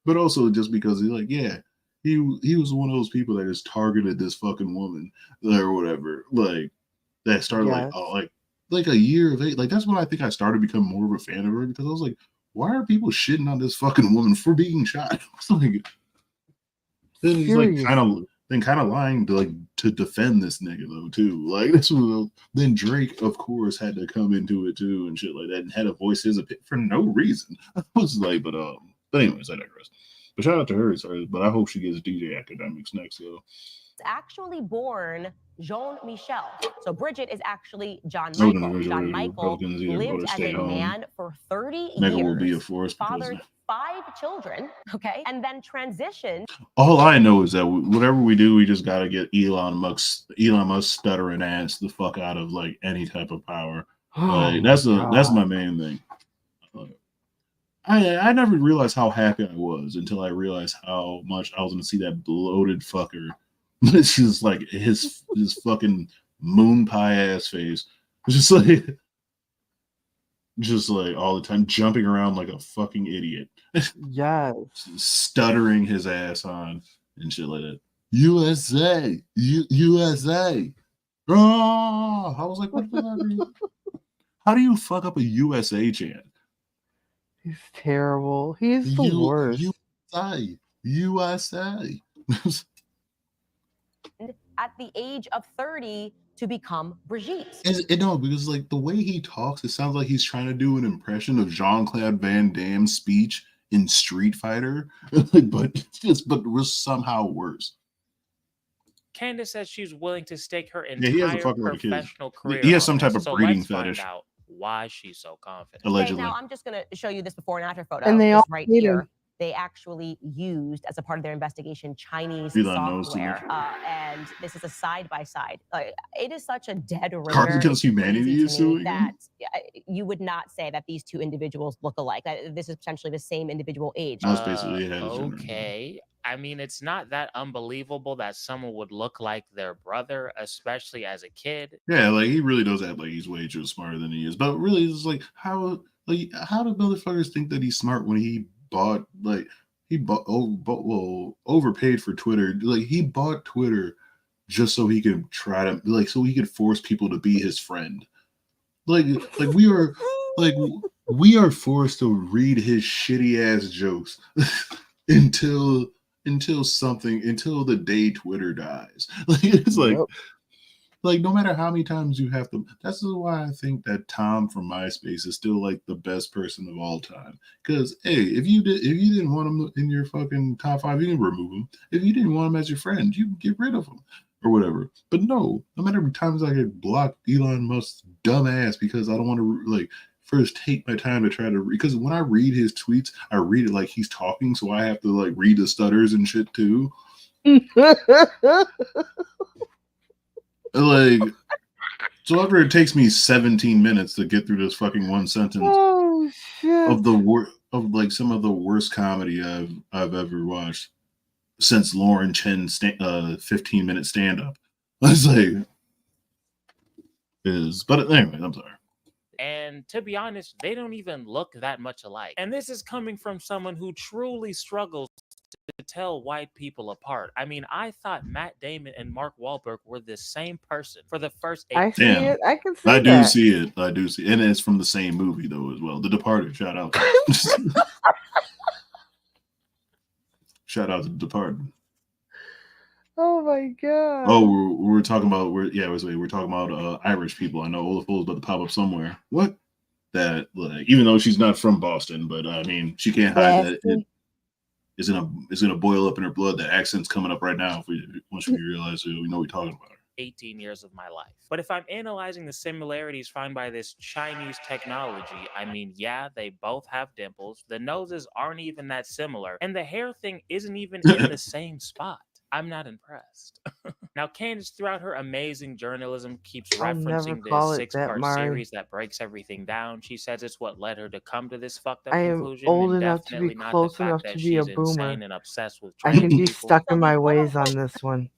but also just because he's like, yeah, he was one of those people that just targeted this fucking woman or whatever. Like that started like a year of age. Like that's when I think I started becoming more of a fan of her because I was like, why are people shitting on this fucking woman for being shot? It's like then he's like kind of lying to defend this nigga though too. Like this was then Drake of course had to come into it too and shit like that and had to voice his opinion for no reason. I was like, but anyways, I digress. But shout out to her, sorry, but I hope she gets DJ Academics next. So actually born Jean-Michel. So Bridget is actually John I wouldn't Michael. encourage John any Michael Republicans either. lived Vote to as stay a home. man for 30 Meghan years. will be a force because Fathered 5 children, okay, and then transitioned. all I know is that whatever we do, we just gotta get Elon Musk stuttering ass the fuck out of like any type of power. Like that's my main thing. I never realized how happy I was until I realized how much I was gonna see that bloated fucker. It's just like his fucking moon pie ass face, just like all the time, jumping around like a fucking idiot. Yes. Stuttering his ass on and shit like that. USA, USA. Oh, I was like, what does that mean? How do you fuck up a USA chant? He's terrible. He's the worst. USA. At the age of 30 to become Brigitte. No, because like the way he talks, it sounds like he's trying to do an impression of Jean-Claude Van Damme's speech in Street Fighter, but was somehow worse. Candace says she's willing to stake her entire professional career. He has some on type this. of breeding let's fetish. Find out why she's so confident. Allegedly. Okay, now I'm just going to show you this before and after photo. And they this all right hate here. him. They actually used, as a part of their investigation, Chinese Elon knows too software. much. And this is a side-by-side. It is such a dead ringer. Cards Against It's Humanity crazy is to me suing him? that you would not say that these two individuals look alike. This is potentially the same individual age. That's basically it. Okay. I mean, it's not that unbelievable that someone would look like their brother, especially as a kid. Yeah, like he really does act like he's way too smarter than he is. But really, it's like how do motherfuckers think that he's smart when he bought overpaid for Twitter? Like he bought Twitter just so he could try to so he could force people to be his friend. Like we are forced to read his shitty ass jokes until the day Twitter dies. It's like no matter how many times you have to. That's why I think that Tom from MySpace is still like the best person of all time. Because hey, if you didn't want him in your fucking top 5, you can remove him. If you didn't want him as your friend, you can get rid of him or whatever. But no matter how many times I get blocked Elon Musk's dumb ass because I don't want to first take my time to try to read, because when I read his tweets, I read it like he's talking, so I have to read the stutters and shit too. So ever it takes me 17 minutes to get through this fucking one sentence of some of the worst comedy I've ever watched since Lauren Chen's 15-minute stand-up. I was like, but anyway, I'm sorry. And to be honest, they don't even look that much alike. And this is coming from someone who truly struggles to tell white people apart. I mean, I thought Matt Damon and Mark Wahlberg were the same person for the first 8 I see it. I can see I that. do see it. I do see it. And it's from the same movie, though, as well. The Departed. Shout out. Shout out to The Departed. Oh my god. Oh, we're talking about we're talking about Irish people. I know Ola Fool's about to pop up somewhere. What? That even though she's not from Boston, but I mean she can't hide that it's gonna boil up in her blood. The accent's coming up right now. Once we realize we know we're talking about her. 18 years of my life. But if I'm analyzing the similarities found by this Chinese technology, I mean, yeah, they both have dimples. The noses aren't even that similar, and the hair thing isn't even in the same spot. I'm not impressed. Now, Candace, throughout her amazing journalism, keeps referencing this 6-part series that breaks everything down. She says it's what led her to come to this fucked up conclusion. I am old and enough to be definitely close not enough the fact to that be a she's boomer. insane and obsessed with I can be people. stuck in my ways on this one.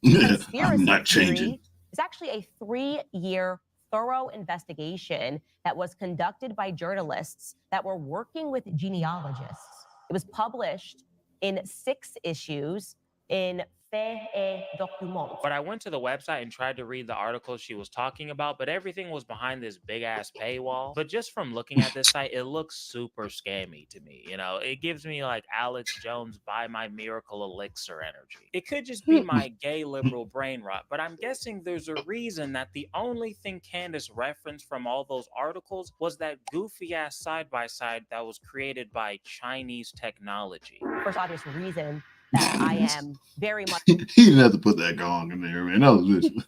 I'm not changing. It's actually a 3-year thorough investigation that was conducted by journalists that were working with genealogists. It was published in 6 issues in Fait et Document. But I went to the website and tried to read the article she was talking about, but everything was behind this big-ass paywall. But just from looking at this site, it looks super scammy to me. You know, it gives me like Alex Jones Buy My Miracle Elixir energy. It could just be my gay liberal brain rot, but I'm guessing there's a reason that the only thing Candace referenced from all those articles was that goofy-ass side-by-side that was created by Chinese technology. First obvious reason that I am very much. He didn't have to put that gong in there, man. That was vicious.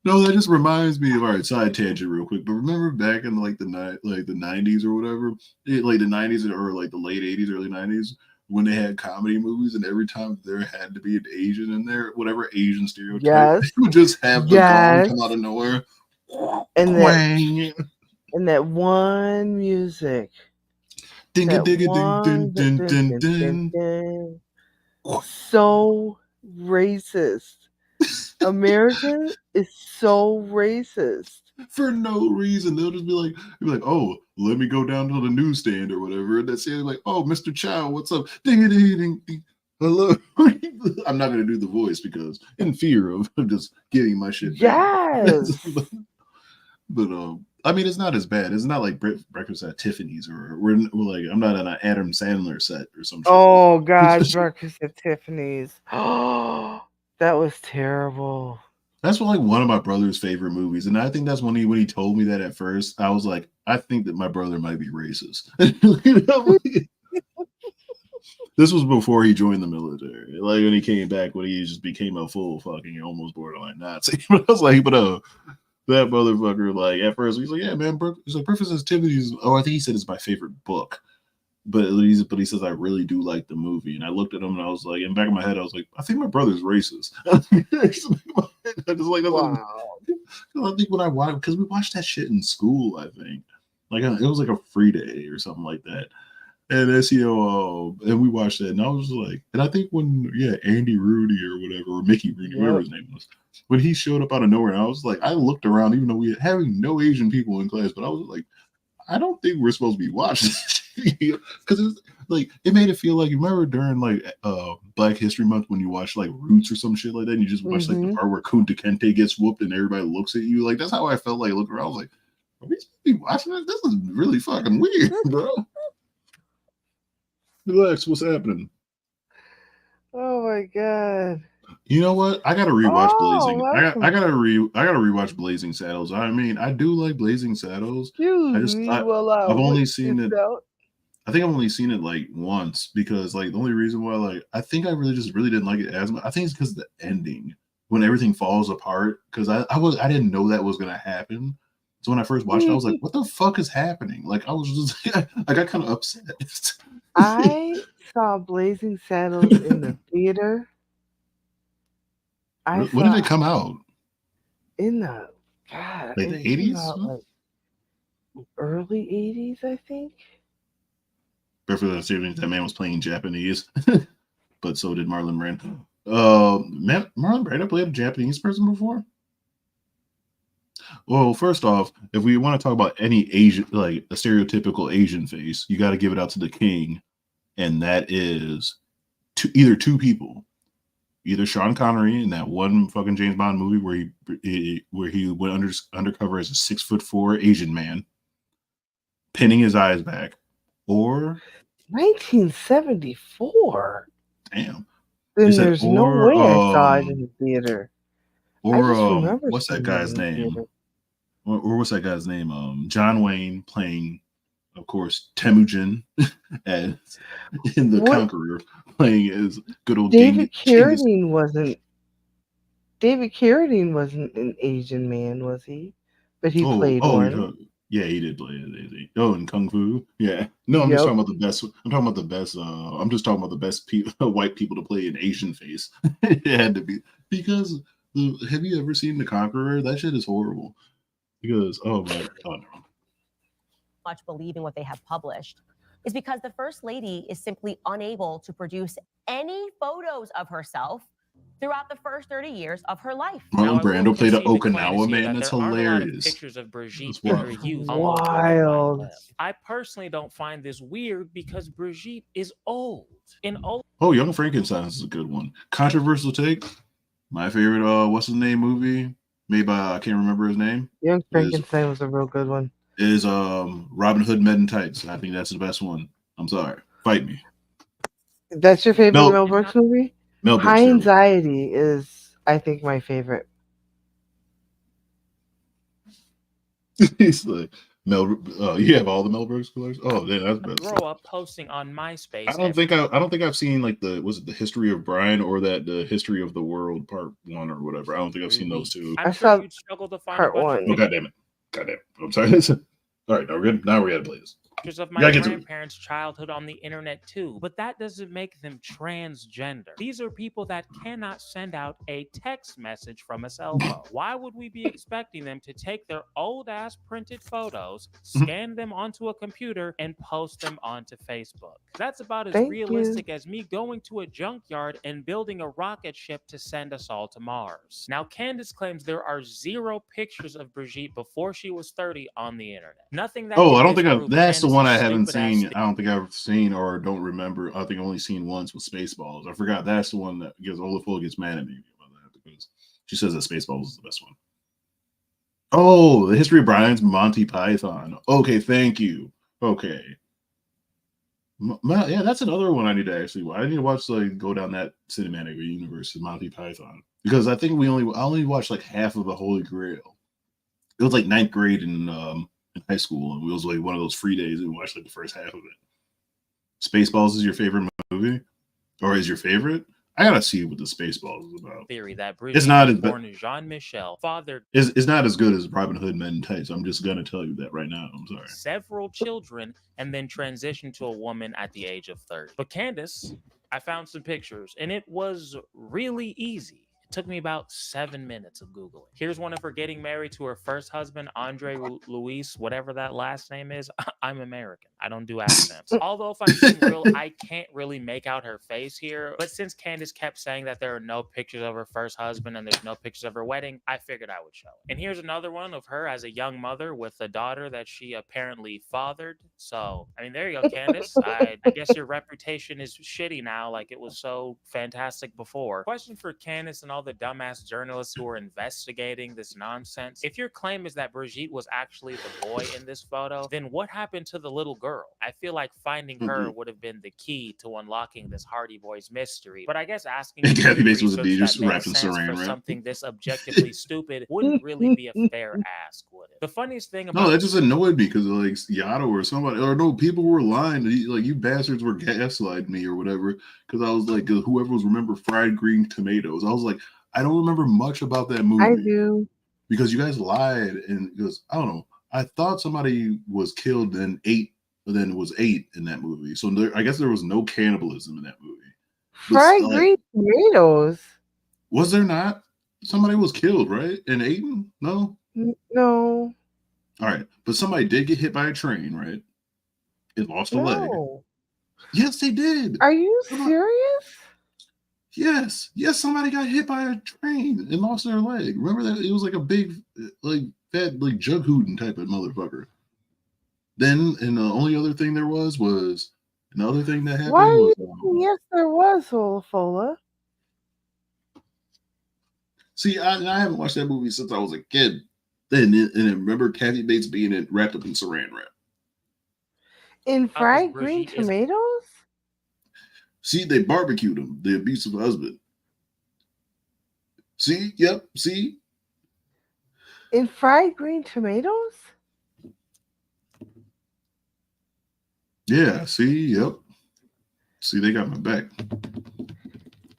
No, that just reminds me of all right, side tangent real quick. But remember back in like the 90s or whatever, like the 90s or like the late 80s, early 90s, when they had comedy movies, and every time there had to be an Asian in there, whatever Asian stereotype, Yes. they would just have the gong come out of nowhere. And that one music. Ding That ding ding one ding ding ding. So racist. America is so racist. For no reason. They'll just be like, oh, let me go down to the newsstand or whatever. And that's it. Like, oh, Mr. Chow, what's up? Ding ding ding ding. Hello. I'm not gonna do the voice because in fear of just getting my shit back. Yes. But I mean, it's not as bad. It's not like Breakfast at Tiffany's or we're like I'm not on an Adam Sandler set or some shit. Oh God, Breakfast at Tiffany's. Oh, that was terrible. That's like one of my brother's favorite movies, and I think that's when he told me that at first. I was like, I think that my brother might be racist. This was before he joined the military. Like when he came back, when he just became a full fucking almost borderline Nazi. But I was like, that motherfucker, like at first he's like, yeah, man, he's like Breakfast at Tiffany's. Oh, I think he said it's my favorite book. But he says I really do like the movie, and I looked at him and I was like, in the back of my head, I was like, I think my brother's racist. I just like, wow. I think when I watched, because we watched that shit in school, I think, like it was like a free day or something like that, and SEO, and we watched that, and I was like, and I think when Andy Rooney or whatever, or Mickey Rooney, whatever his name was, when he showed up out of nowhere, and I was like, I looked around, even though we had having no Asian people in class, but I was like, I don't think we're supposed to be watching this. Because it's like it made it feel like you remember during like Black History Month when you watch like Roots or some shit like that, and you just watch like the part where Kunta Kinte gets whooped and everybody looks at you. Like that's how I felt like looking around. I was like, are we supposed to be watching this? This is really fucking weird, bro. Relax, what's happening? Oh my God. You know what? I gotta rewatch Blazing. I gotta rewatch Blazing Saddles. I mean, I do like Blazing Saddles. I've only seen it. I think I've only seen it like once because like the only reason why like I think I really didn't like it as much. I think it's because of the ending when everything falls apart. Because I didn't know that was gonna happen. So when I first watched it, I was like, what the fuck is happening? Like I was just I got kind of upset. I saw Blazing Saddles in the theater. When did it come out? In the God, like the 80s? Like early 80s, I think. Breakfast at Tiffany's, that man was playing Japanese, but so did Marlon Brando. Marlon Brando played a Japanese person before? Well, first off, if we want to talk about any Asian, like a stereotypical Asian face, you got to give it out to the king, and that is either two people. Either Sean Connery in that one fucking James Bond movie where he went undercover as a 6'4" Asian man, pinning his eyes back, or 1974. Damn. Then there's no way I saw it in the theater. Or what's that guy's name? Or what's that guy's name? John Wayne playing, of course, Temujin as in The Conqueror, playing as good old David Carradine wasn't an Asian man, was he? But he played one. Yeah, he did play it. Oh, in Kung Fu. Yeah. No, I'm just talking about the best. I'm talking about the best. I'm just talking about the best white people to play an Asian face. It had to be because. Have you ever seen The Conqueror? That shit is horrible. Because oh my God. Much believe in what they have published is because the First Lady is simply unable to produce any photos of herself throughout the first 30 years of her life. Marlon Brando played an Okinawa man. That's hilarious. Pictures of Brigitte in her youth. Wild. I personally don't find this weird because Brigitte is old. Oh, Young Frankenstein is a good one. Controversial take. My favorite, what's his name movie made by I can't remember his name. Young Frankenstein was a real good one. Is Robin Hood Men in Tights. I think that's the best one. I'm sorry, fight me. That's your favorite Mel Brooks movie? Mel Brooks. High Anxiety is, I think, my favorite. He's like, You have all the Mel Brooks colors. Oh, yeah, that's best. Grow up posting on MySpace. I don't think I've seen like the History of Brian or that the History of the World Part 1 or whatever. I don't think I've seen those two. I'm sure you'd struggle to find a bunch Oh, God damn it. I'm sorry. All right, now we're good. Now we gotta play this. Pictures of my grandparents' childhood on the internet too, but that doesn't make them transgender. These are people that cannot send out a text message from a cell phone. Why would we be expecting them to take their old ass printed photos, scan them onto a computer, and post them onto Facebook? That's about as realistic as me going to a junkyard and building a rocket ship to send us all to Mars. Now, Candace claims there are 0 pictures of Brigitte before she was 30 on the internet. Nothing that I don't think that's the one I haven't seen. I don't think I've seen or don't remember. I think I've only seen once with Spaceballs. I forgot that's the one that Olaful gets mad at me about that because she says that Spaceballs is the best one. Oh, the History of Brian's Monty Python. Okay, thank you. Okay. Yeah, that's another one I need to actually watch. I need to watch, like, go down that cinematic universe of Monty Python because I think I only watched like half of the Holy Grail. It was like 9th grade in high school, and it was like one of those free days and we watched like the first half of it. Spaceballs is your favorite movie, or is your favorite? I gotta see what the Spaceballs is about. Theory that it's not as born Jean-Michel fathered it's not as good as Robin Hood Men in Tights. I'm just gonna tell you that right now. I'm sorry. Several children and then transitioned to a woman at the age of 30. But Candace, I found some pictures and it was really easy. It took me about 7 minutes of Googling. Here's one of her getting married to her first husband, Andre Luis, whatever that last name is. I'm American. I don't do accents. Although if I'm being real, I can't really make out her face here. But since Candace kept saying that there are no pictures of her first husband and there's no pictures of her wedding, I figured I would show it. And here's another one of her as a young mother with a daughter that she apparently fathered. So, I mean, there you go, Candace. I guess your reputation is shitty now, like it was so fantastic before. Question for Candace and all the dumbass journalists who are investigating this nonsense. If your claim is that Brigitte was actually the boy in this photo, then what happened to the little girl? I feel like finding her would have been the key to unlocking this Hardy Boys mystery. But I guess asking Kathy Bates was a research just that makes wrapped in sense saran for wrap. something this objectively stupid wouldn't really be a fair ask, would it? The funniest thing about No, that just annoyed me because like Yato or somebody, or no, people were lying. Like, you bastards were gaslighting me or whatever. Because I was like, whoever was remember Fried Green Tomatoes. I was like, I don't remember much about that movie. I do. Because you guys lied, and because I don't know, I thought somebody was killed and ate in that movie. So I guess there was no cannibalism in that movie. Fried green tomatoes. Was there not? Somebody was killed, right? And eaten? No? No. All right. But somebody did get hit by a train, right? It lost a leg. Yes, they did. Are you serious? Yes. Yes, somebody got hit by a train and lost their leg. Remember that? It was like a big, like, fat, like, jug hootin' type of motherfucker. Then, and the only other thing there was another thing that happened yes, there was, Olafola. See, I haven't watched that movie since I was a kid. And remember Kathy Bates being wrapped up in saran wrap. In fried green tomatoes? See, they barbecued him, the abusive husband. See, yep, see? In fried green tomatoes? Yeah, see, yep. See, they got my back.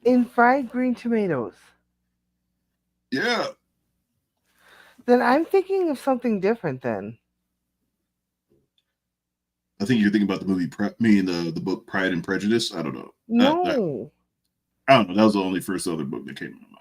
In fried green tomatoes? Yeah. Then I'm thinking of something different then. I think you're thinking about the movie, the book Pride and Prejudice. I don't know. No. I don't know. That was the only first other book that came to my mind.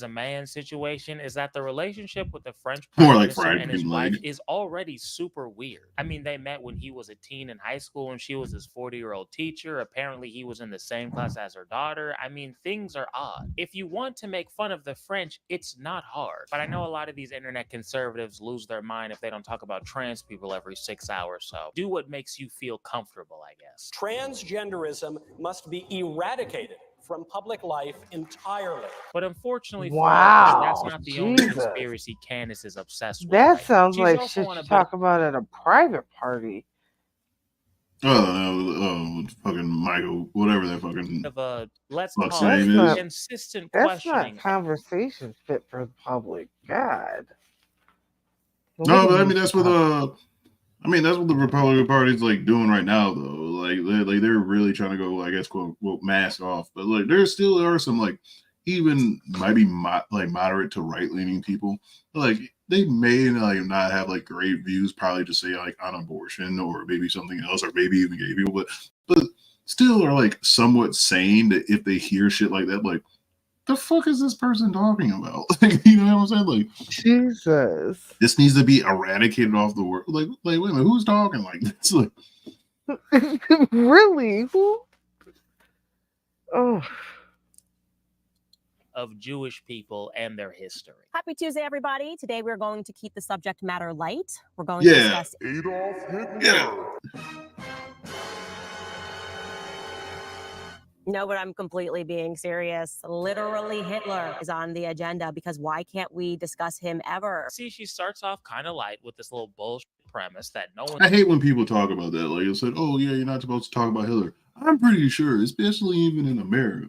A man situation is that the relationship with the French More prime like minister fried and his green wife leg. is already super weird. I mean, they met when he was a teen in high school and she was his 40-year-old teacher. Apparently, he was in the same class as her daughter. I mean, things are odd. If you want to make fun of the French, it's not hard. But I know a lot of these internet conservatives lose their mind if they don't talk about trans people every 6 hours. So do what makes you feel comfortable, I guess. Transgenderism must be eradicated from public life entirely. But unfortunately Wow, for us, that's not the only Jesus. conspiracy Candace is obsessed with. That right? sounds She's like also shit on you a talk about at a private party. Fucking Michael, whatever that fucking of a let's fuck's call name it is. consistent That's questioning. not conversation fit for the public. God. No, but I mean that's what the Republican Party's like doing right now, though. Like they're really trying to go, I guess, quote unquote, mask off. But like there still are some like even might be like moderate to right leaning people. Like they may like not have like great views, probably just say like on abortion or maybe something else, or maybe even gay people, but still are like somewhat sane that if they hear shit like that, like the fuck is this person talking about? Like, you know what I'm saying? Like Jesus. This needs to be eradicated off the world. Like wait a minute, who's talking like this? Like, really? Who? Oh. Of Jewish people and their history. Happy Tuesday, everybody. Today we're going to keep the subject matter light. We're going to discuss Adolf Hitler. Yeah. No, but I'm completely being serious. Literally, Hitler is on the agenda because why can't we discuss him ever? See, she starts off kind of light with this little bullshit premise that no one. I hate when people talk about that. Like you said, oh yeah, you're not supposed to talk about Hitler. I'm pretty sure, especially even in America,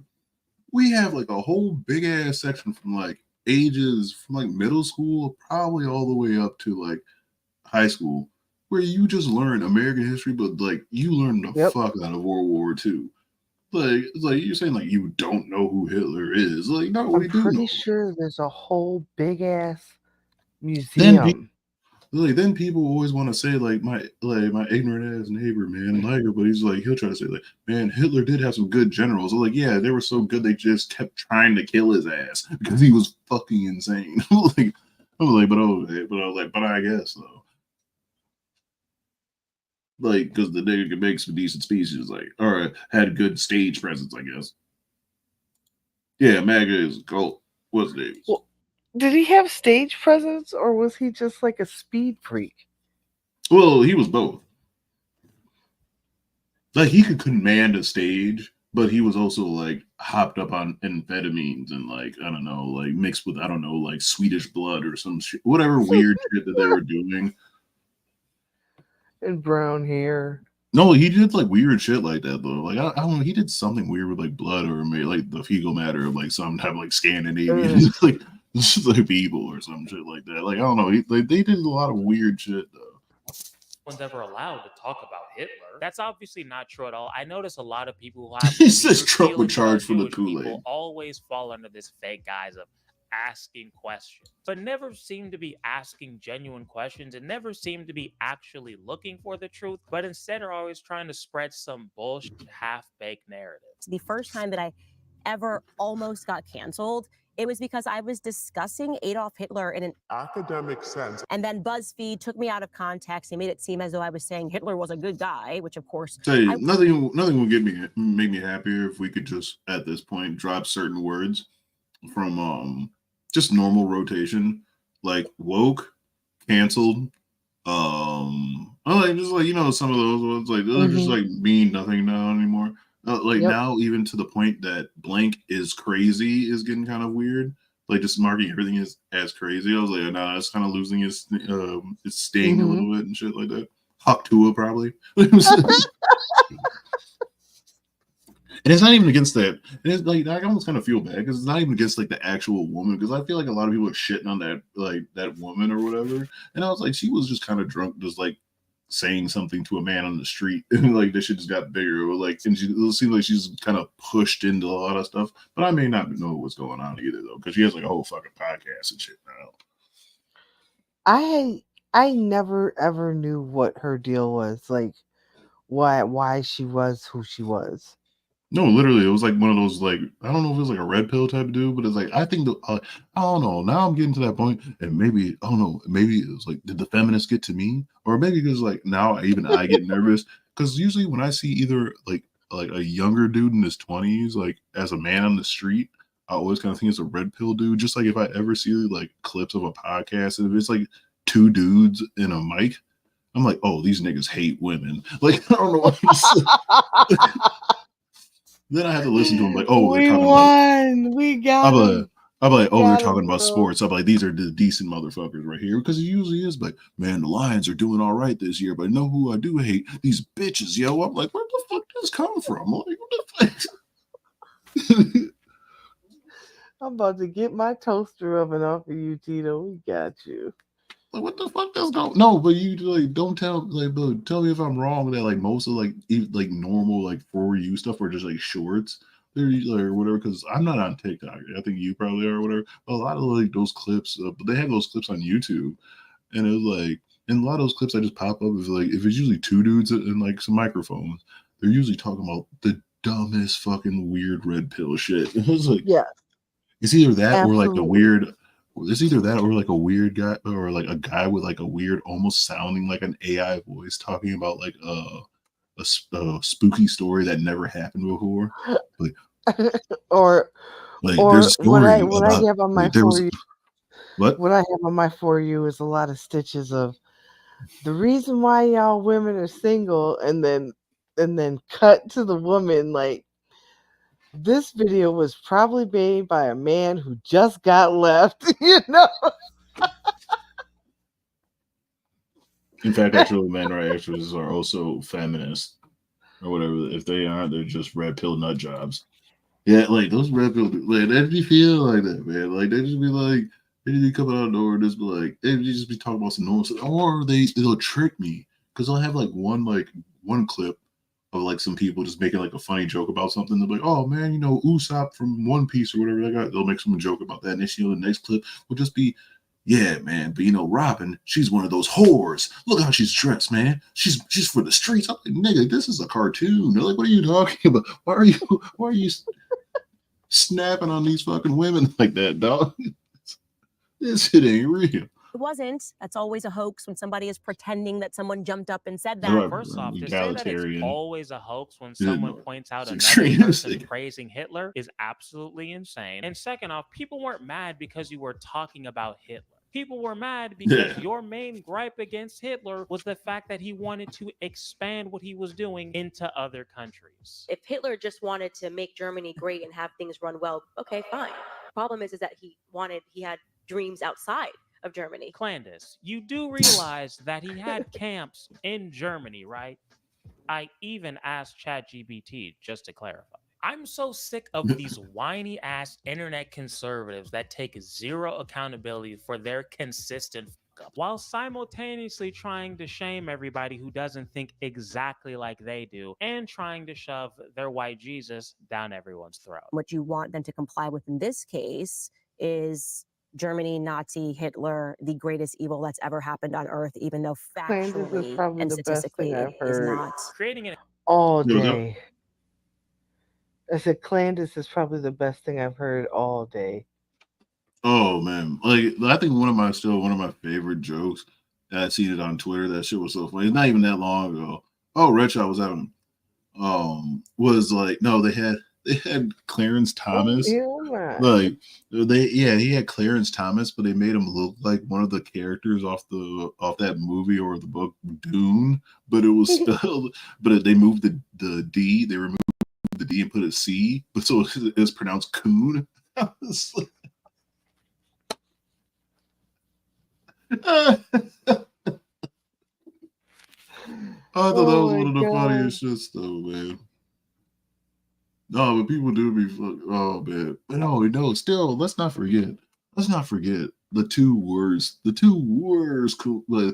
we have like a whole big ass section from like ages from like middle school, probably all the way up to like high school, where you just learn American history, but like you learn the fuck out of World War II. Like it's like you're saying like you don't know who Hitler is. Like no, we do know. I'm pretty sure there's a whole big ass museum. Then people always want to say like my ignorant ass neighbor, man, like her, but he'll try to say like, man, Hitler did have some good generals. I'm like, yeah, they were so good they just kept trying to kill his ass because he was fucking insane. But I guess though. Like, because the nigga could make some decent speeches, like, all right, had good stage presence, I guess. Yeah, MAGA is a cult. What's Davis? Well, did he have stage presence, or was he just like a speed freak? Well, he was both. Like, he could command a stage, but he was also, like, hopped up on amphetamines and, like, I don't know, like, mixed with, I don't know, like, Swedish blood or some shit. Whatever weird shit that they were doing. And brown hair. No, he did like weird shit like that though. Like I don't know, he did something weird with like blood or maybe like the fecal matter of like some type of like Scandinavian like people or some shit like that. Like I don't know, they did a lot of weird shit though. No one's ever allowed to talk about Hitler. That's obviously not true at all. I notice a lot of people who have He says Trump would charge for the Kool-Aid. Always fall under this fake guise of asking questions, but never seem to be asking genuine questions and never seem to be actually looking for the truth, but instead are always trying to spread some bullshit half-baked narrative. The first time that I ever almost got canceled, it was because I was discussing Adolf Hitler in an academic sense. And then BuzzFeed took me out of context. They made it seem as though I was saying Hitler was a good guy, which of course... Nothing will make me happier if we could just, at this point, drop certain words from just normal rotation, like woke, canceled. Just like some of those ones, like they're just like mean nothing now anymore. Now, even to the point that blank is crazy is getting kind of weird. Like just marking everything as crazy. I was like, nah, it's kind of losing its sting a little bit and shit like that. Hawk Tua probably. And it's not even against that. And it's like I almost kind of feel bad because it's not even against like the actual woman, because I feel like a lot of people are shitting on that woman or whatever. And I was like, she was just kind of drunk, just like saying something to a man on the street, and like this shit just got bigger. Or like, and it seems like she's kind of pushed into a lot of stuff. But I may not know what's going on either though, because she has like a whole fucking podcast and shit now. I never ever knew what her deal was, like why she was who she was. No, literally, it was like one of those, like, I don't know if it was like a red pill type of dude, but it's like, I think, I don't know. Now I'm getting to that point, and maybe, I don't know, maybe it was like, did the feminists get to me? Or maybe because, like, now I get nervous. Because usually when I see either, like a younger dude in his 20s, like, as a man on the street, I always kind of think it's a red pill dude. Just like if I ever see, like, clips of a podcast, and if it's, like, two dudes in a mic, I'm like, oh, these niggas hate women. Like, I don't know what Then I have to listen to them like, oh, we won. We got him. I'm like, oh, we're talking about sports. I'm like, these are the decent motherfuckers right here, because it usually is like, man, the Lions are doing all right this year, but I know who I do hate? These bitches, yo. I'm like, where the fuck did this come from? I'm like, what the fuck? I'm about to get my toaster oven off of you, Tito. We got you. Like, what the fuck does go? No, but you like don't tell like, but tell me if I'm wrong that like most of like normal like for you stuff are just like shorts. They're like or whatever. Because I'm not on TikTok. I think you probably are or whatever. But a lot of like those clips, but they have those clips on YouTube, and it was like, and a lot of those clips I just pop up is like if it's usually two dudes and like some microphones, they're usually talking about the dumbest fucking weird red pill shit. It was like, yeah, it's either that or like the absolutely. weird. It's either that or like a weird guy or like a guy with like a weird, almost sounding like an AI voice talking about like a spooky story that never happened before. Like, or there's a what I story about have on my there for was you. what? What I have on my for you is a lot of stitches of the reason why y'all women are single, and then cut to the woman like this video was probably made by a man who just got left, you know. In fact, actually, men right actors are also feminists or whatever. If they aren't, they're just red pill nut jobs. Yeah, like those red pill, like they just feel like that, man. Like they just be like, they just be coming out of nowhere, just be like, they just be talking about some normal stuff, or they'll trick me because they'll have like one clip of like some people just making like a funny joke about something. They'll be like, oh man, you know, Usopp from One Piece or whatever they got. They'll make some joke about that, and then the next clip will just be, yeah, man, but you know, Robin, she's one of those whores. Look how she's dressed, man. She's for the streets. I'm like, nigga, this is a cartoon. They're like, what are you talking about? Why are you snapping on these fucking women like that, dog? This shit ain't real. It wasn't. That's always a hoax when somebody is pretending that someone jumped up and said that. No, First off, to say that it's egalitarian. always a hoax when Yeah, someone no, points out it's another person extremistic. praising Hitler is absolutely insane. And second off, people weren't mad because you were talking about Hitler. People were mad because Yeah. your main gripe against Hitler was the fact that he wanted to expand what he was doing into other countries. If Hitler just wanted to make Germany great and have things run well, okay, fine. Problem is that he had dreams outside of Germany. Clandis, you do realize that he had camps in Germany, right? I even asked ChatGPT just to clarify. I'm so sick of these whiny ass internet conservatives that take zero accountability for their consistent fuck up while simultaneously trying to shame everybody who doesn't think exactly like they do and trying to shove their white Jesus down everyone's throat. What you want them to comply with in this case is Germany, Nazi, Hitler, the greatest evil that's ever happened on Earth, even though factually and statistically it is not. Creating an all day. I said Clandis is probably the best thing I've heard all day. Oh man, like I think one of my favorite jokes that I seen it on Twitter. That shit was so funny. It's not even that long ago. Oh, Red Shot was having was like no, they had Clarence Thomas. Like he had Clarence Thomas, but they made him look like one of the characters off that movie or the book Dune. But it was spelled, but they moved the D. They removed the D and put a C, but so it's pronounced Coon. I thought that was one of the funniest shits though, man. No, but people do be oh man. But no, still, let's not forget the two worst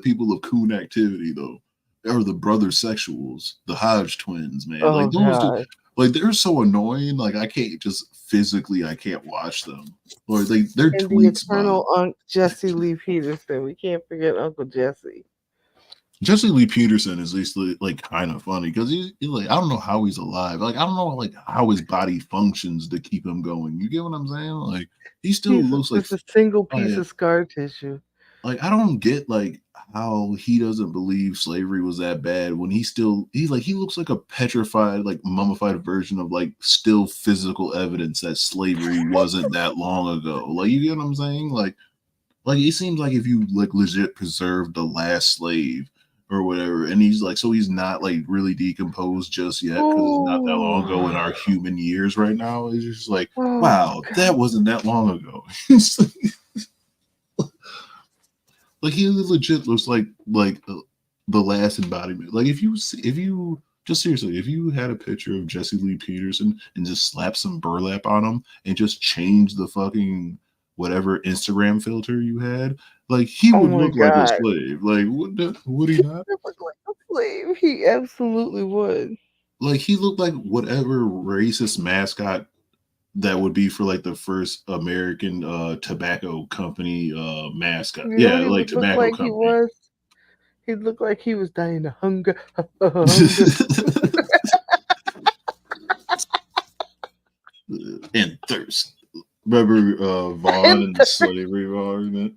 people of coon activity though are the brother sexuals, the Hodge twins, man. Oh, like those God. like they're so annoying. Like I can't watch them. Or their And tweets. the eternal Uncle Jesse Lee Peterson. We can't forget Uncle Jesse. Jesse Lee Peterson is at least like kind of funny because he's like I don't know how he's alive. Like I don't know like how his body functions to keep him going. You get what I'm saying? Like he still looks like a single piece of scar tissue. Like I don't get like how he doesn't believe slavery was that bad when he looks like a petrified, like mummified version of like still physical evidence that slavery wasn't that long ago. Like you get what I'm saying? Like it seems like if you like legit preserved the last slave or whatever, and he's like so he's not like really decomposed just yet because it's not that long ago in our human years right now. It's just like wow, that wasn't that long ago. Like he legit looks like the last embodiment. Like if you just seriously, if you had a picture of Jesse Lee Peterson and just slap some burlap on him and just change the fucking whatever Instagram filter you had, like he Oh would my look like a God. slave. Like would he not? He looked like a slave. He absolutely would. Like he looked like whatever racist mascot that would be for like the first American tobacco company mascot. You know Yeah, what he like would look tobacco like he company. was? He'd look like he was dying of hunger. Hunger. And thirst. Remember Vaughn and the slavery argument?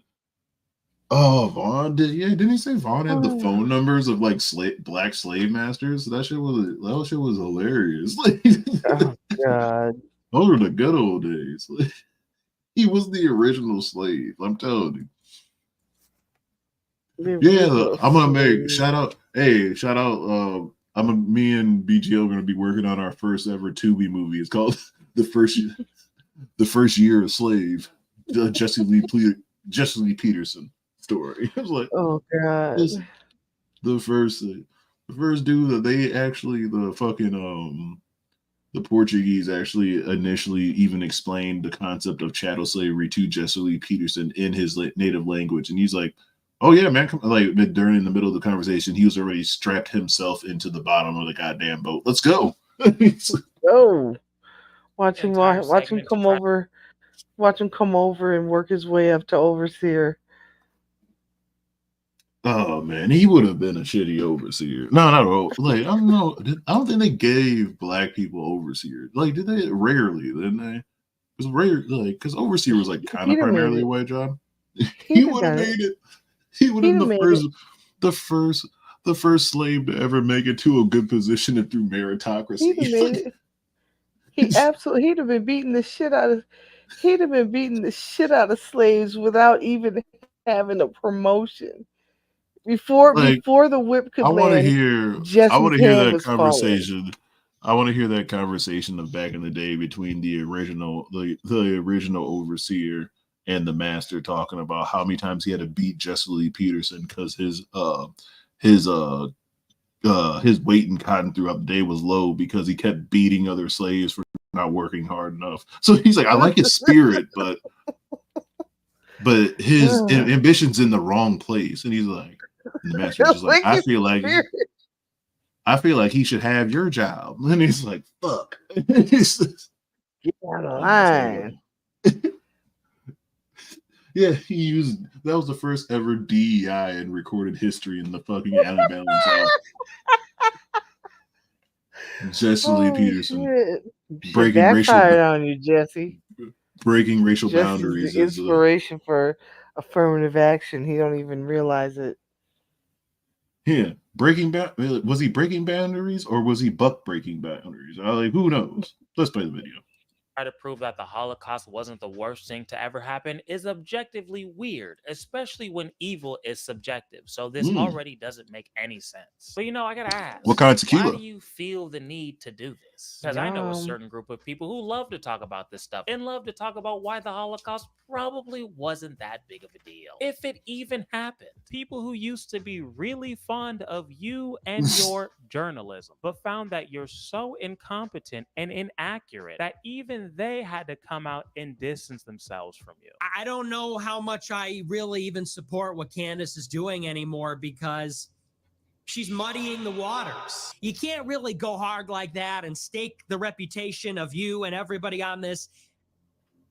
Oh, Vaughn didn't he say Vaughn had the phone numbers of like black slave masters? That shit was hilarious. Like, Oh God. those were the good old days. Like, he was the original slave. I'm telling you. Yeah, I'm gonna make shout out. Hey, shout out. Me and BGL gonna be working on our first ever Tubi movie. It's called the first year of slave. Jesse Lee Peterson story. It was like, oh God, the first dude that they actually the Portuguese actually initially even explained the concept of chattel slavery to Jesse Lee Peterson in his native language, and he's like, "Oh yeah, man!" Like during the middle of the conversation, he was already strapped himself into the bottom of the goddamn boat. Let's go. Oh, watch him come over. Watch him come over and work his way up to overseer. Oh man, he would have been a shitty overseer. No, not at all. Like I don't know. I don't think they gave black people overseer. Like, did they? Rarely, didn't they? It was rare, like because overseer was like kind of primarily a white job. He would have made it. He would have been the first slave to ever make it to a good position and through meritocracy. He'd have made it. He'd have been beating the shit out of. He'd have been beating the shit out of slaves without even having a promotion. Before the whip could land, I want to hear that conversation. Falling. I want to hear that conversation of back in the day between the original overseer and the master, talking about how many times he had to beat Jesse Lee Peterson because his weight in cotton throughout the day was low because he kept beating other slaves for not working hard enough. So he's like, I like his spirit, but his ambition's in the wrong place. And he's like, and the master's just like, I feel like he should have your job. And he's like, fuck. Get out of line. Yeah, that was the first ever DEI in recorded history in the fucking Alabama South. Jesse Lee Peterson. Breaking racial on you, Jesse. Breaking racial boundaries. The inspiration for affirmative action. He don't even realize it. Yeah, was he breaking boundaries or was he buck breaking boundaries? Who knows? Let's play the video. Try to prove that the Holocaust wasn't the worst thing to ever happen is objectively weird, especially when evil is subjective. So this already doesn't make any sense. But I gotta ask, what kind of tequila? Why do you feel the need to do this? Because I know a certain group of people who love to talk about this stuff and love to talk about why the Holocaust probably wasn't that big of a deal, if it even happened. People who used to be really fond of you and your journalism, but found that you're so incompetent and inaccurate that even they had to come out and distance themselves from you. I don't know how much I really even support what Candace is doing anymore because she's muddying the waters. You can't really go hard like that and stake the reputation of you and everybody on this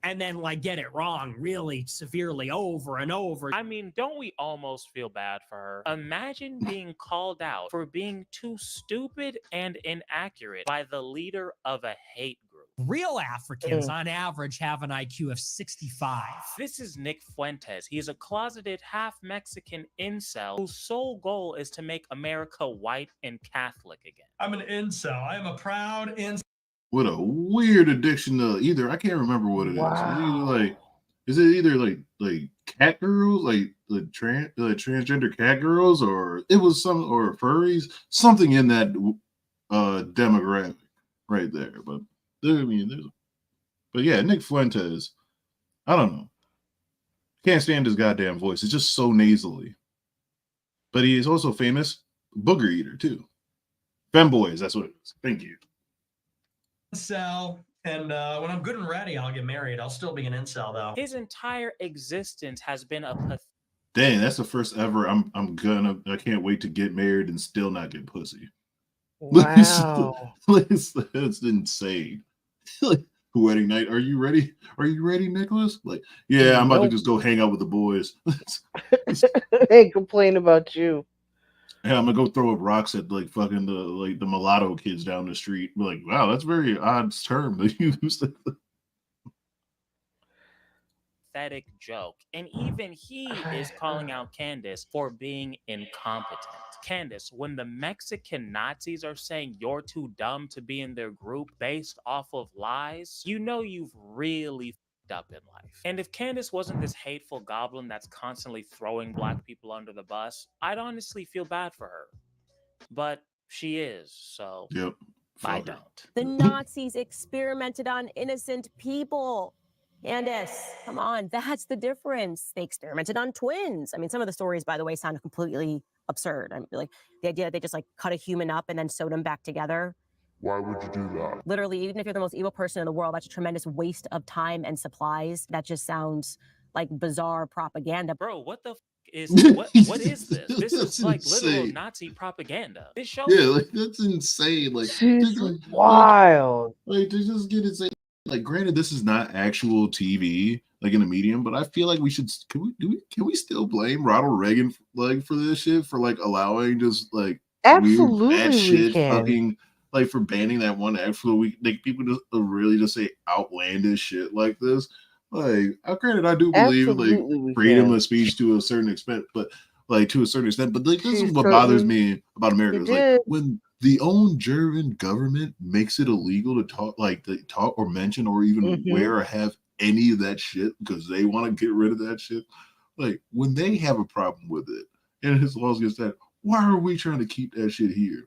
and then get it wrong really severely over and over. I mean, don't we almost feel bad for her? Imagine being called out for being too stupid and inaccurate by the leader of a hate group. Real Africans, on average, have an IQ of 65. This is Nick Fuentes. He's a closeted half-Mexican incel whose sole goal is to make America white and Catholic again. I'm an incel. I am a proud incel. What a weird addiction to either. I can't remember what it is. Is it either like cat girls, like the transgender cat girls, or it was or furries, something in that demographic right there. But yeah, Nick Fuentes. I don't know. Can't stand his goddamn voice. It's just so nasally. But he is also famous booger eater too. Femboys, that's what it is. Thank you. So And when I'm good and ready, I'll get married. I'll still be an incel, though. His entire existence has been a Dang, that's the first ever. I can't wait to get married and still not get pussy. Wow. That's insane. Like, wedding night, are you ready? Are you ready, Nicholas? Like, yeah, I'm about to just go hang out with the boys. And complain about you. Yeah, I'm gonna go throw up rocks at like fucking the mulatto kids down the street. Like, wow, that's a very odd term to use. pathetic joke. And even he is calling out Candace for being incompetent. Candace, when the Mexican Nazis are saying you're too dumb to be in their group based off of lies, you know you've really f***ed up in life. And if Candace wasn't this hateful goblin that's constantly throwing black people under the bus, I'd honestly feel bad for her. But she is, so yep. I don't. The Nazis experimented on innocent people. Candace, come on, that's the difference. They experimented on twins. I mean, some of the stories, by the way, sound completely absurd. I mean, like the idea that they just like cut a human up and then sewed them back together. Why would you do that? Literally, even if you're the most evil person in the world, that's a tremendous waste of time and supplies. That just sounds like bizarre propaganda. Bro, what the is what is this? This is like insane. literal Nazi propaganda. This show, yeah, like that's insane. Like, it's wild. Like to just get insane. Like, granted, this is not actual TV, like in a medium, but I feel like we should. Can we still blame Ronald Reagan for this shit, for like allowing just like absolutely weird, bad shit, we can. fucking like for banning that one actual week. Like people just really just say outlandish shit like this. Like, granted, I do believe Absolutely like freedom of speech to a certain extent, but like to a certain extent. But like this is what bothers me about America. Is like when the own German government makes it illegal to talk or mention or even wear or have any of that shit because they want to get rid of that shit. Like when they have a problem with it and his laws against that, why are we trying to keep that shit here?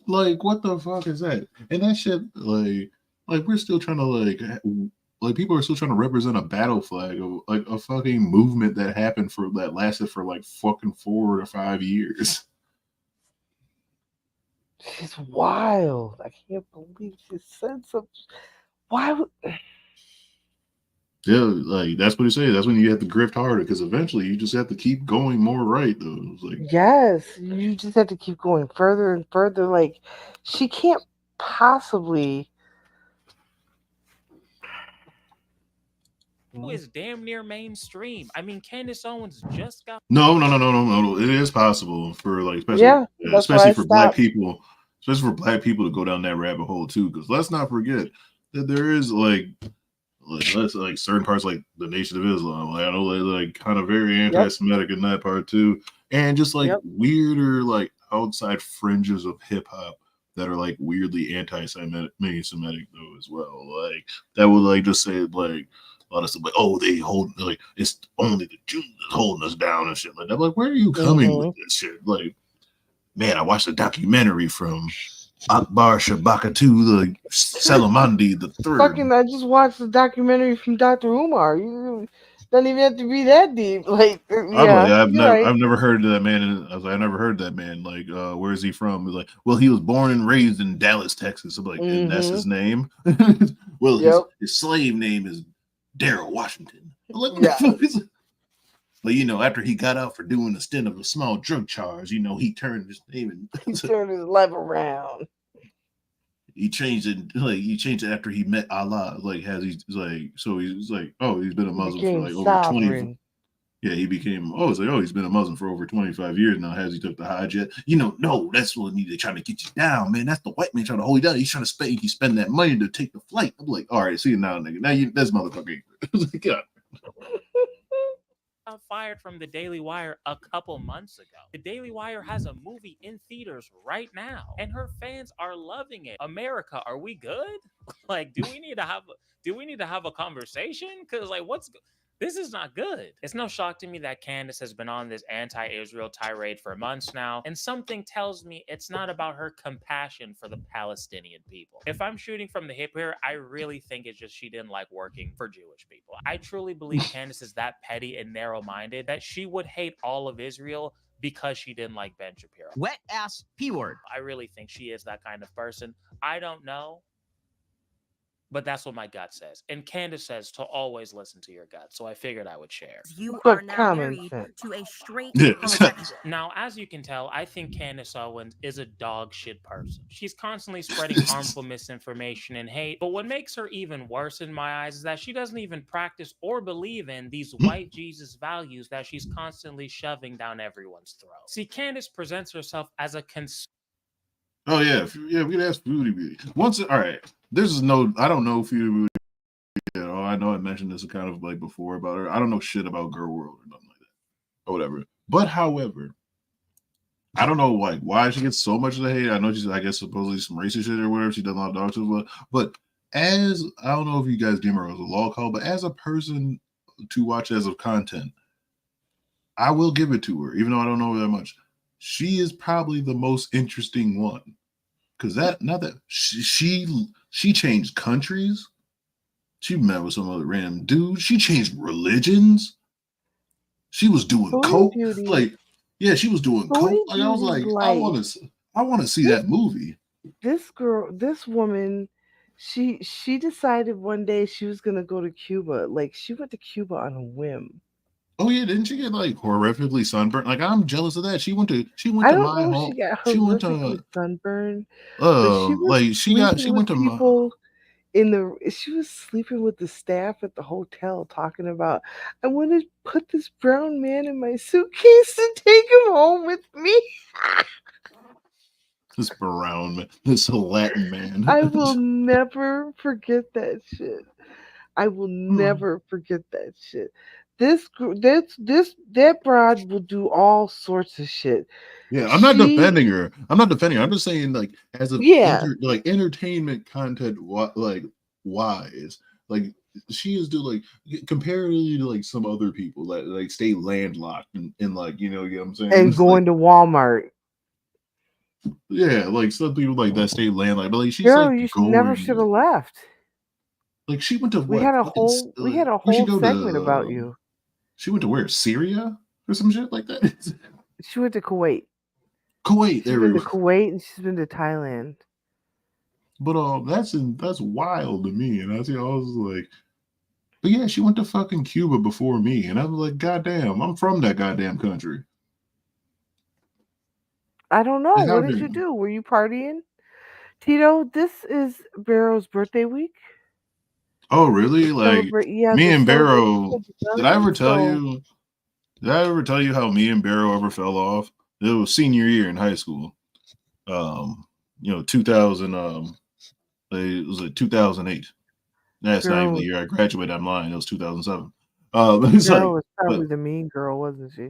Like what the fuck is that? And that shit, like we're still trying to like people are still trying to represent a battle flag of like a fucking movement that happened that lasted for like fucking 4 to 5 years. It's wild. I can't believe she said something. Why would... Yeah, like that's what he said. That's when you have to grift harder because eventually you just have to keep going more right, though. It's like, yes, you just have to keep going further and further. Like, she can't possibly. Is damn near mainstream. I mean, Candace Owens just got no. It is possible for like especially for black people, to go down that rabbit hole too. Because let's not forget that there is like certain parts like the Nation of Islam. Like I know they're like kind of very anti-Semitic in that part too, and just like weirder like outside fringes of hip hop that are like weirdly anti-Semitic though as well. Like that would like just say like. A lot of stuff like, oh, they hold like it's only the Jews that's holding us down and shit like that. I'm like, where are you coming with this shit? Like, man, I watched a documentary from Akbar Shabakatu, the Salamandi the Third. Fucking, I just watched the documentary from Dr. Umar. You don't even have to be that deep. Like, I've never heard of that man. I was like, I never heard that man. Like, where is he from? He's like, well, he was born and raised in Dallas, Texas. I'm like, and that's his name. Well, his slave name is Daryl Washington. But you know, after he got out for doing a stint of a small drug charge, you know, he turned his name and he turned his life around. He changed it after he met Allah. Like, he's like, oh, he's been a Muslim for like over 20. Yeah, he became. Oh, it's like, oh, he's been a Muslim for over 25 years now. Has he took the Hajj yet? You know, no, that's what they're trying to get you down, man. That's the white man trying to hold you down. He's trying to spend that money to take the flight. I'm like, all right, see you now, nigga. Now that's motherfucker. Like, God. Fired from the Daily Wire a couple months ago. The Daily Wire has a movie in theaters right now, and her fans are loving it. America, are we good? Like, do we need to have a conversation? Because like, this is not good. It's no shock to me that Candace has been on this anti-Israel tirade for months now, and something tells me it's not about her compassion for the Palestinian people. If I'm shooting from the hip here, I really think it's just she didn't like working for Jewish people. I truly believe Candace is that petty and narrow-minded that she would hate all of Israel because she didn't like Ben Shapiro. Wet ass P word. I really think she is that kind of person. I don't know. But that's what my gut says. And Candace says to always listen to your gut. So I figured I would share. You But are now common married sense. to a straight Yeah. homosexual. Now, as you can tell, I think Candace Owens is a dog shit person. She's constantly spreading harmful misinformation and hate. But what makes her even worse in my eyes is that she doesn't even practice or believe in these white Jesus values that she's constantly shoving down everyone's throat. See, Candace presents herself as a Oh yeah, yeah. We could ask Foodie Beauty. Once, all right. This is no. I don't know Foodie Beauty at all. I know I mentioned this kind of like before about her. I don't know shit about Girl World or nothing like that, or whatever. But however, I don't know like why she gets so much of the hate. I know she's, I guess, supposedly some racist shit or whatever. She does a lot of dog shit, but as I don't know if you guys deem her as a law call, but as a person to watch as of content, I will give it to her, even though I don't know her that much. She is probably the most interesting one. Because that, not that she changed countries. She met with some other random dude. She changed religions. She was doing coke. Like, yeah, she was doing coke. Like, I was like, I want to see that movie. This girl, this woman, she decided one day she was gonna go to Cuba. Like, she went to Cuba on a whim. Oh yeah, didn't she get like horrifically sunburned? Like, I'm jealous of that. She went to I don't my know if home. she got She went horrifically to sunburned, but she was like she went to my. people she was sleeping with the staff at the hotel talking about, I want to put this brown man in my suitcase and take him home with me. This brown man, this Latin man. I will never forget that shit. I will never forget that shit. That broad will do all sorts of shit. Yeah, I'm not defending her. I'm just saying, like, as of like entertainment content, like wise, like she is doing like comparatively to like some other people that like stay landlocked and like you know what I'm saying, and going to Walmart. Yeah, like some people like that stay landlocked, but like she's Girl, like you going. never should have left. Like she went to We what? had a whole segment about you. She went to where? Syria or some shit like that. She went to Kuwait. Kuwait. She's been to Kuwait and she's been to Thailand. But that's wild to me. And I was like, but yeah, she went to fucking Cuba before me, and I was like, goddamn, I'm from that goddamn country. I don't know. What did you do? Were you partying? Tito, this is Barrow's birthday week. Oh, really? Like me and Barrow. Did I ever tell you? Did I ever tell you how me and Barrow ever fell off? It was senior year in high school. 2000. It was like 2008. That's not even the year I graduated. I'm lying. It was 2007. It's girl was probably the mean girl, wasn't she?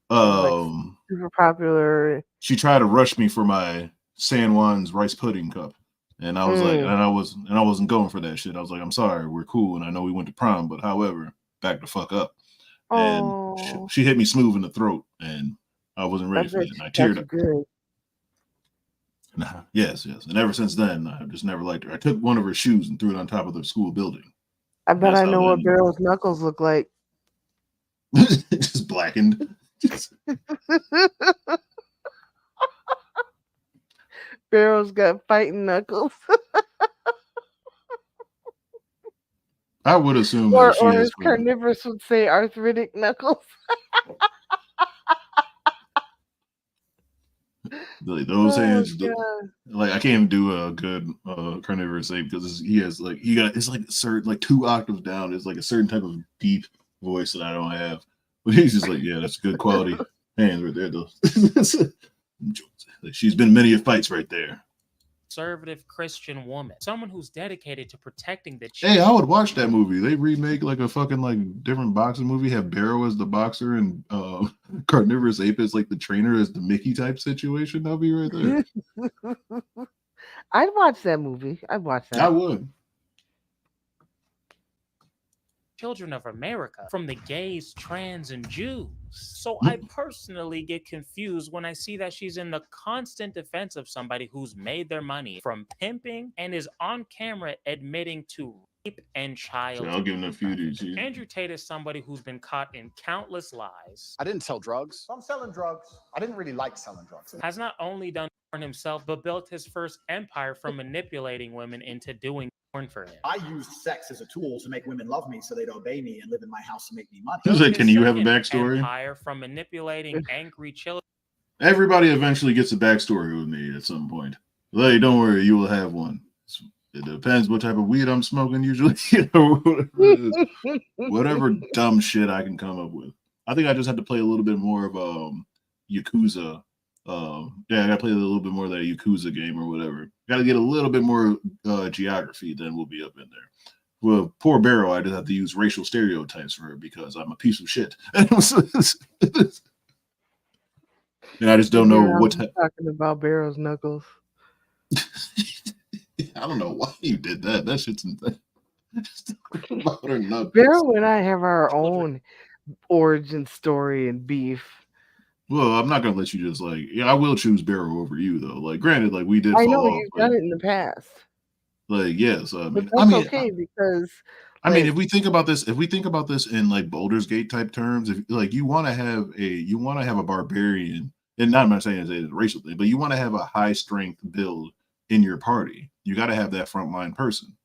Super popular. She tried to rush me for my San Juan's rice pudding cup, and I was like, and I wasn't going for that shit. I was like, I'm sorry, we're cool, and I know we went to prom, but however, back the fuck up. And she hit me smooth in the throat, and I wasn't ready for that. And I teared up. Good. Yes. And ever since then, I've just never liked her. I took one of her shoes and threw it on top of the school building. I bet I know what Barrow's knuckles look like. Just blackened. Barrow's got fighting knuckles. I would assume or that as carnivorous would say, arthritic knuckles. Like those hands, like I can't even do a good carnivorous say because it's like certain like 2 octaves down. It's like a certain type of deep voice that I don't have. But he's just like, yeah, that's good quality hands right there. Though she's been many fights right there. Conservative Christian woman, someone who's dedicated to protecting the. Hey, I would watch that movie. They remake like a fucking like different boxing movie. Have Barrow as the boxer and Carnivorous Ape as like the trainer as the Mickey type situation. That'll be right there. I'd watch that movie. I'd watch that. I would. Children of America from the gays, trans, and Jews. So I personally get confused when I see that she's in the constant defense of somebody who's made their money from pimping and is on camera admitting to rape and child. So I'll give him a few dudes. Andrew Tate is somebody who's been caught in countless lies. I didn't sell drugs. I'm selling drugs. I didn't really like selling drugs. Has not only done porn himself, but built his first empire from manipulating women into doing for him. I use sex as a tool to make women love me so they'd obey me and live in my house and make me money. He's like, can you have a backstory? Empire from manipulating angry children. Everybody eventually gets a backstory with me at some point. Like, don't worry, you will have one. It depends what type of weed I'm smoking usually. Whatever dumb shit I can come up with. I think I just had to play a little bit more of Yakuza. I gotta play a little bit more of that Yakuza game or whatever. Gotta get a little bit more geography, then we'll be up in there. Well, poor Barrow, I just have to use racial stereotypes for her because I'm a piece of shit. And I just don't know what talking about Barrow's knuckles. I don't know why you did that. That shit's insane. Barrow and I have our own origin story and beef. Well, I'm not gonna let you just I will choose Barrow over you though. Like, granted, we did. I know you've done it in the past. Yes, but that's okay because. If we think about this in Baldur's Gate type terms, if you want to have a barbarian, and I'm not saying it's a racial thing, but you want to have a high strength build in your party, you got to have that frontline person.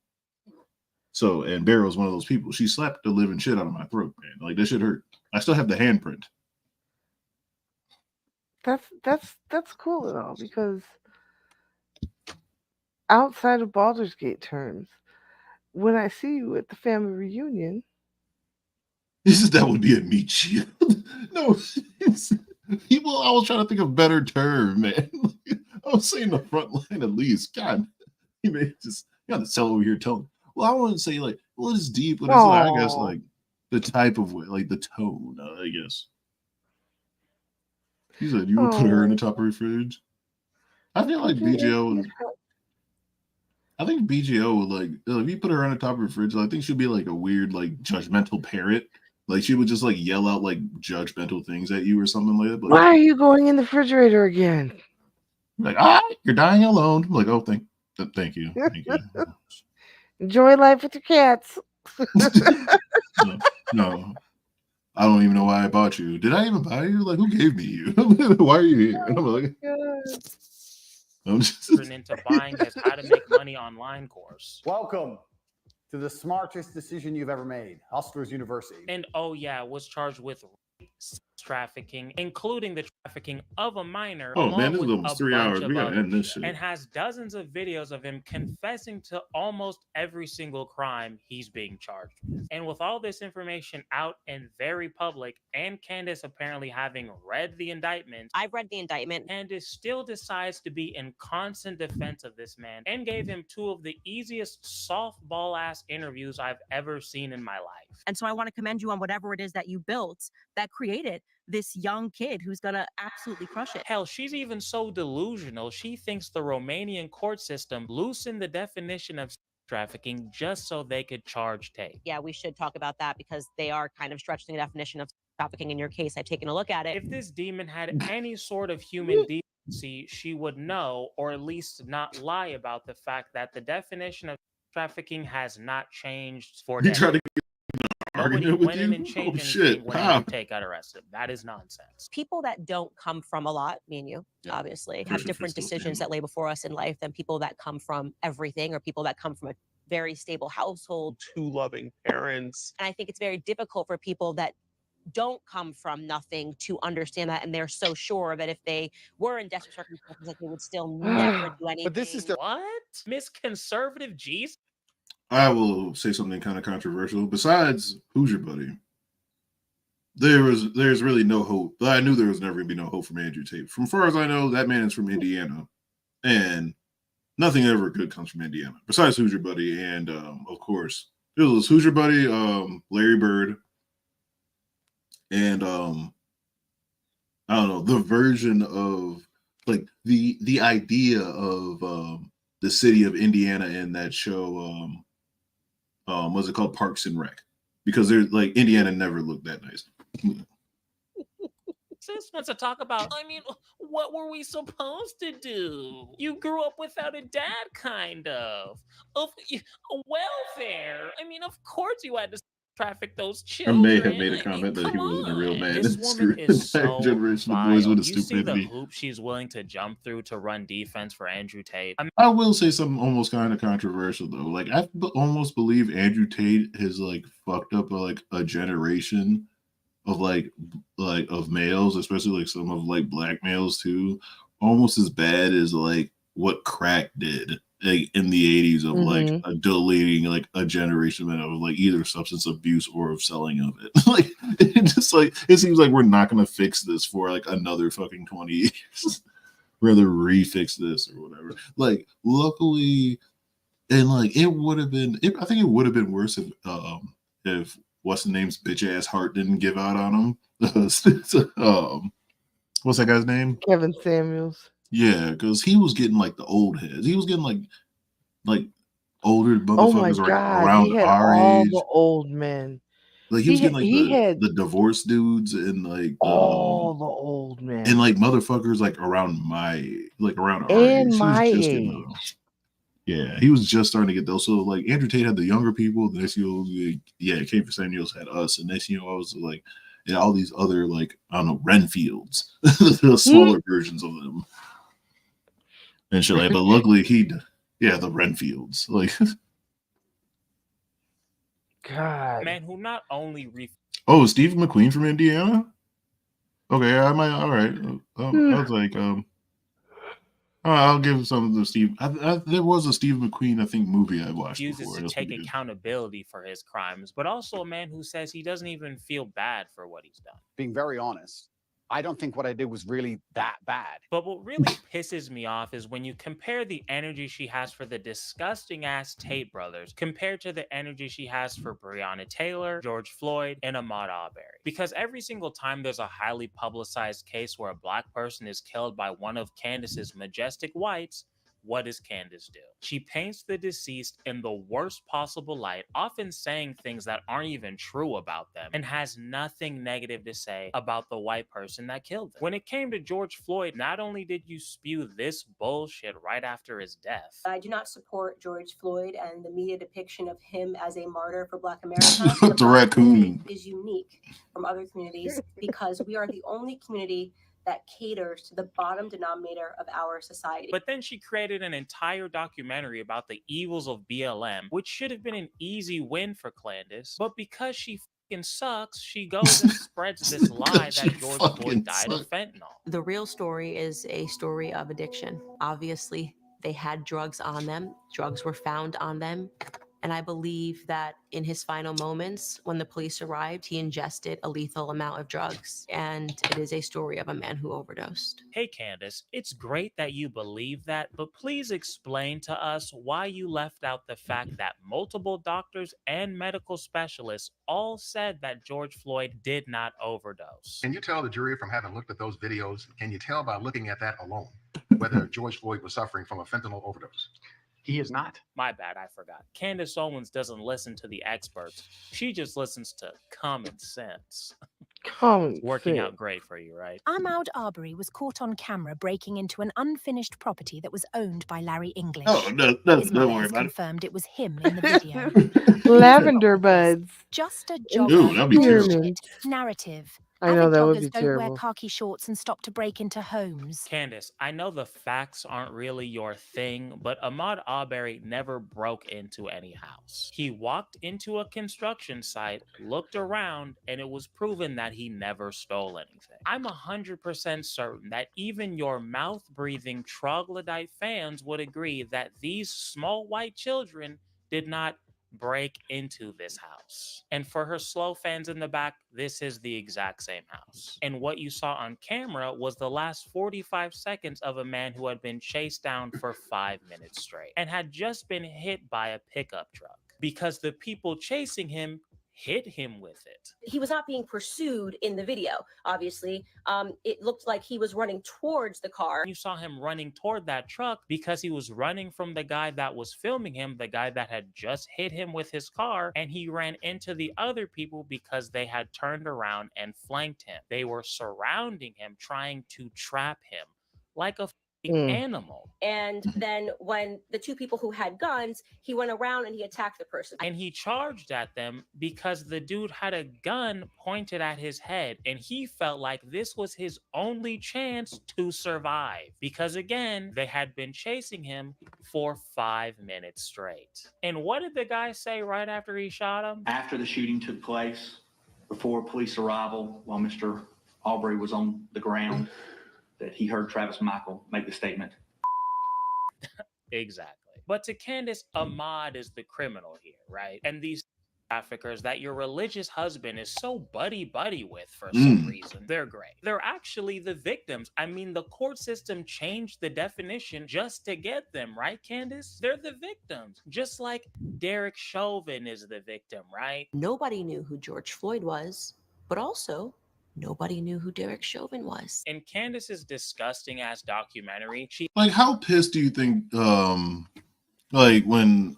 So, and Barrow's one of those people. She slapped the living shit out of my throat, man. That shit hurt. I still have the handprint. That's cool at all because outside of Baldur's Gate terms, when I see you at the family reunion, that would be a meat shield. No, I was trying to think of a better term, man. I was saying the front line at least. God, you got to sell over here telling. Well, I want to say it's deep, but it's I guess the type of way, the tone, I guess. He said you would put her in the top of your fridge. I feel like BGL would. I think BGL would if you put her on the top of her fridge, I think she'd be a weird judgmental parrot. She would just yell out judgmental things at you or something like that. Why are you going in the refrigerator again? You're dying alone. I'm oh, thank you. Thank you. Enjoy life with your cats. No. I don't even know why I bought you. Did I even buy you? Who gave me you? Why are you here? And I'm just into buying his How to Make Money Online course. Welcome to the smartest decision you've ever made, Hustlers University. And was charged with trafficking, including the trafficking of a minor. Oh man, this is almost 3 hours. We gotta end this shit. And has dozens of videos of him confessing to almost every single crime he's being charged with. And with all this information out and very public, and Candace apparently having read the indictment, I've read the indictment. Candace still decides to be in constant defense of this man and gave him two of the easiest softball ass interviews I've ever seen in my life. And so I want to commend you on whatever it is that you built that created this young kid who's gonna absolutely crush it. Hell, she's even so delusional. She thinks the Romanian court system loosened the definition of trafficking just so they could charge Tate. Yeah, we should talk about that because they are kind of stretching the definition of trafficking in your case. I've taken a look at it. If this demon had any sort of human decency, she would know, or at least not lie about the fact that the definition of trafficking has not changed for decades. Nobody went in and changed anything when Tate got arrested. That is nonsense. People that don't come from a lot, me and you, obviously, have different decisions that lay before us in life than people that come from everything or people that come from a very stable household. Two loving parents. And I think it's very difficult for people that don't come from nothing to understand that, and they're so sure that if they were in desperate circumstances, that they would still never do anything. But this is what? Miss Conservative Jesus? I will say something kind of controversial. Besides Who's Your Buddy, there's really no hope. But I knew there was never going to be no hope from Andrew Tate. From far as I know, that man is from Indiana, and nothing ever good comes from Indiana. Besides Who's Your Buddy, and of course, it was Who's Your Buddy, Larry Bird, and I don't know, the version of the idea of the city of Indiana in that show. Was it called Parks and Rec? Because there's Indiana never looked that nice. Sis wants to talk about, what were we supposed to do? You grew up without a dad, kind of welfare. Of course you had to traffic those I children. may have made a comment that he wasn't a real man. This woman Screw is entire so generation of vile. boys with a You see the stupidity. hoop she's willing to jump through to run defense for Andrew Tate. I will say something almost kind of controversial though. Like almost believe Andrew Tate has like fucked up like a generation of like of males, especially like some of like black males too, almost as bad as like what crack did like in the 80s of like deleting like a generation of like either substance abuse or of selling of it. Like it just like it seems like we're not gonna fix this for like another fucking 20 years. Rather refix this or whatever. Like luckily, and like it would have been. I think it would have been worse if what's the name's bitch ass heart didn't give out on him. What's that guy's name? Kevin Samuels. Yeah, because he was getting like the old heads. He was getting like older motherfuckers around he had our all age. the old men. Like he was getting like had the divorced dudes and like all the old men and like motherfuckers like around around our and age. my He was just age. getting those. Yeah, he was just starting to get those. So like Andrew Tate had the younger people. The next Kate Samuels had us, and next I was like, and all these other like I don't know Renfields, the smaller versions of them, and shit. Like, but luckily the Renfields like. God, man who not only Oh, Steve McQueen from Indiana. Okay, I might. All right. I was like, I'll give some to Steve. There was a Steve McQueen, I think, movie I watched refuses before. to take accountability for his crimes, but also a man who says he doesn't even feel bad for what he's done. Being very honest, I don't think what I did was really that bad. But what really pisses me off is when you compare the energy she has for the disgusting ass Tate brothers compared to the energy she has for Breonna Taylor, George Floyd, and Ahmaud Arbery. Because every single time there's a highly publicized case where a black person is killed by one of Candace's majestic whites, what does Candace do? She paints the deceased in the worst possible light, often saying things that aren't even true about them, and has nothing negative to say about the white person that killed them. When it came to George Floyd, not only did you spew this bullshit right after his death. I do not support George Floyd and the media depiction of him as a martyr for Black America. The raccoon is unique from other communities because we are the only community that caters to the bottom denominator of our society. But then she created an entire documentary about the evils of BLM, which should have been an easy win for Candace. But because she fucking sucks, she goes and spreads this lie that George Floyd died of fentanyl. The real story is a story of addiction. Obviously, they had drugs on them. Drugs were found on them. And I believe that in his final moments, when the police arrived, he ingested a lethal amount of drugs. And it is a story of a man who overdosed. Hey, Candace, it's great that you believe that, but please explain to us why you left out the fact that multiple doctors and medical specialists all said that George Floyd did not overdose. Can you tell the jury from having looked at those videos, can you tell by looking at that alone whether George Floyd was suffering from a fentanyl overdose? He is not. My bad, I forgot. Candace Owens doesn't listen to the experts. She just listens to common sense. Working out great for you, right? Ahmaud Arbery was caught on camera breaking into an unfinished property that was owned by Larry English. Oh, no, don't worry about it. Confirmed it was him in the video. Lavender buds. Just a Ooh, that'd be terrible. bullshit narrative. I know Avid that would joggers be don't wear terrible. khaki shorts and stop to break into homes. Candace, I know the facts aren't really your thing, but Ahmaud Arbery never broke into any house. He walked into a construction site, looked around, and it was proven that he never stole anything. I'm 100% certain that even your mouth-breathing troglodyte fans would agree that these small white children did not break into this house. And for her slow fans in the back, this is the exact same house. And what you saw on camera was the last 45 seconds of a man who had been chased down for 5 minutes straight and had just been hit by a pickup truck because the people chasing him hit him with it. He was not being pursued in the video, obviously. It looked like he was running towards the car. You saw him running toward that truck because he was running from the guy that was filming him, the guy that had just hit him with his car, and he ran into the other people because they had turned around and flanked him. They were surrounding him, trying to trap him like a animal. And then when the two people who had guns, he went around and he attacked the person. And he charged at them because the dude had a gun pointed at his head, and he felt like this was his only chance to survive. Because again, they had been chasing him for 5 minutes straight. And what did the guy say right after he shot him? After the shooting took place, before police arrival, while Mr. Aubrey was on the ground, that he heard Travis Michael make the statement. Exactly. But to Candace, Ahmad is the criminal here, right? And these traffickers that your religious husband is so buddy-buddy with for some reason, they're great. They're actually the victims. I mean, the court system changed the definition just to get them, right, Candace? They're the victims. Just like Derek Chauvin is the victim, right? Nobody knew who George Floyd was, but also nobody knew who Derek Chauvin was. In Candace's disgusting ass documentary, she Like, how pissed do you think, like when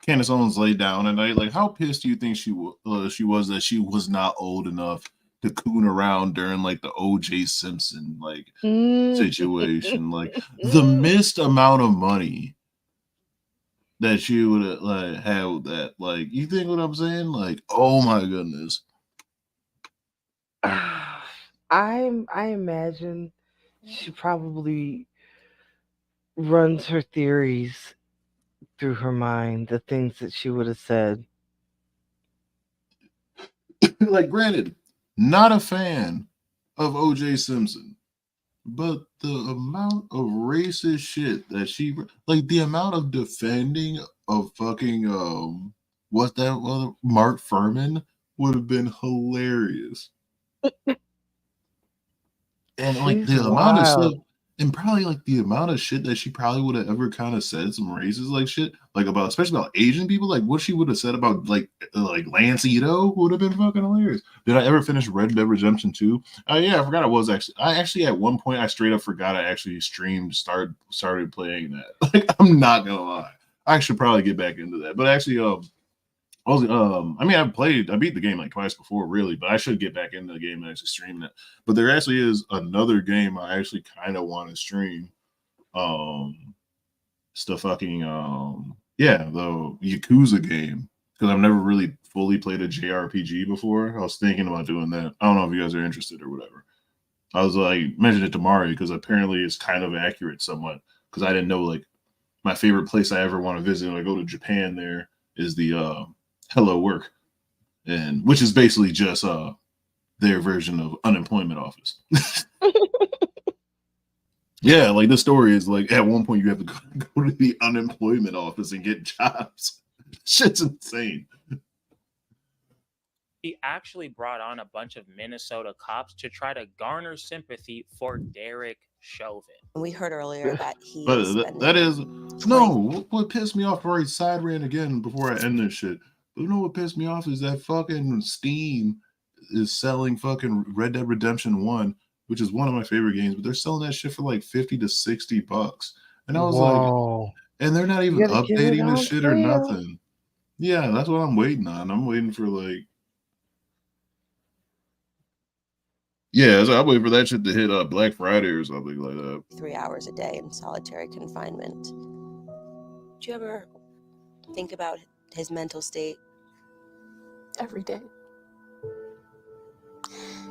Candace Owens laid down at night, like how pissed do you think she was that she was not old enough to coon around during like the O.J. Simpson like situation, like the missed amount of money that she would have like had with that, like, you think what I'm saying? Like, oh my goodness. I imagine she probably runs her theories through her mind, the things that she would have said. Like, granted, not a fan of O.J. Simpson, but the amount of racist shit that she, like, the amount of defending of fucking what's that, Mark Furman would have been hilarious. And like She's the amount of wild. stuff, and probably like the amount of shit that she probably would have ever kind of said some racist like shit, like about, especially about Asian people, like what she would have said about like Lance Ito would have been fucking hilarious. Did I ever finish Red Dead Redemption 2? Yeah, I forgot I actually at one point I straight up forgot I actually started playing that. Like, I'm not gonna lie, I should probably get back into that. But actually, I mean, I beat the game like twice before, really, but I should get back into the game and actually stream it. But there actually is another game I actually kind of want to stream. It's the fucking the Yakuza game, because I've never really fully played a JRPG before. I was thinking about doing that. I don't know if you guys are interested or whatever. I was like mentioned it to Mari because apparently it's kind of accurate somewhat, because I didn't know, like, my favorite place I ever want to visit when I go to Japan there is the Hello Work, and which is basically just their version of unemployment office. Yeah, like the story is like at one point you have to go to the unemployment office and get jobs. Shit's insane. He actually brought on a bunch of Minnesota cops to try to garner sympathy for Derek Chauvin. We heard earlier that he But that is no. What pissed me off? Right, side ran again before I end this shit. But you know what pissed me off is that fucking Steam is selling fucking Red Dead Redemption 1, which is one of my favorite games, but they're selling that shit for like $50 to $60. And I was like, and they're not even updating this shit or nothing. Yeah, that's what I'm waiting on. I'm waiting for like, yeah, so I'm waiting for that shit to hit Black Friday or something like that. 3 hours a day in solitary confinement. Do you ever think about his mental state? Every day.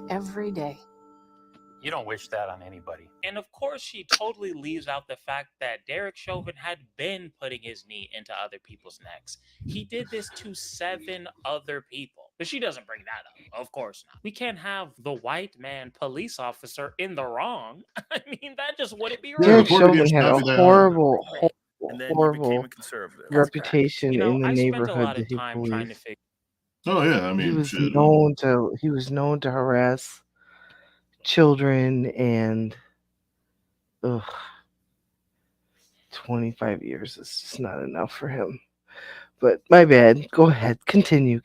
Every day. You don't wish that on anybody. And of course, she totally leaves out the fact that Derek Chauvin had been putting his knee into other people's necks. He did this to 7 other people. But she doesn't bring that up. Of course not. We can't have the white man police officer in the wrong. I mean, that just wouldn't be right. Derek Chauvin had a horrible reputation You know, in the I spent a neighborhood lot that of he time trying to policed. figure. Oh yeah, I mean, he was known to harass children, and 25 years is just not enough for him. But my bad. Go ahead. Continue.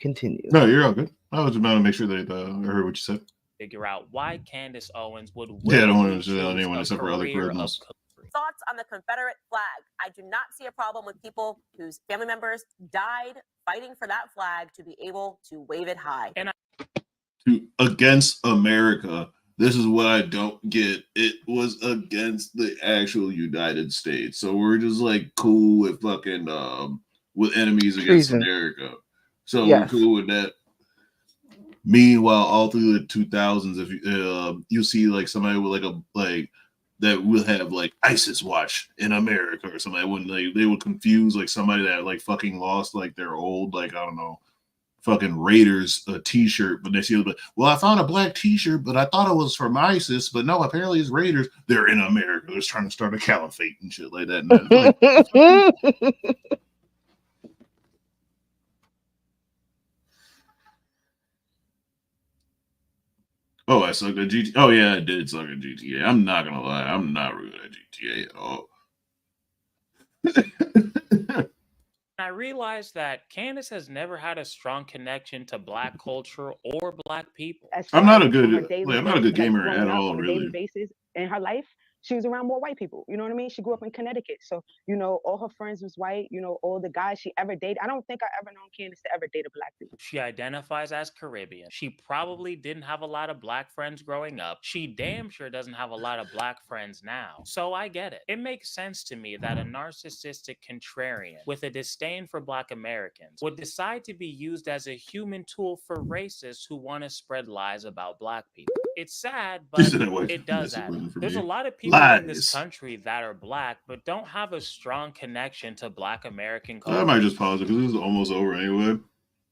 No, you're all good. I was about to make sure that I heard what you said. Figure out why Candace Owens would Yeah, I don't want willingly to say choose anyone a except for other career of criminals. Thoughts on the Confederate flag? I do not see a problem with people whose family members died fighting for that flag to be able to wave it high. And Against America, this is what I don't get. It was against the actual United States, so we're just like cool with fucking with enemies against Treason. America. So we're Yes. cool with that. Meanwhile, all through the 2000s, if you see like somebody with like that will have like ISIS watch in America or something, when they would confuse like somebody that like fucking lost like their old like I don't know fucking Raiders t-shirt, but they see like, well, I found a black t-shirt, but I thought it was from ISIS, but no, apparently it's Raiders. They're in America. They're trying to start a caliphate and shit like that. And like, oh, I sucked at GTA. Oh yeah, I did suck at GTA. I'm not gonna lie, I'm not really good at GTA at all. I realized that Candace has never had a strong connection to Black culture or Black people. I'm not a good gamer at all, on a daily really. basis in her life, she was around more white people. You know what I mean? She grew up in Connecticut. So, all her friends was white. All the guys she ever dated. I don't think I ever known Candace to ever date a black dude. She identifies as Caribbean. She probably didn't have a lot of Black friends growing up. She damn sure doesn't have a lot of Black friends now. So I get it. It makes sense to me that a narcissistic contrarian with a disdain for Black Americans would decide to be used as a human tool for racists who want to spread lies about Black people. It's sad, but it does happen. There's a lot of people in this country that are Black, but don't have a strong connection to Black American culture. I might just pause it because this is almost over anyway.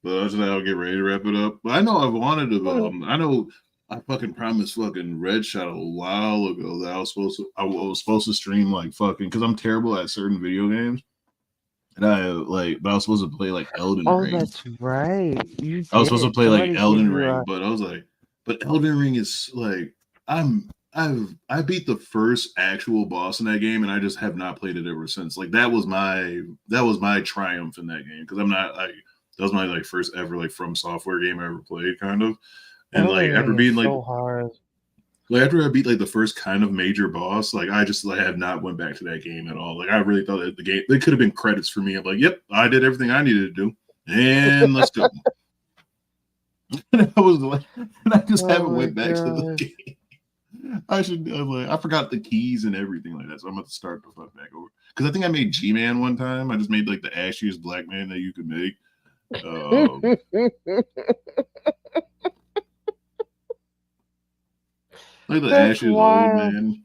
But I'll get ready to wrap it up. But I know I've wanted to. I know I fucking promised fucking Red Shot a while ago that I was supposed to stream like fucking because I'm terrible at certain video games, and but I was supposed to play like Elden Ring. Oh, that's right. I was supposed to play like Elden Ring, but I was like, but Elden Ring is like I beat the first actual boss in that game, and I just have not played it ever since. Like that was my triumph in that game because I'm not like that was my like first ever like From Software game I ever played, kind of. And like after being like so hard. Like after I beat like the first kind of major boss, like I just like have not went back to that game at all. Like I really thought that the game they could have been credits for me. I'm like, yep, I did everything I needed to do, and let's go. And I was like, and I just haven't went back to the game. I forgot the keys and everything like that, so I'm going to start the fuck back over. Because I think I made G-Man one time. I just made like the ashiest black man that you could make. Like the That's ashiest wild. old man.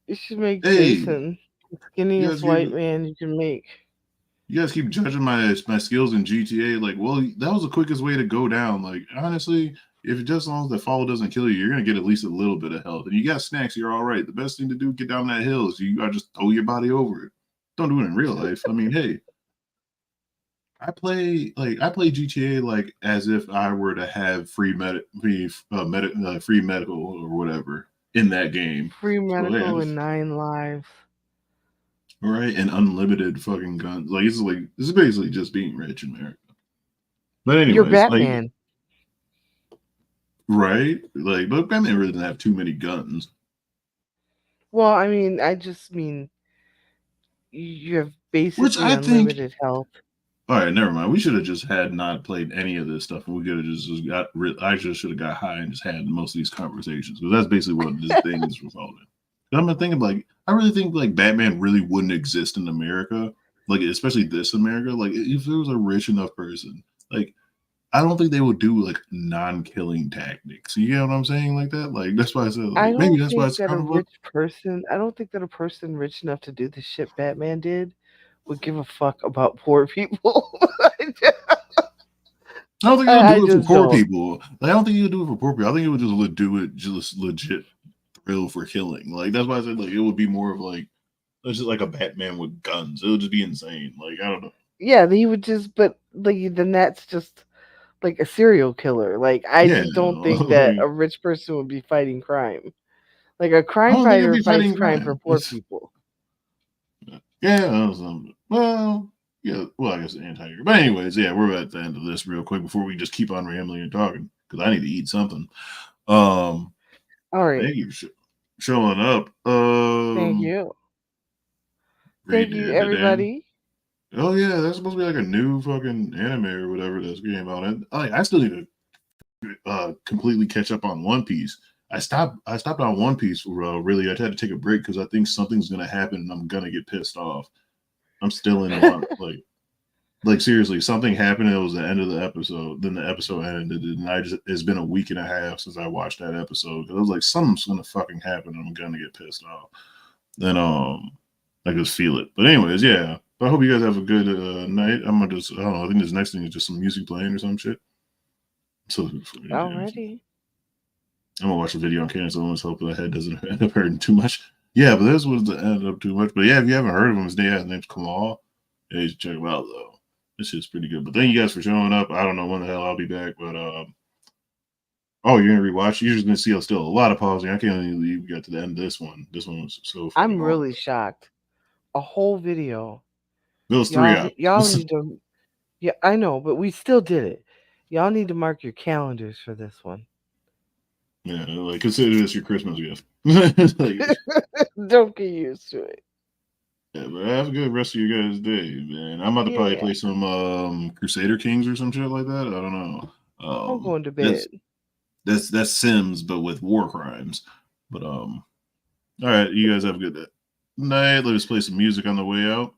You should make Jason the skinniest guys white man you can make. You guys keep judging my skills in GTA. Like, well, that was the quickest way to go down. Like, honestly, if just as long as the follow doesn't kill you, you're gonna get at least a little bit of health. And you got snacks, you're all right. The best thing to do, get down that hill, is you gotta just throw your body over it. Don't do it in real life. I mean, hey, I play GTA like as if I were to have free medical or whatever in that game. Free medical and 9 lives. Right, and unlimited fucking guns. Like this is basically just being rich in America. But anyways, you're Batman, right? Like, but Batman really didn't have too many guns. Well, I mean, I just mean you have basically unlimited health. All right, never mind. We should have just had not played any of this stuff, and we could have just got. I just should have got high and just had most of these conversations because that's basically what this thing is revolving. I'm thinking like I really think like Batman really wouldn't exist in America, like especially this America. Like if there was a rich enough person, like I don't think they would do like non-killing tactics. You get what I'm saying? Like that. Like that's why I said like, maybe that's why it's that a rich person. I don't think that a person rich enough to do the shit Batman did would give a fuck about poor people. I don't think he would do it for poor people. Like, I don't think he would do it for poor people. I think he would just do it just legit thrill for killing. Like that's why I said like it would be more of like it's just like a Batman with guns. It would just be insane. Like I don't know. Yeah, he would just, but like then that's just like a serial killer. Like I just don't think that a rich person would be fighting crime. Like a crime fighter fights crime for poor people. Yeah, well, yeah, well, I guess anti-hero. But anyways, yeah, we're at the end of this real quick before we just keep on rambling and talking because I need to eat something. All right. Thank you for showing up. Thank you. Thank you, everybody. Oh yeah, that's supposed to be like a new fucking anime or whatever this came out. I still need to completely catch up on One Piece. I stopped on One Piece. Really, I had to take a break because I think something's gonna happen and I'm gonna get pissed off. I'm still in one like seriously, something happened. It was the end of the episode. Then the episode ended, and it's been a week and a half since I watched that episode. I was like, something's gonna fucking happen. And I'm gonna get pissed off. Then I just feel it. But anyways, yeah. But I hope you guys have a good night. I'm gonna just I don't know. I think this next thing is just some music playing or some shit. So Alrighty. I'm gonna watch a video on Candace Owens. Hope the head doesn't end up hurting too much. Yeah, but this was the end up too much. But yeah, if you haven't heard of him, his name's Kamal. Yeah, you should check him out though. This shit's pretty good. But thank you guys for showing up. I don't know when the hell I'll be back, but oh, you're gonna rewatch. You're just gonna see still a lot of pausing. I can't even believe we got to the end of this one. This one was so. I'm really shocked. A whole video. It was 3 hours. Y'all need to. Yeah, I know, but we still did it. Y'all need to mark your calendars for this one. Yeah, like consider this your Christmas gift. Don't get used to it. Yeah, but have a good rest of your guys' day, man. I'm about to probably play some Crusader Kings or some shit like that. I don't know. I'm going to bed. That's Sims, but with war crimes. But all right, you guys have a good night. Let us play some music on the way out.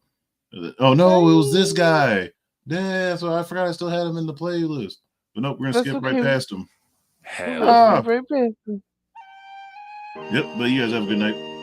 Oh no, it was this guy. Damn, so I forgot I still had him in the playlist. But nope, we're gonna skip right past him. Right past him. Yep, but you guys have a good night.